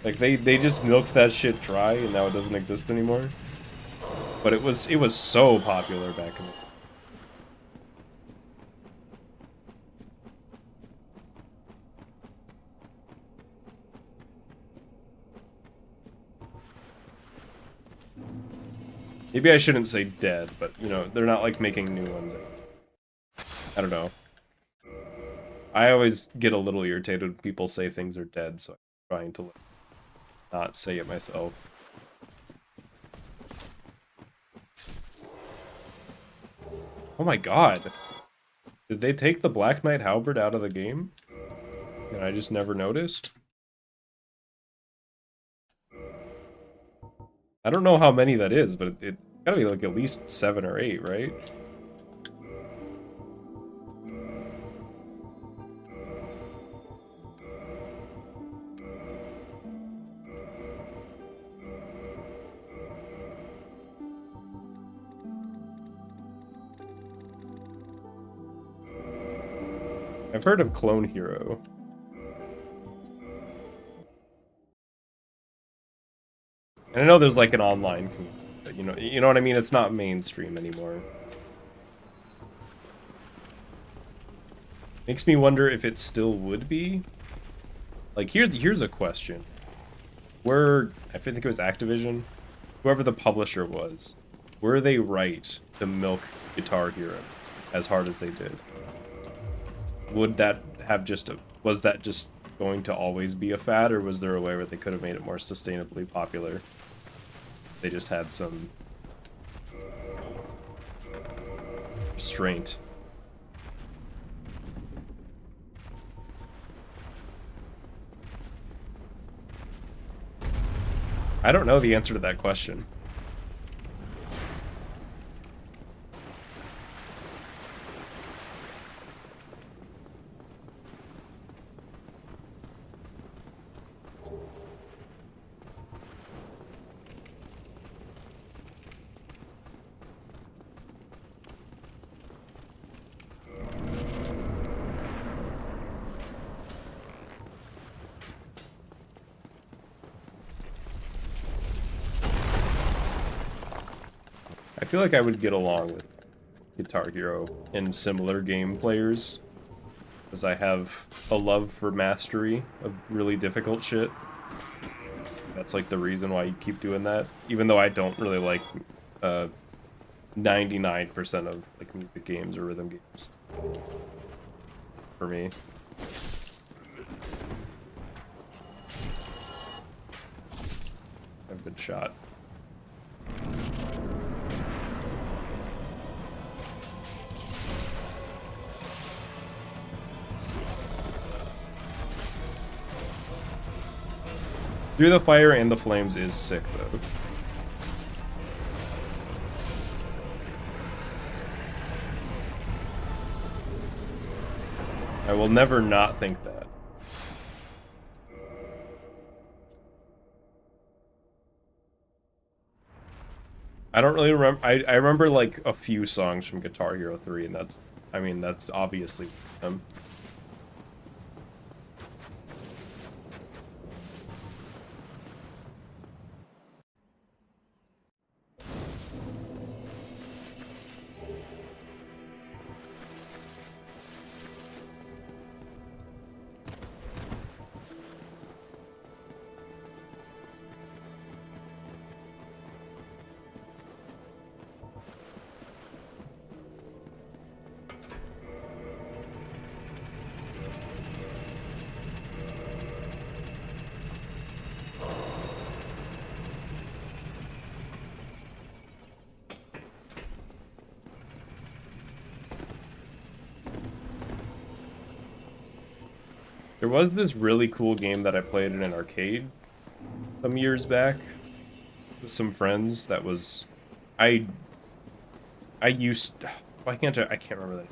Like they just milked that shit dry and now it doesn't exist anymore. But it was so popular back in the Maybe I shouldn't say dead, but, you know, they're not, like, making new ones. I don't know. I always get a little irritated when people say things are dead, so I'm trying to not say it myself. Oh my god. Did they take the Black Knight Halberd out of the game? And I just never noticed? I don't know how many that is, but it gotta be like at least 7 or 8, right? I've heard of Clone Hero. And I know there's like an online community, but you know what I mean? It's not mainstream anymore. Makes me wonder if it still would be. Like here's a question. I think it was Activision, whoever the publisher was, were they right to milk Guitar Hero as hard as they did? Would that have was that just going to always be a fad, or was there a way where they could have made it more sustainably popular? They just had some restraint. I don't know the answer to that question. I feel like I would get along with Guitar Hero and similar game players, because I have a love for mastery of really difficult shit. That's like the reason why you keep doing that, even though I don't really like 99% of like music games or rhythm games for me. Good shot. Through the Fire and the Flames is sick, though. I will never not think that. I don't really remember. I remember like a few songs from Guitar Hero 3, and that's, I mean, that's obviously them. There was this really cool game that I played in an arcade some years back with some friends that was, I used, why can't I can't remember that.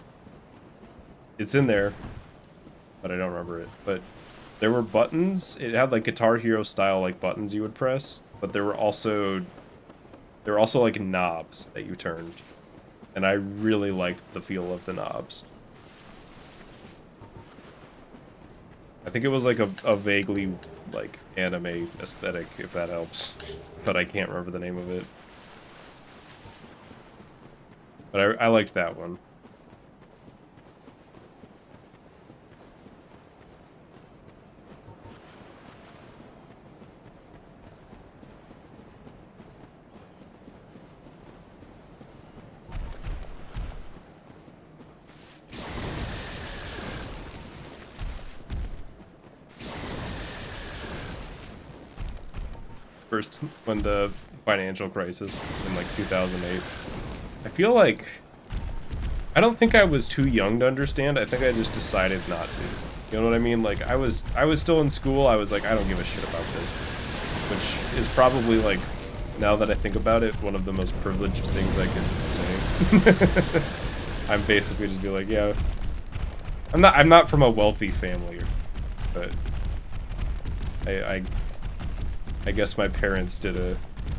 It's in there, but I don't remember it. But there were buttons, it had like Guitar Hero style like buttons you would press, but there were also like knobs that you turned. And I really liked the feel of the knobs. I think it was like a vaguely like anime aesthetic, if that helps, but I can't remember the name of it. But I liked that one. First, when the financial crisis in like 2008. I feel like, I don't think I was too young to understand. I think I just decided not to. You know what I mean? Like I was still in school. I was like, I don't give a shit about this, which is probably like, now that I think about it, one of the most privileged things I could say. I'm basically just be like, yeah, I'm not from a wealthy family, but I guess my parents did a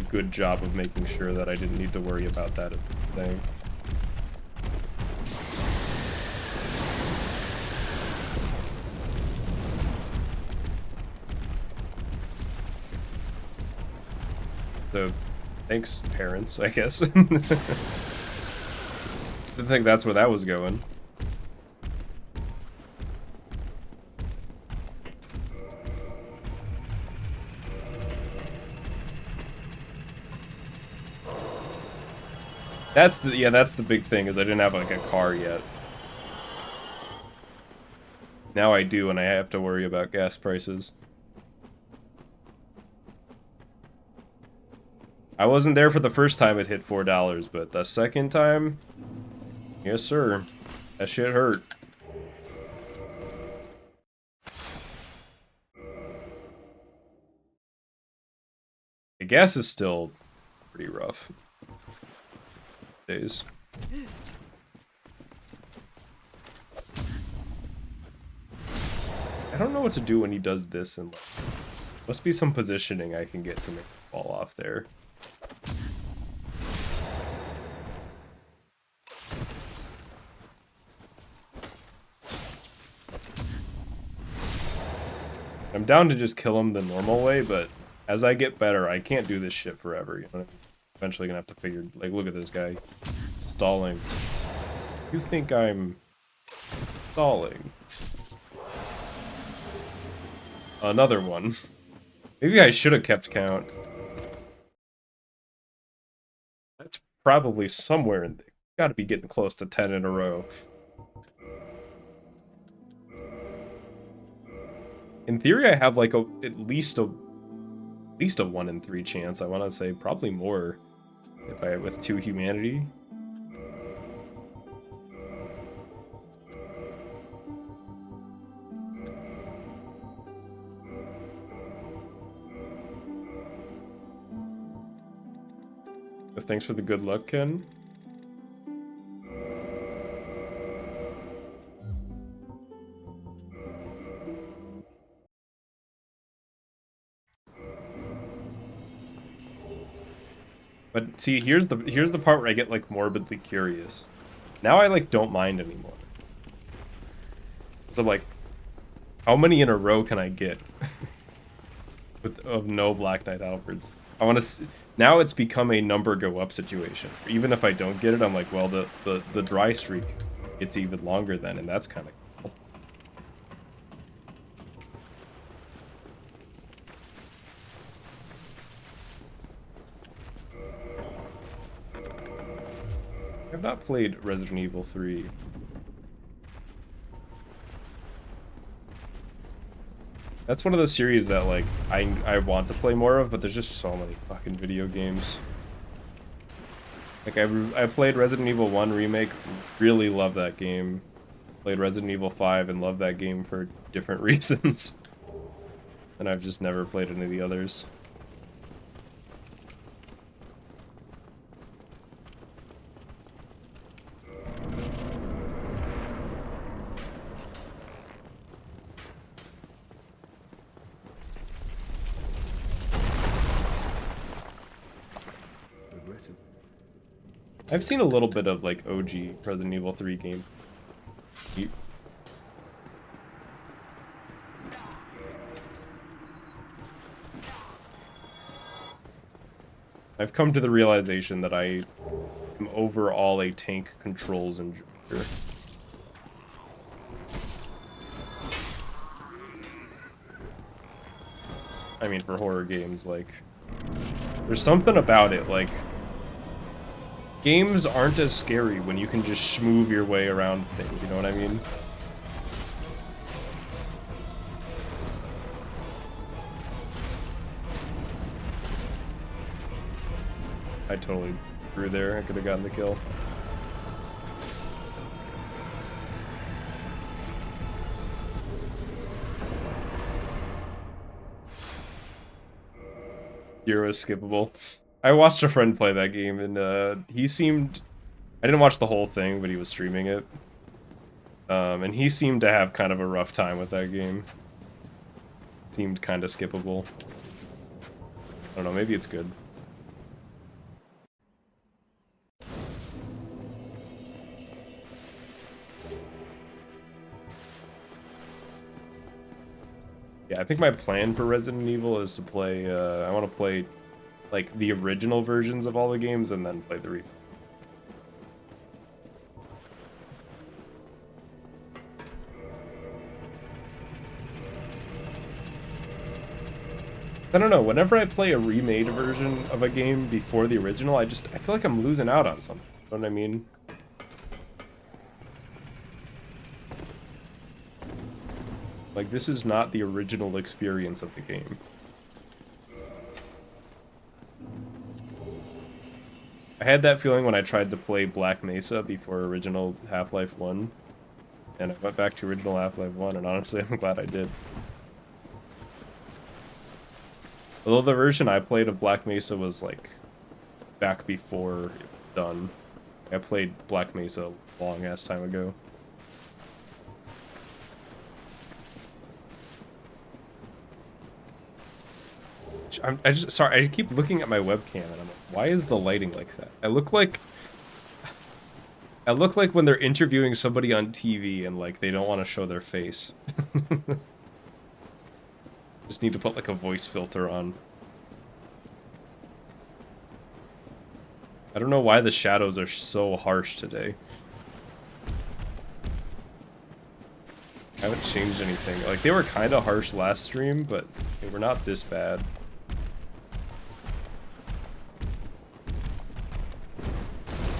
good job of making sure that I didn't need to worry about that thing. So, thanks, parents, I guess. Didn't think that's where that was going. That's the big thing, is I didn't have like a car yet. Now I do, and I have to worry about gas prices. I wasn't there for the first time it hit $4, but the second time, yes sir, that shit hurt. The gas is still pretty rough. Days. I don't know what to do when he does this, and must be some positioning I can get to make it fall off there. I'm down to just kill him the normal way, but as I get better, I can't do this shit forever, you know? Eventually gonna have to figure, like, look at this guy. Stalling. You think I'm stalling? Another one. Maybe I should have kept count. That's probably somewhere in there. Gotta be getting close to 10 in a row. In theory, I have like at least a at least a 1 in 3 chance. I want to say probably more if I with 2 humanity. But thanks for the good luck, Ken. But see, here's the part where I get like morbidly curious. Now I like don't mind anymore. So like, how many in a row can I get of no Black Knight Alfreds? I want to. Now it's become a number go up situation. Even if I don't get it, I'm like, well, the dry streak gets even longer then, and that's kind of cool. I've not played Resident Evil 3. That's one of those series that, like, I want to play more of, but there's just so many fucking video games. Like, I played Resident Evil 1 Remake, really love that game. Played Resident Evil 5 and love that game for different reasons. And I've just never played any of the others. I've seen a little bit of, like, OG Resident Evil 3 game. I've come to the realization that I am overall a tank controls enjoyer. I mean, for horror games, like, there's something about it, like, games aren't as scary when you can just schmoove your way around things, you know what I mean? I totally threw there, I could have gotten the kill. Zero is skippable. I watched a friend play that game, and he seemed... I didn't watch the whole thing, but he was streaming it. And he seemed to have kind of a rough time with that game. Seemed kind of skippable. I don't know, maybe it's good. Yeah, I think my plan for Resident Evil is to play, I want to play, like, the original versions of all the games and then play the remake. I don't know, whenever I play a remade version of a game before the original, I feel like I'm losing out on something, you know what I mean? Like, this is not the original experience of the game. I had that feeling when I tried to play Black Mesa before original Half-Life 1. And I went back to original Half-Life 1, and honestly, I'm glad I did. Although the version I played of Black Mesa was, like, back before it was done. I played Black Mesa a long-ass time ago. Sorry, I keep looking at my webcam and I'm like, why is the lighting like that? I look like when they're interviewing somebody on TV and like they don't want to show their face. Just need to put like a voice filter on. I don't know why the shadows are so harsh today. I haven't changed anything. Like, they were kind of harsh last stream, but they were not this bad.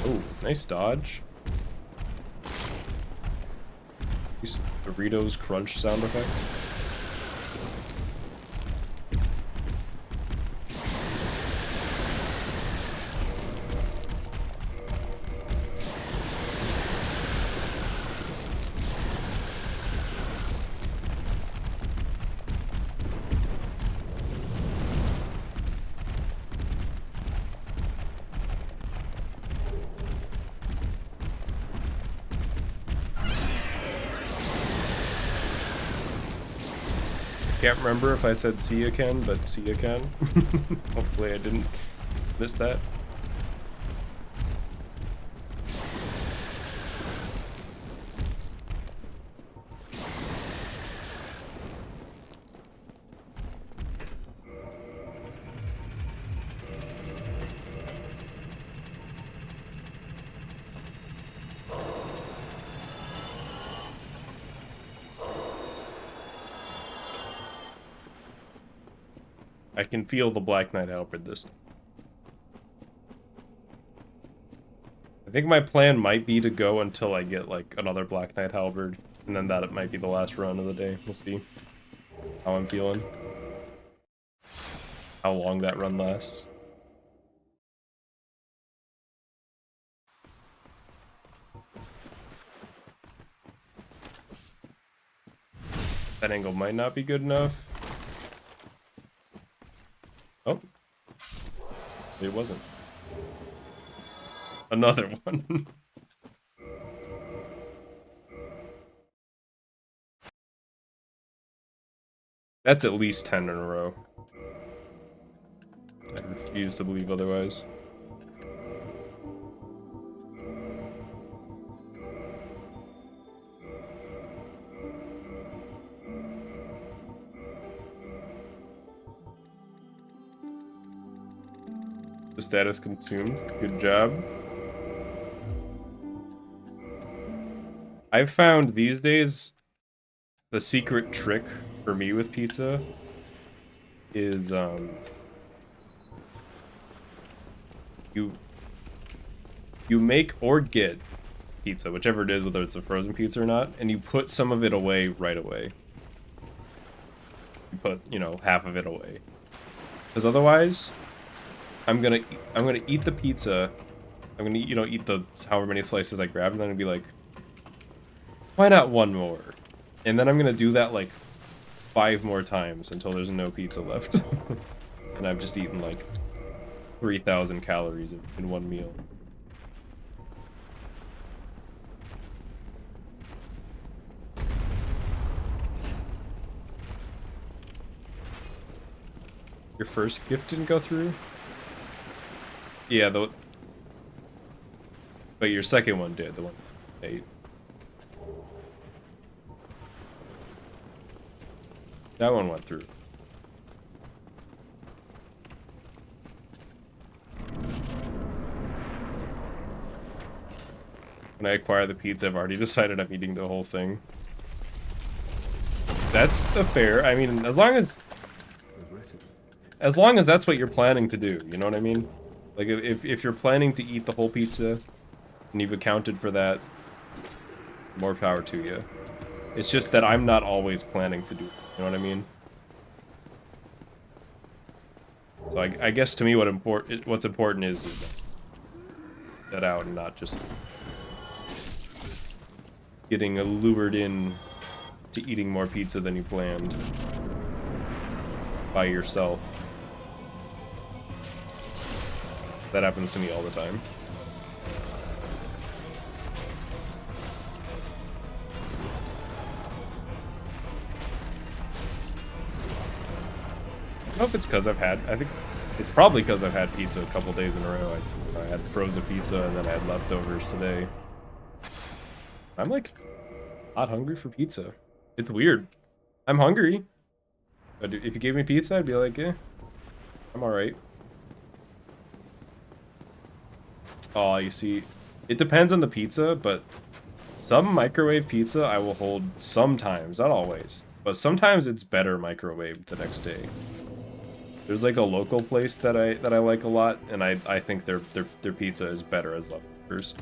Oh, nice dodge. Use Doritos Crunch sound effect. Can't remember if I said see ya Ken, but see ya Ken. Hopefully I didn't miss that. I can feel the Black Knight Halberd this time. I think my plan might be to go until I get, like, another Black Knight Halberd, and then that might be the last run of the day. We'll see how I'm feeling. How long that run lasts. That angle might not be good enough. Oh. It wasn't. Another one. That's at least 10 in a row. I refuse to believe otherwise. The status consumed. Good job. I've found these days the secret trick for me with pizza is you make or get pizza, whichever it is, whether it's a frozen pizza or not, and you put some of it away right away. You put, you know, half of it away. Because otherwise, I'm gonna eat the pizza. I'm gonna, you know, eat the however many slices I grab, and then I'd be like, why not one more? And then I'm gonna do that like 5 more times until there's no pizza left. And I've just eaten like 3,000 calories in one meal. Your first gift didn't go through? Yeah, but your second one did, the one 8. That one went through. When I acquire the pizza, I've already decided I'm eating the whole thing. That's the fair. I mean, as long as that's what you're planning to do, you know what I mean? Like, if you're planning to eat the whole pizza, and you've accounted for that, more power to you. It's just that I'm not always planning to do it, you know what I mean? So I guess to me what's important is that out and not just getting lured in to eating more pizza than you planned by yourself. That happens to me all the time. I don't know if it's because I think it's probably because I've had pizza a couple days in a row. I had frozen pizza and then I had leftovers today. I'm like not hungry for pizza. It's weird. I'm hungry. But if you gave me pizza, I'd be like, eh, I'm alright. Oh, you see, it depends on the pizza, but some microwave pizza I will hold sometimes, not always, but sometimes it's better microwaved the next day. There's like a local place that I like a lot, and I think their pizza is better as leftovers.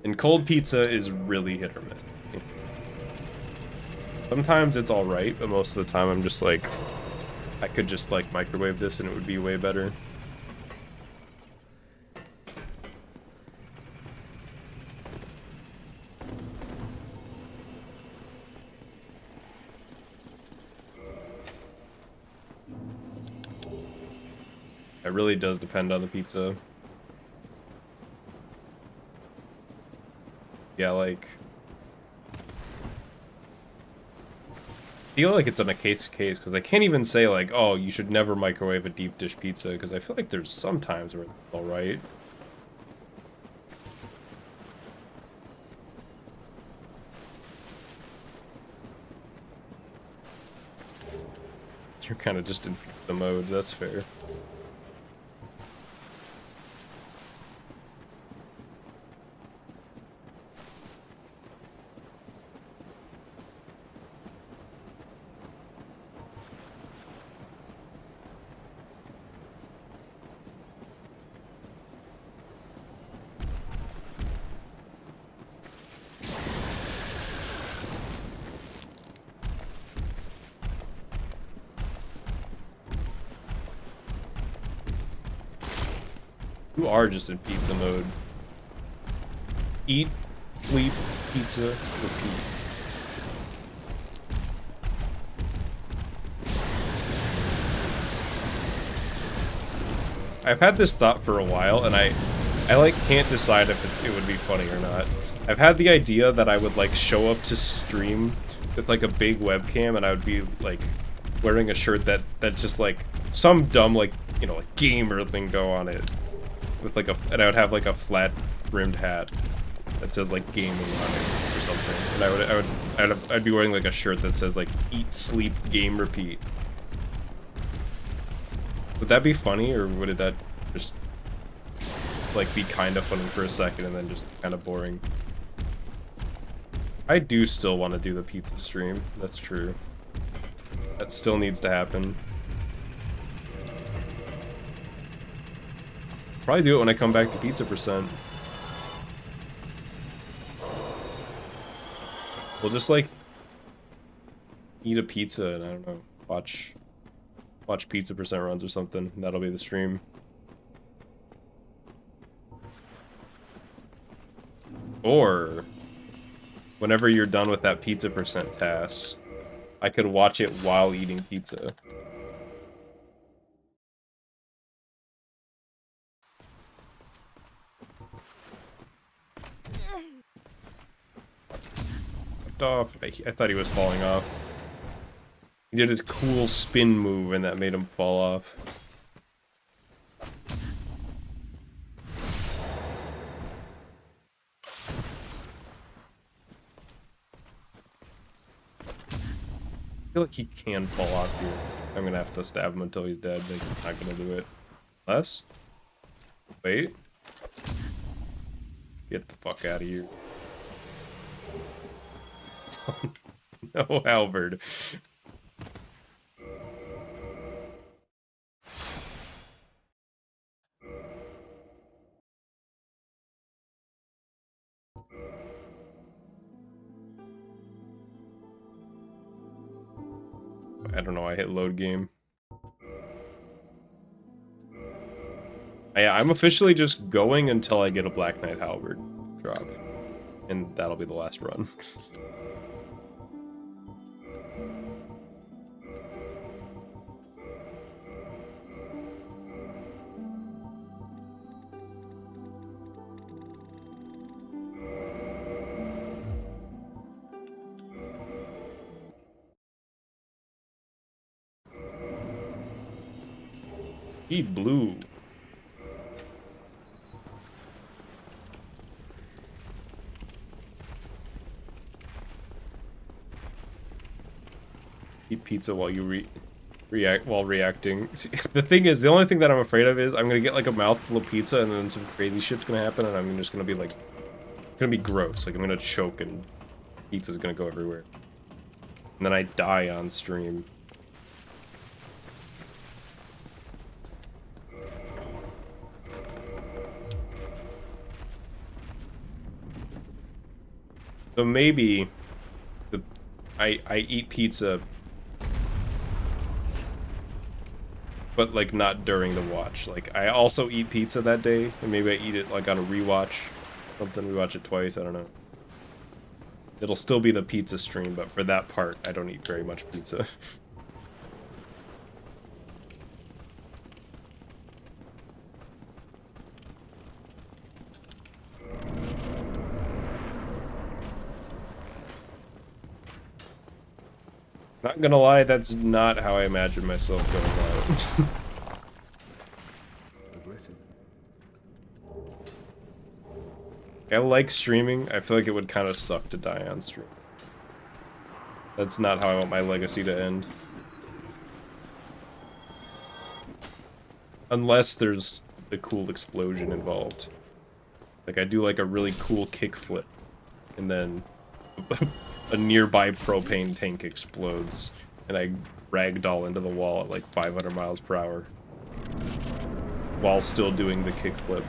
And cold pizza is really hit or miss. Sometimes it's alright, but most of the time I'm just like, I could just like microwave this and it would be way better. I It really does depend on the pizza. Yeah, like... I feel like it's on a case-to-case, because I can't even say, like, oh, you should never microwave a deep dish pizza, because I feel like there's some times where it's alright. You're kind of just in the mode, that's fair. You are just in pizza mode. Eat, sleep, pizza, repeat. I've had this thought for a while, and I like can't decide if it would be funny or not. I've had the idea that I would like show up to stream with like a big webcam, and I would be like wearing a shirt that just like some dumb like, you know, like gamer thing go on it. With like and I would have like a flat rimmed hat that says like gaming on it or something, and I'd be wearing like a shirt that says like eat, sleep, game, repeat. Would that be funny, or would that just like be kind of funny for a second and then just kind of boring? I do still want to do the pizza stream. That's true. That still needs to happen. Probably do it when I come back to Pizza %. We'll just like eat a pizza and I don't know, watch Pizza % runs or something. That'll be the stream. Or whenever you're done with that Pizza % task, I could watch it while eating pizza. Off. I thought he was falling off. He did his cool spin move and that made him fall off. I feel like he can fall off here. I'm gonna have to stab him until he's dead. Like, I'm not gonna do it. Less? Wait. Get the fuck out of here. No, Albert. I don't know, I hit load game. Yeah, I'm officially just going until I get a Black Knight Halberd drop. And that'll be the last run. Eat blue. Eat pizza while you react while reacting. See, the thing is, the only thing that I'm afraid of is I'm gonna get like a mouthful of pizza and then some crazy shit's gonna happen and I'm just gonna be like, it's gonna be gross. Like I'm gonna choke and pizza's gonna go everywhere. And then I die on stream. So maybe I eat pizza, but like not during the watch. Like I also eat pizza that day, and maybe I eat it like on a rewatch, something. Rewatch it twice. I don't know. It'll still be the pizza stream, but for that part, I don't eat very much pizza. Not gonna lie, that's not how I imagine myself going out. I like streaming. I feel like it would kind of suck to die on stream. That's not how I want my legacy to end. Unless there's the cool explosion involved. Like, I do like a really cool kickflip, and then a nearby propane tank explodes, and I ragdoll into the wall at like 500 miles per hour. While still doing the kickflip.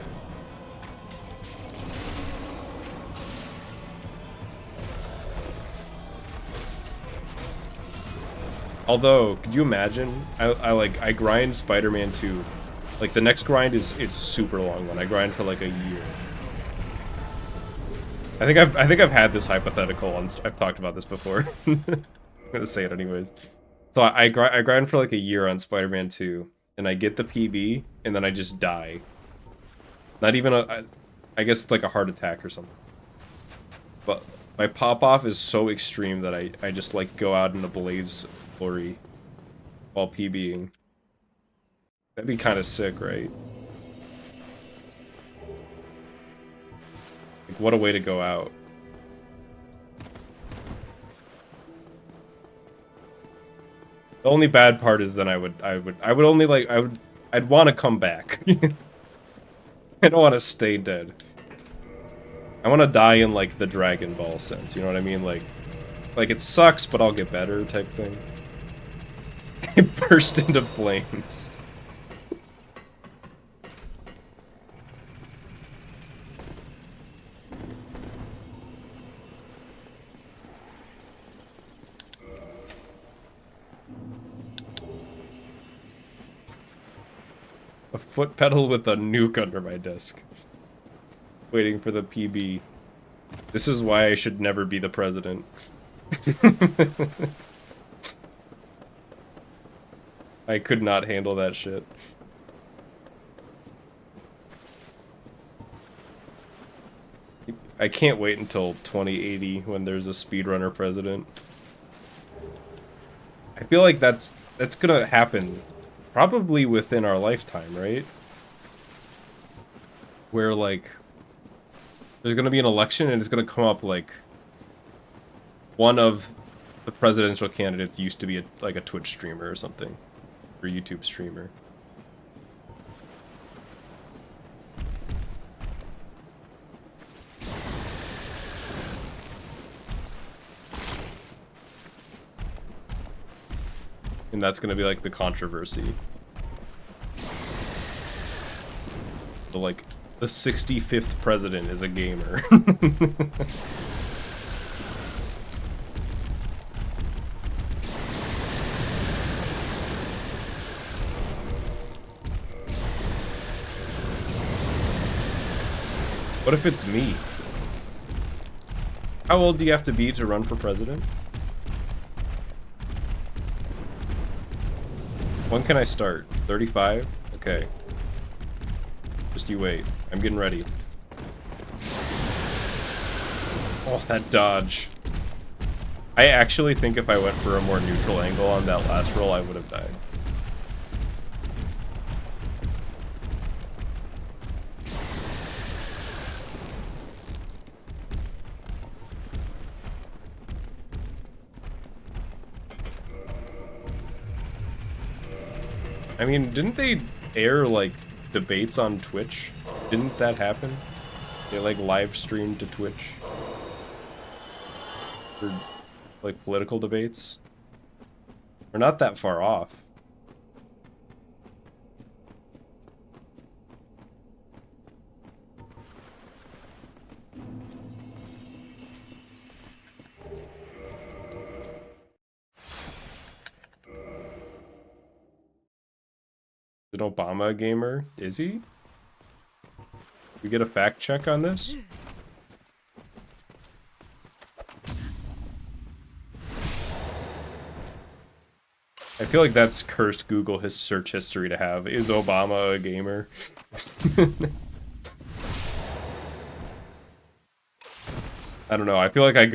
Although, could you imagine? I grind Spider-Man 2. Like, the next grind is a super long one. I grind for like a year. I think I've had this hypothetical on. I've talked about this before. I'm gonna say it anyways. So I grind for like a year on Spider-Man 2, and I get the PB, and then I just die. Not even I guess it's like a heart attack or something. But my pop-off is so extreme that I just like go out in a blaze of glory while PBing. That'd be kind of sick, right? Like, what a way to go out. The only bad part is then I'd want to come back. I don't want to stay dead. I want to die in like the Dragon Ball sense, you know what I mean? Like it sucks, but I'll get better type thing. It burst into flames. A foot pedal with a nuke under my desk. Waiting for the PB. This is why I should never be the president. I could not handle that shit. I can't wait until 2080 when there's a speedrunner president. I feel like that's gonna happen probably within our lifetime, right? Where like there's gonna be an election and it's gonna come up like one of the presidential candidates used to be like a Twitch streamer or something, or YouTube streamer. And that's gonna be like the controversy. The like the 65th president is a gamer. What if it's me? How old do you have to be to run for president? When can I start? 35? Okay. Just you wait. I'm getting ready. Oh, that dodge. I actually think if I went for a more neutral angle on that last roll, I would have died. I mean, didn't they air, like, debates on Twitch? Didn't that happen? They, like, live streamed to Twitch? For, like, political debates? We're not that far off. Is Obama a gamer? Is he? We get a fact check on this? I feel like that's cursed Google his search history to have. Is Obama a gamer? I don't know. I feel like I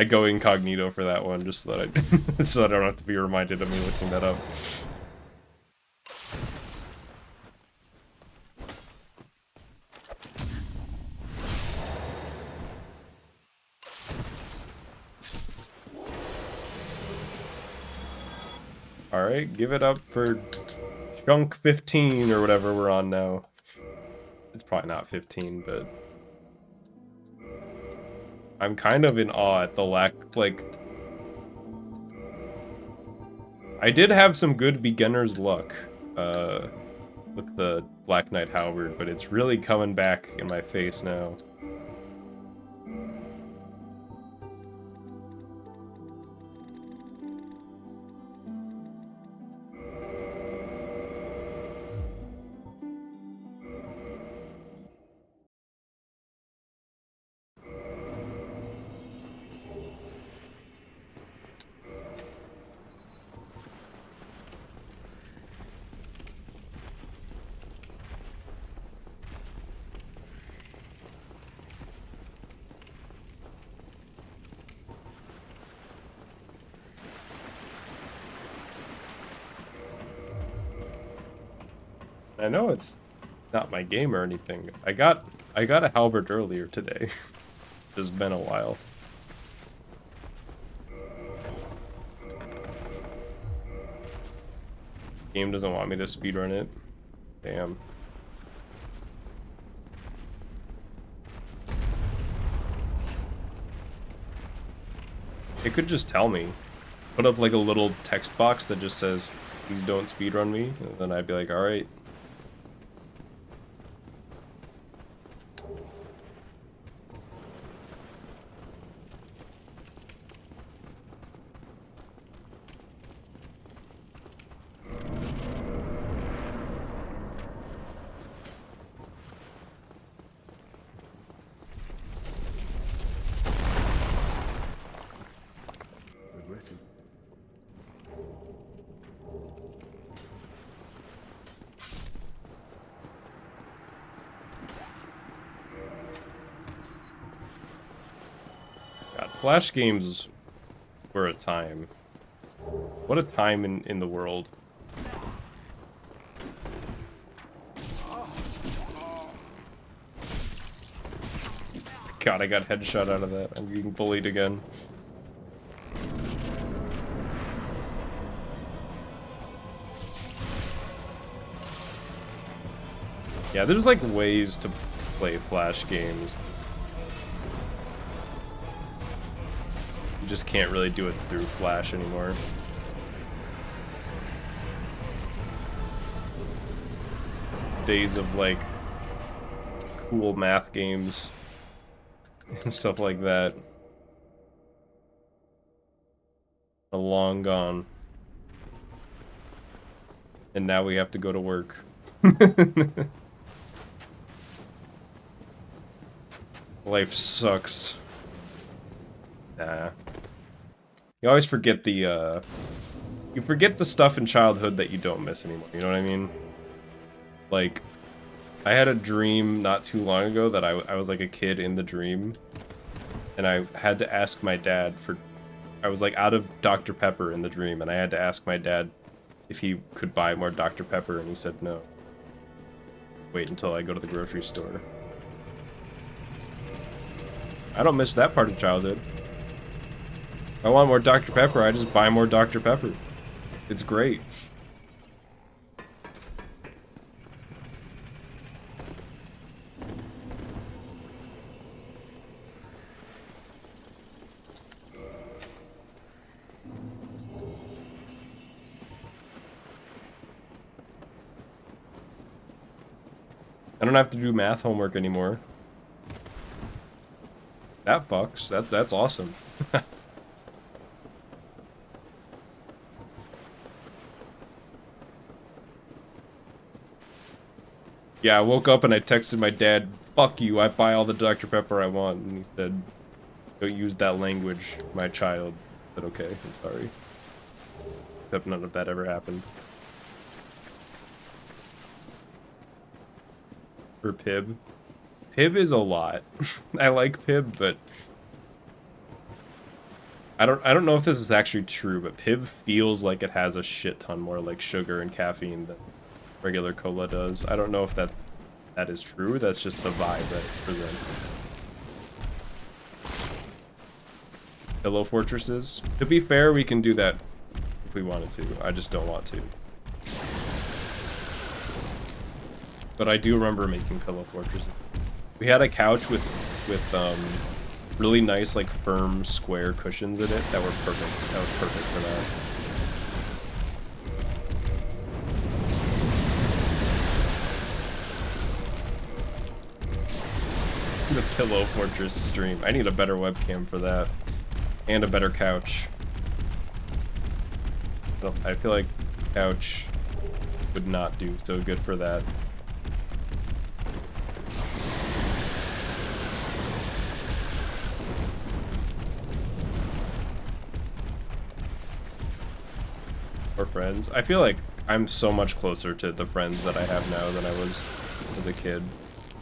go incognito for that one just so that I so I don't have to be reminded of me looking that up. Alright, give it up for chunk 15 or whatever we're on now. It's probably not 15, but I'm kind of in awe at the lack, like... I did have some good beginner's luck, with the Black Knight Halberd, but it's really coming back in my face now. I know it's not my game or anything. I got a halberd earlier today. It's been a while. Game doesn't want me to speedrun it. Damn. It could just tell me. Put up like a little text box that just says, please don't speedrun me, and then I'd be like, alright. God, Flash games were a time. What a time in the world. God, I got headshot out of that. I'm getting bullied again. Yeah, there's like ways to play Flash games. You just can't really do it through Flash anymore. Days of like cool math games and stuff like that are long gone. And now we have to go to work. Life sucks. Nah. You always forget the, you forget the stuff in childhood that you don't miss anymore, you know what I mean? Like, I had a dream not too long ago that I was like a kid in the dream, and I had to ask my dad for... I was like out of Dr. Pepper in the dream, and I had to ask my dad if he could buy more Dr. Pepper, and he said no. Wait until I go to the grocery store. I don't miss that part of childhood. If I want more Dr. Pepper, I just buy more Dr. Pepper. It's great. I don't have to do math homework anymore. That fucks. That's awesome. Yeah, I woke up and I texted my dad, fuck you, I buy all the Dr. Pepper I want. And he said, don't use that language, my child. I said, okay, I'm sorry. Except none of that ever happened. For Pib. Pib is a lot. I like Pib, but I don't know if this is actually true, but Pib feels like it has a shit ton more like sugar and caffeine than regular cola does. I don't know if that is true. That's just the vibe that it presents. Pillow fortresses. To be fair, we can do that if we wanted to. I just don't want to. But I do remember making pillow fortresses. We had a couch with really nice, like, firm, square cushions in it that were perfect. That was perfect for that. The Pillow Fortress stream. I need a better webcam for that. And a better couch. I feel like couch would not do so good for that. Or friends. I feel like I'm so much closer to the friends that I have now than I was as a kid.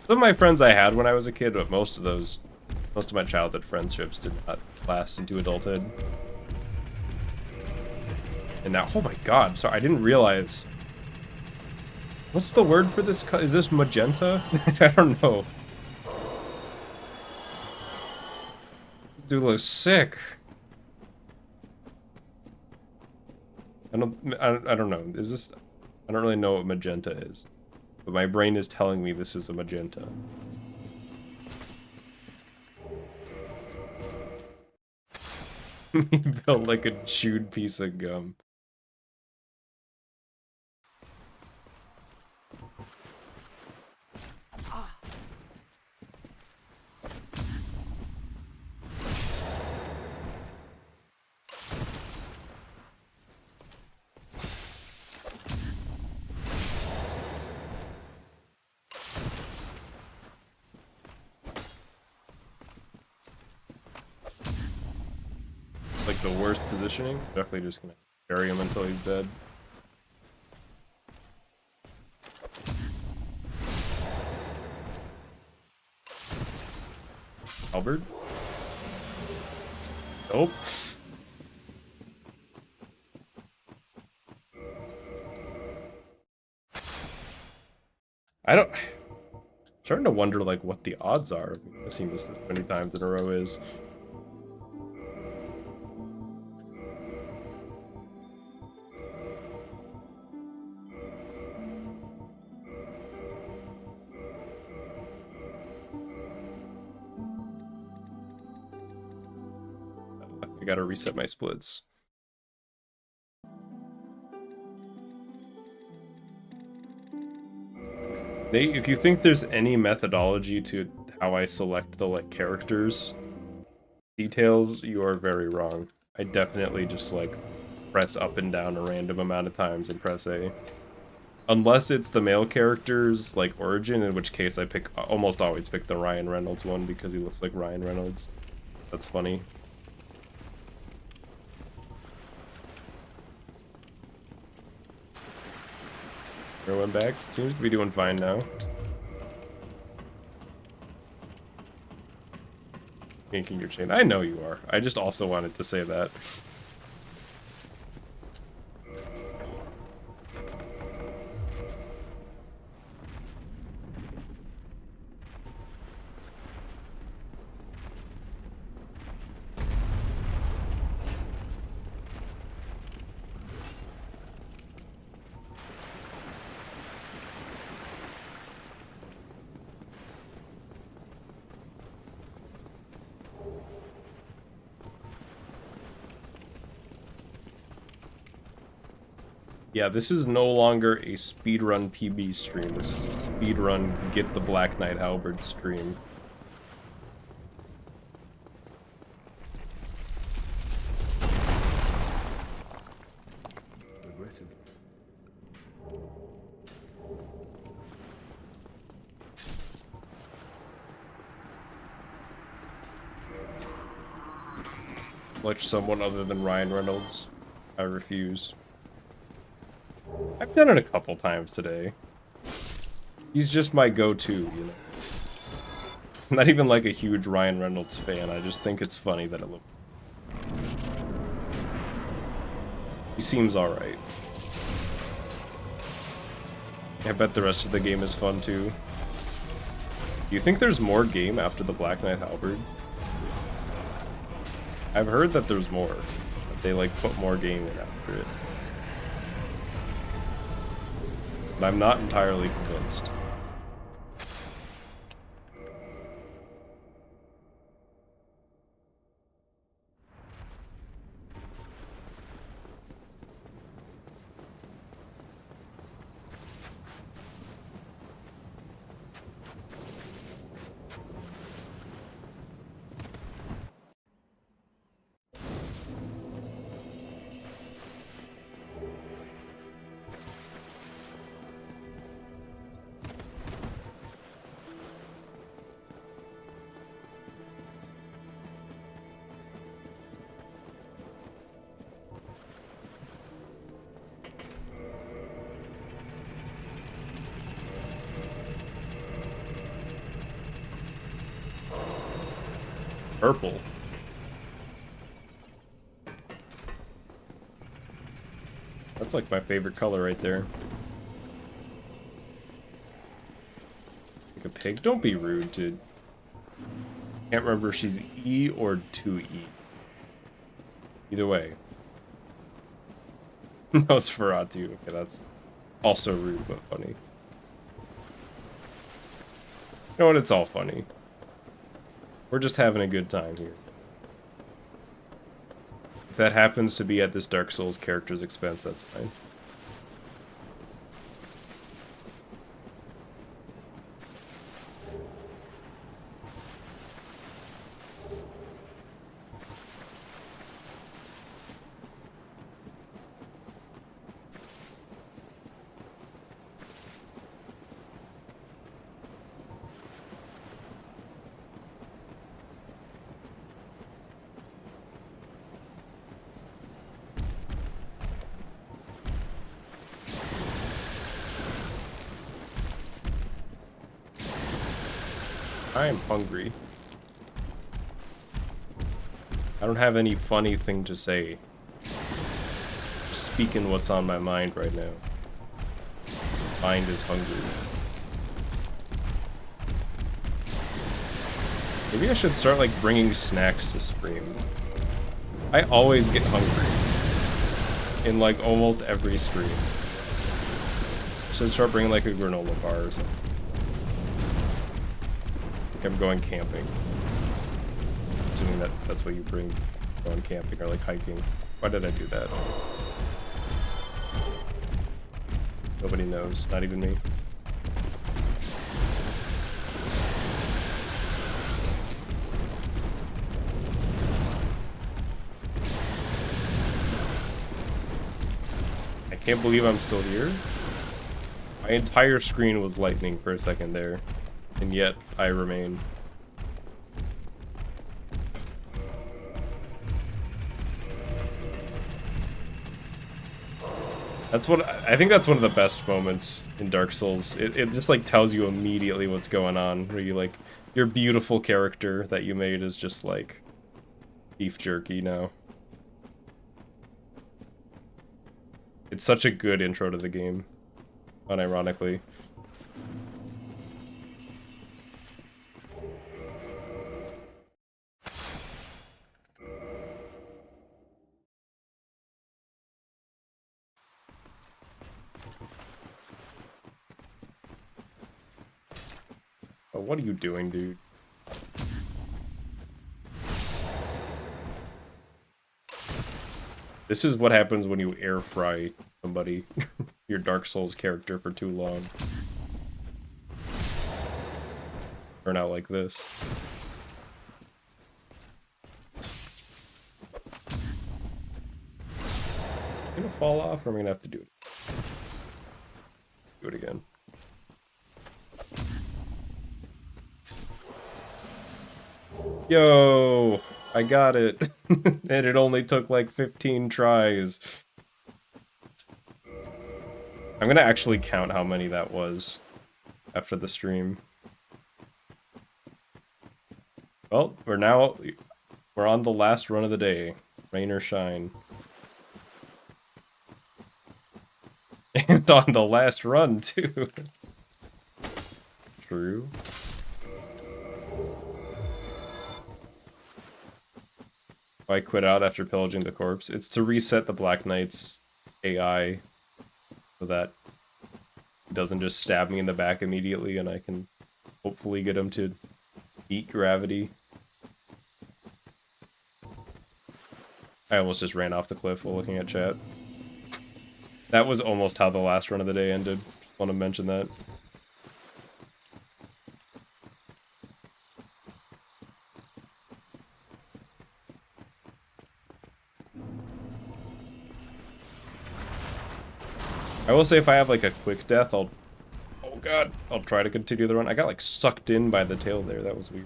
Some of my friends I had when I was a kid, but most of my childhood friendships did not last into adulthood. And now, oh my god, sorry, I didn't realize. What's the word for this? Is this magenta? I don't know. Dude looks sick. I don't know. Is this? I don't really know what magenta is, but my brain is telling me this is a magenta. He built like a chewed piece of gum. Like the worst positioning. Definitely just gonna bury him until he's dead. Albert? Nope. I'm starting to wonder like what the odds are of missing this many times in a row is. I gotta reset my splits. If you think there's any methodology to how I select the like characters details, you are very wrong. I definitely just like press up and down a random amount of times and press A. Unless it's the male character's like origin, in which case I almost always pick the Ryan Reynolds one because he looks like Ryan Reynolds. That's funny. Everyone back? Seems to be doing fine now. Yanking your chain. I know you are. I just also wanted to say that. Yeah, this is no longer a speedrun PB stream. This is a speedrun get the Black Knight Halberd stream. Like someone other than Ryan Reynolds. I refuse. I've done it a couple times today. He's just my go-to, you know. I'm not even like a huge Ryan Reynolds fan, I just think it's funny that it looks... He seems alright. I bet the rest of the game is fun too. Do you think there's more game after the Black Knight Halberd? I've heard that there's more. That they like put more game in after it. But I'm not entirely convinced. Purple. That's like my favorite color right there. Like a pig? Don't be rude, dude. Can't remember if she's E or 2E. Either way. Nosferatu. Okay, that's also rude, but funny. You know what? It's all funny. We're just having a good time here. If that happens to be at this Dark Souls character's expense, that's fine. I am hungry. I don't have any funny thing to say. Just speaking what's on my mind right now. Mind is hungry. Maybe I should start like bringing snacks to stream. I always get hungry in like almost every stream. Should start bringing like a granola bar or something. I'm going camping. Assuming that that's what you bring going camping or like hiking. Why did I do that? Nobody knows, not even me. I can't believe I'm still here. My entire screen was lightning for a second there. And yet, I remain. That's what I think that's one of the best moments in Dark Souls. It just like tells you immediately what's going on. Where you like your beautiful character that you made is just like beef jerky now. It's such a good intro to the game, unironically. Oh, what are you doing, dude? This is what happens when you air fry somebody, your Dark Souls character, for too long. Turn out like this. Gonna fall off, or am I gonna have to do it? Do it again. Yo, I got it. And it only took like 15 tries. I'm gonna actually count how many that was after the stream. Well, we're on the last run of the day. Rain or shine. And on the last run, too. True. I quit out after pillaging the corpse. It's to reset the Black Knight's AI so that he doesn't just stab me in the back immediately and I can hopefully get him to beat gravity. I almost just ran off the cliff while looking at chat. That was almost how the last run of the day ended. Just want to mention that. I will say if I have like a quick death, oh god, I'll try to continue the run. I got like sucked in by the tail there, that was weird.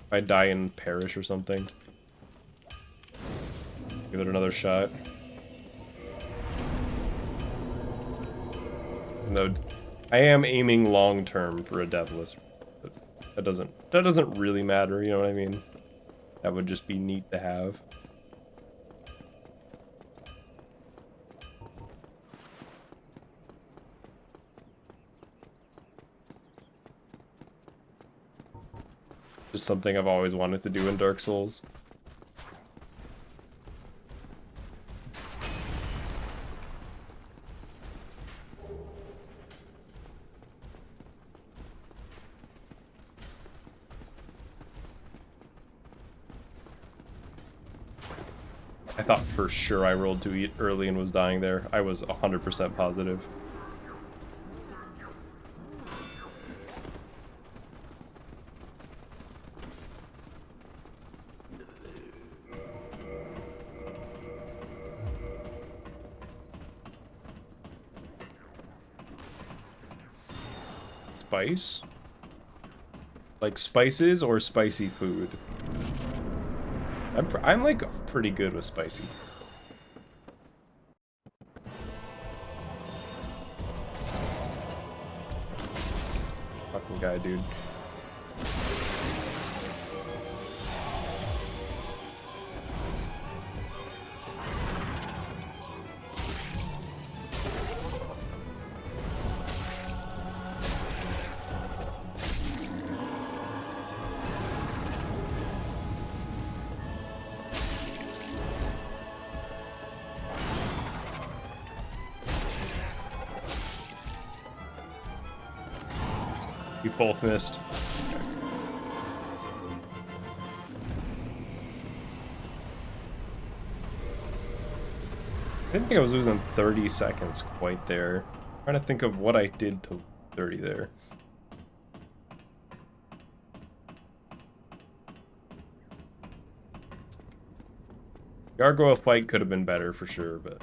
If I die and perish or something, give it another shot. No, I am aiming long term for a deathless. That doesn't really matter, you know what I mean? That would just be neat to have. Just something I've always wanted to do in Dark Souls. I thought for sure I rolled too early and was dying there. I was 100% positive. Spice? Like spices or spicy food? I'm like pretty good with spicy. Fucking guy, dude. We both missed. I didn't think I was losing 30 seconds quite there. I'm trying to think of what I did to 30 there. Gargoyle fight could have been better for sure, but...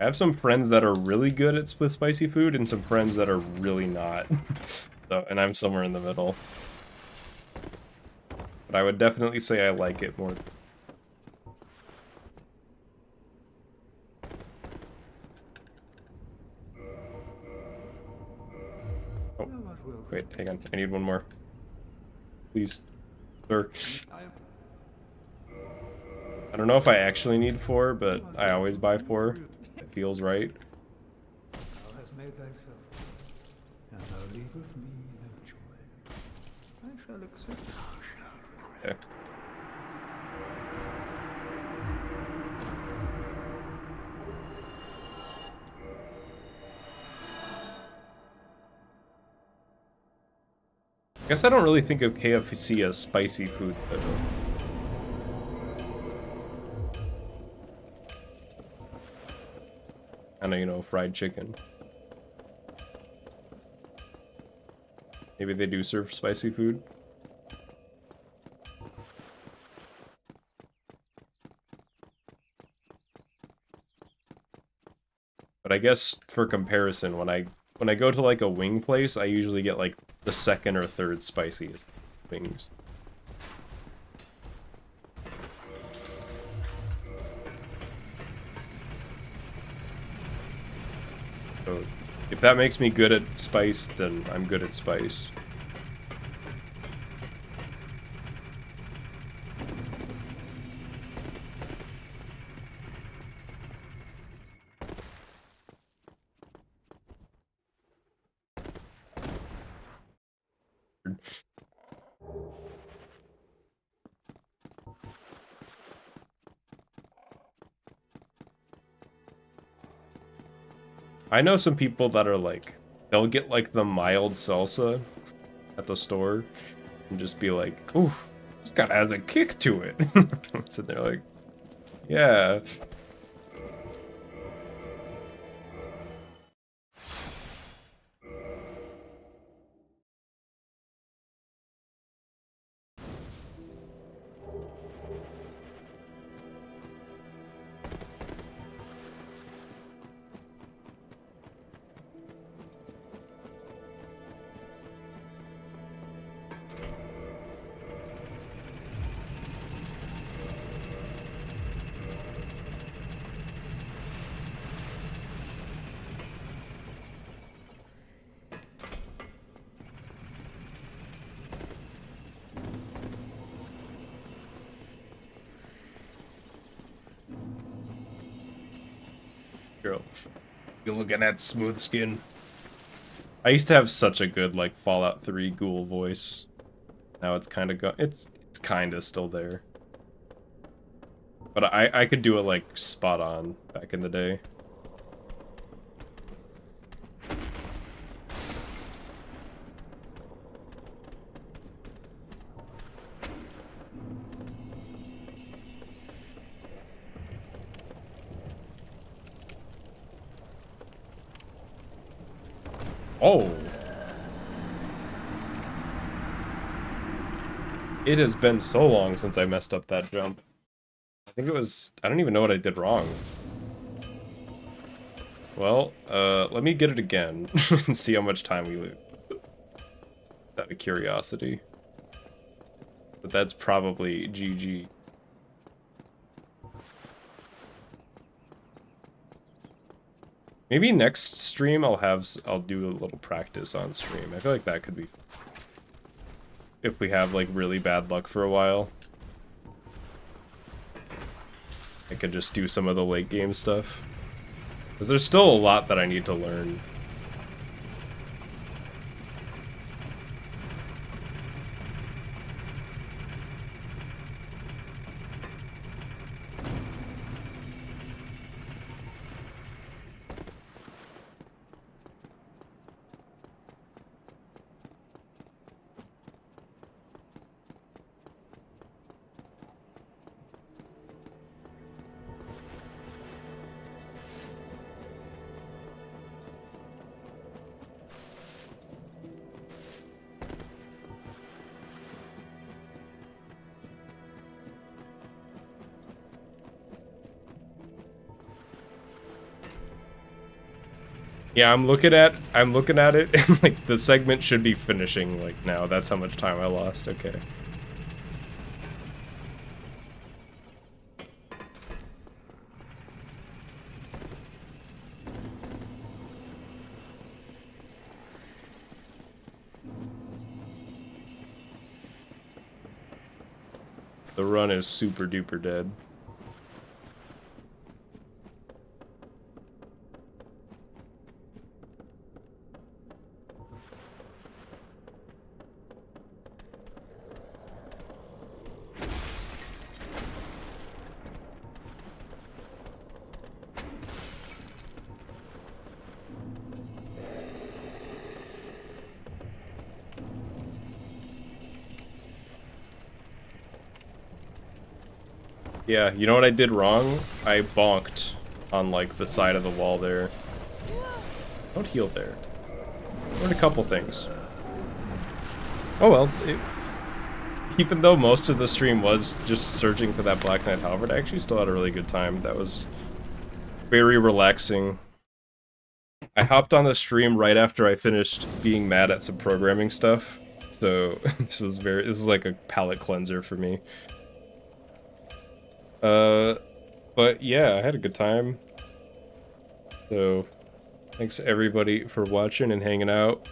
I have some friends that are really good with spicy food and some friends that are really not. So, and I'm somewhere in the middle. But I would definitely say I like it more. Oh, wait, hang on. I need one more. Please. Sir. I don't know if I actually need 4, but I always buy 4. It feels right. Thou hast made thyself, and thou leavest me no choice. I shall accept. Okay. I guess I don't really think of KFC as spicy food, but... I know, you know, fried chicken. Maybe they do serve spicy food. But I guess for comparison, when I go to like a wing place, I usually get like the 2nd or 3rd spiciest wings. If that makes me good at spice, then I'm good at spice. I know some people that are like, they'll get like the mild salsa at the store and just be like, ooh, this kind of has a kick to it. So they're like, yeah. Girl, you're looking at smooth skin. I used to have such a good like Fallout 3 ghoul voice. Now it's kind of it's kind of still there. But I could do it like spot on back in the day. Oh. It has been so long since I messed up that jump. I think it was... I don't even know what I did wrong. Well, let me get it again and see how much time we lose. Out of curiosity. But that's probably GG. Maybe next stream I'll do a little practice on stream. I feel like that could be... if we have like really bad luck for a while. I could just do some of the late game stuff. Because there's still a lot that I need to learn. Yeah, I'm looking at it, and like the segment should be finishing like now. That's how much time I lost. Okay. The run is super duper dead. Yeah, you know what I did wrong? I bonked on, like, the side of the wall there. Don't heal there. Learned a couple things. Oh well, even though most of the stream was just searching for that Black Knight Halberd, I actually still had a really good time. That was very relaxing. I hopped on the stream right after I finished being mad at some programming stuff, so this was like a palate cleanser for me. But yeah, I had a good time. So, Thanks everybody for watching and hanging out.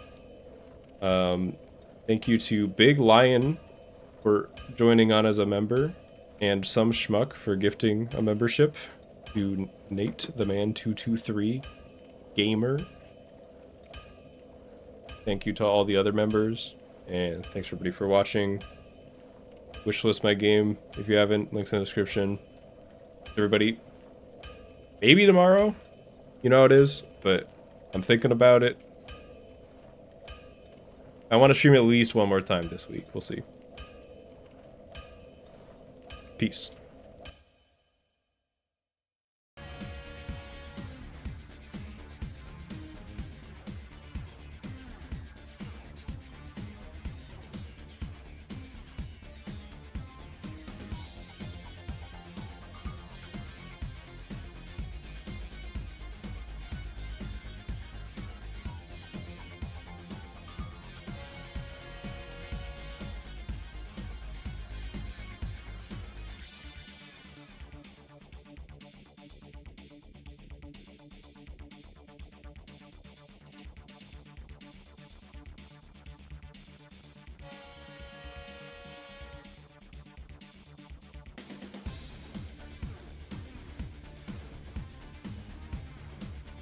Thank you to Big Lion for joining on as a member, and Some Schmuck for gifting a membership, to Nate the Man 223 Gamer. Thank you to all the other members, and thanks everybody for watching. Wishlist my game if you haven't, links in the description. Everybody, maybe tomorrow, you know how it is, but I'm thinking about it. I want to stream at least one more time this week. We'll see. Peace.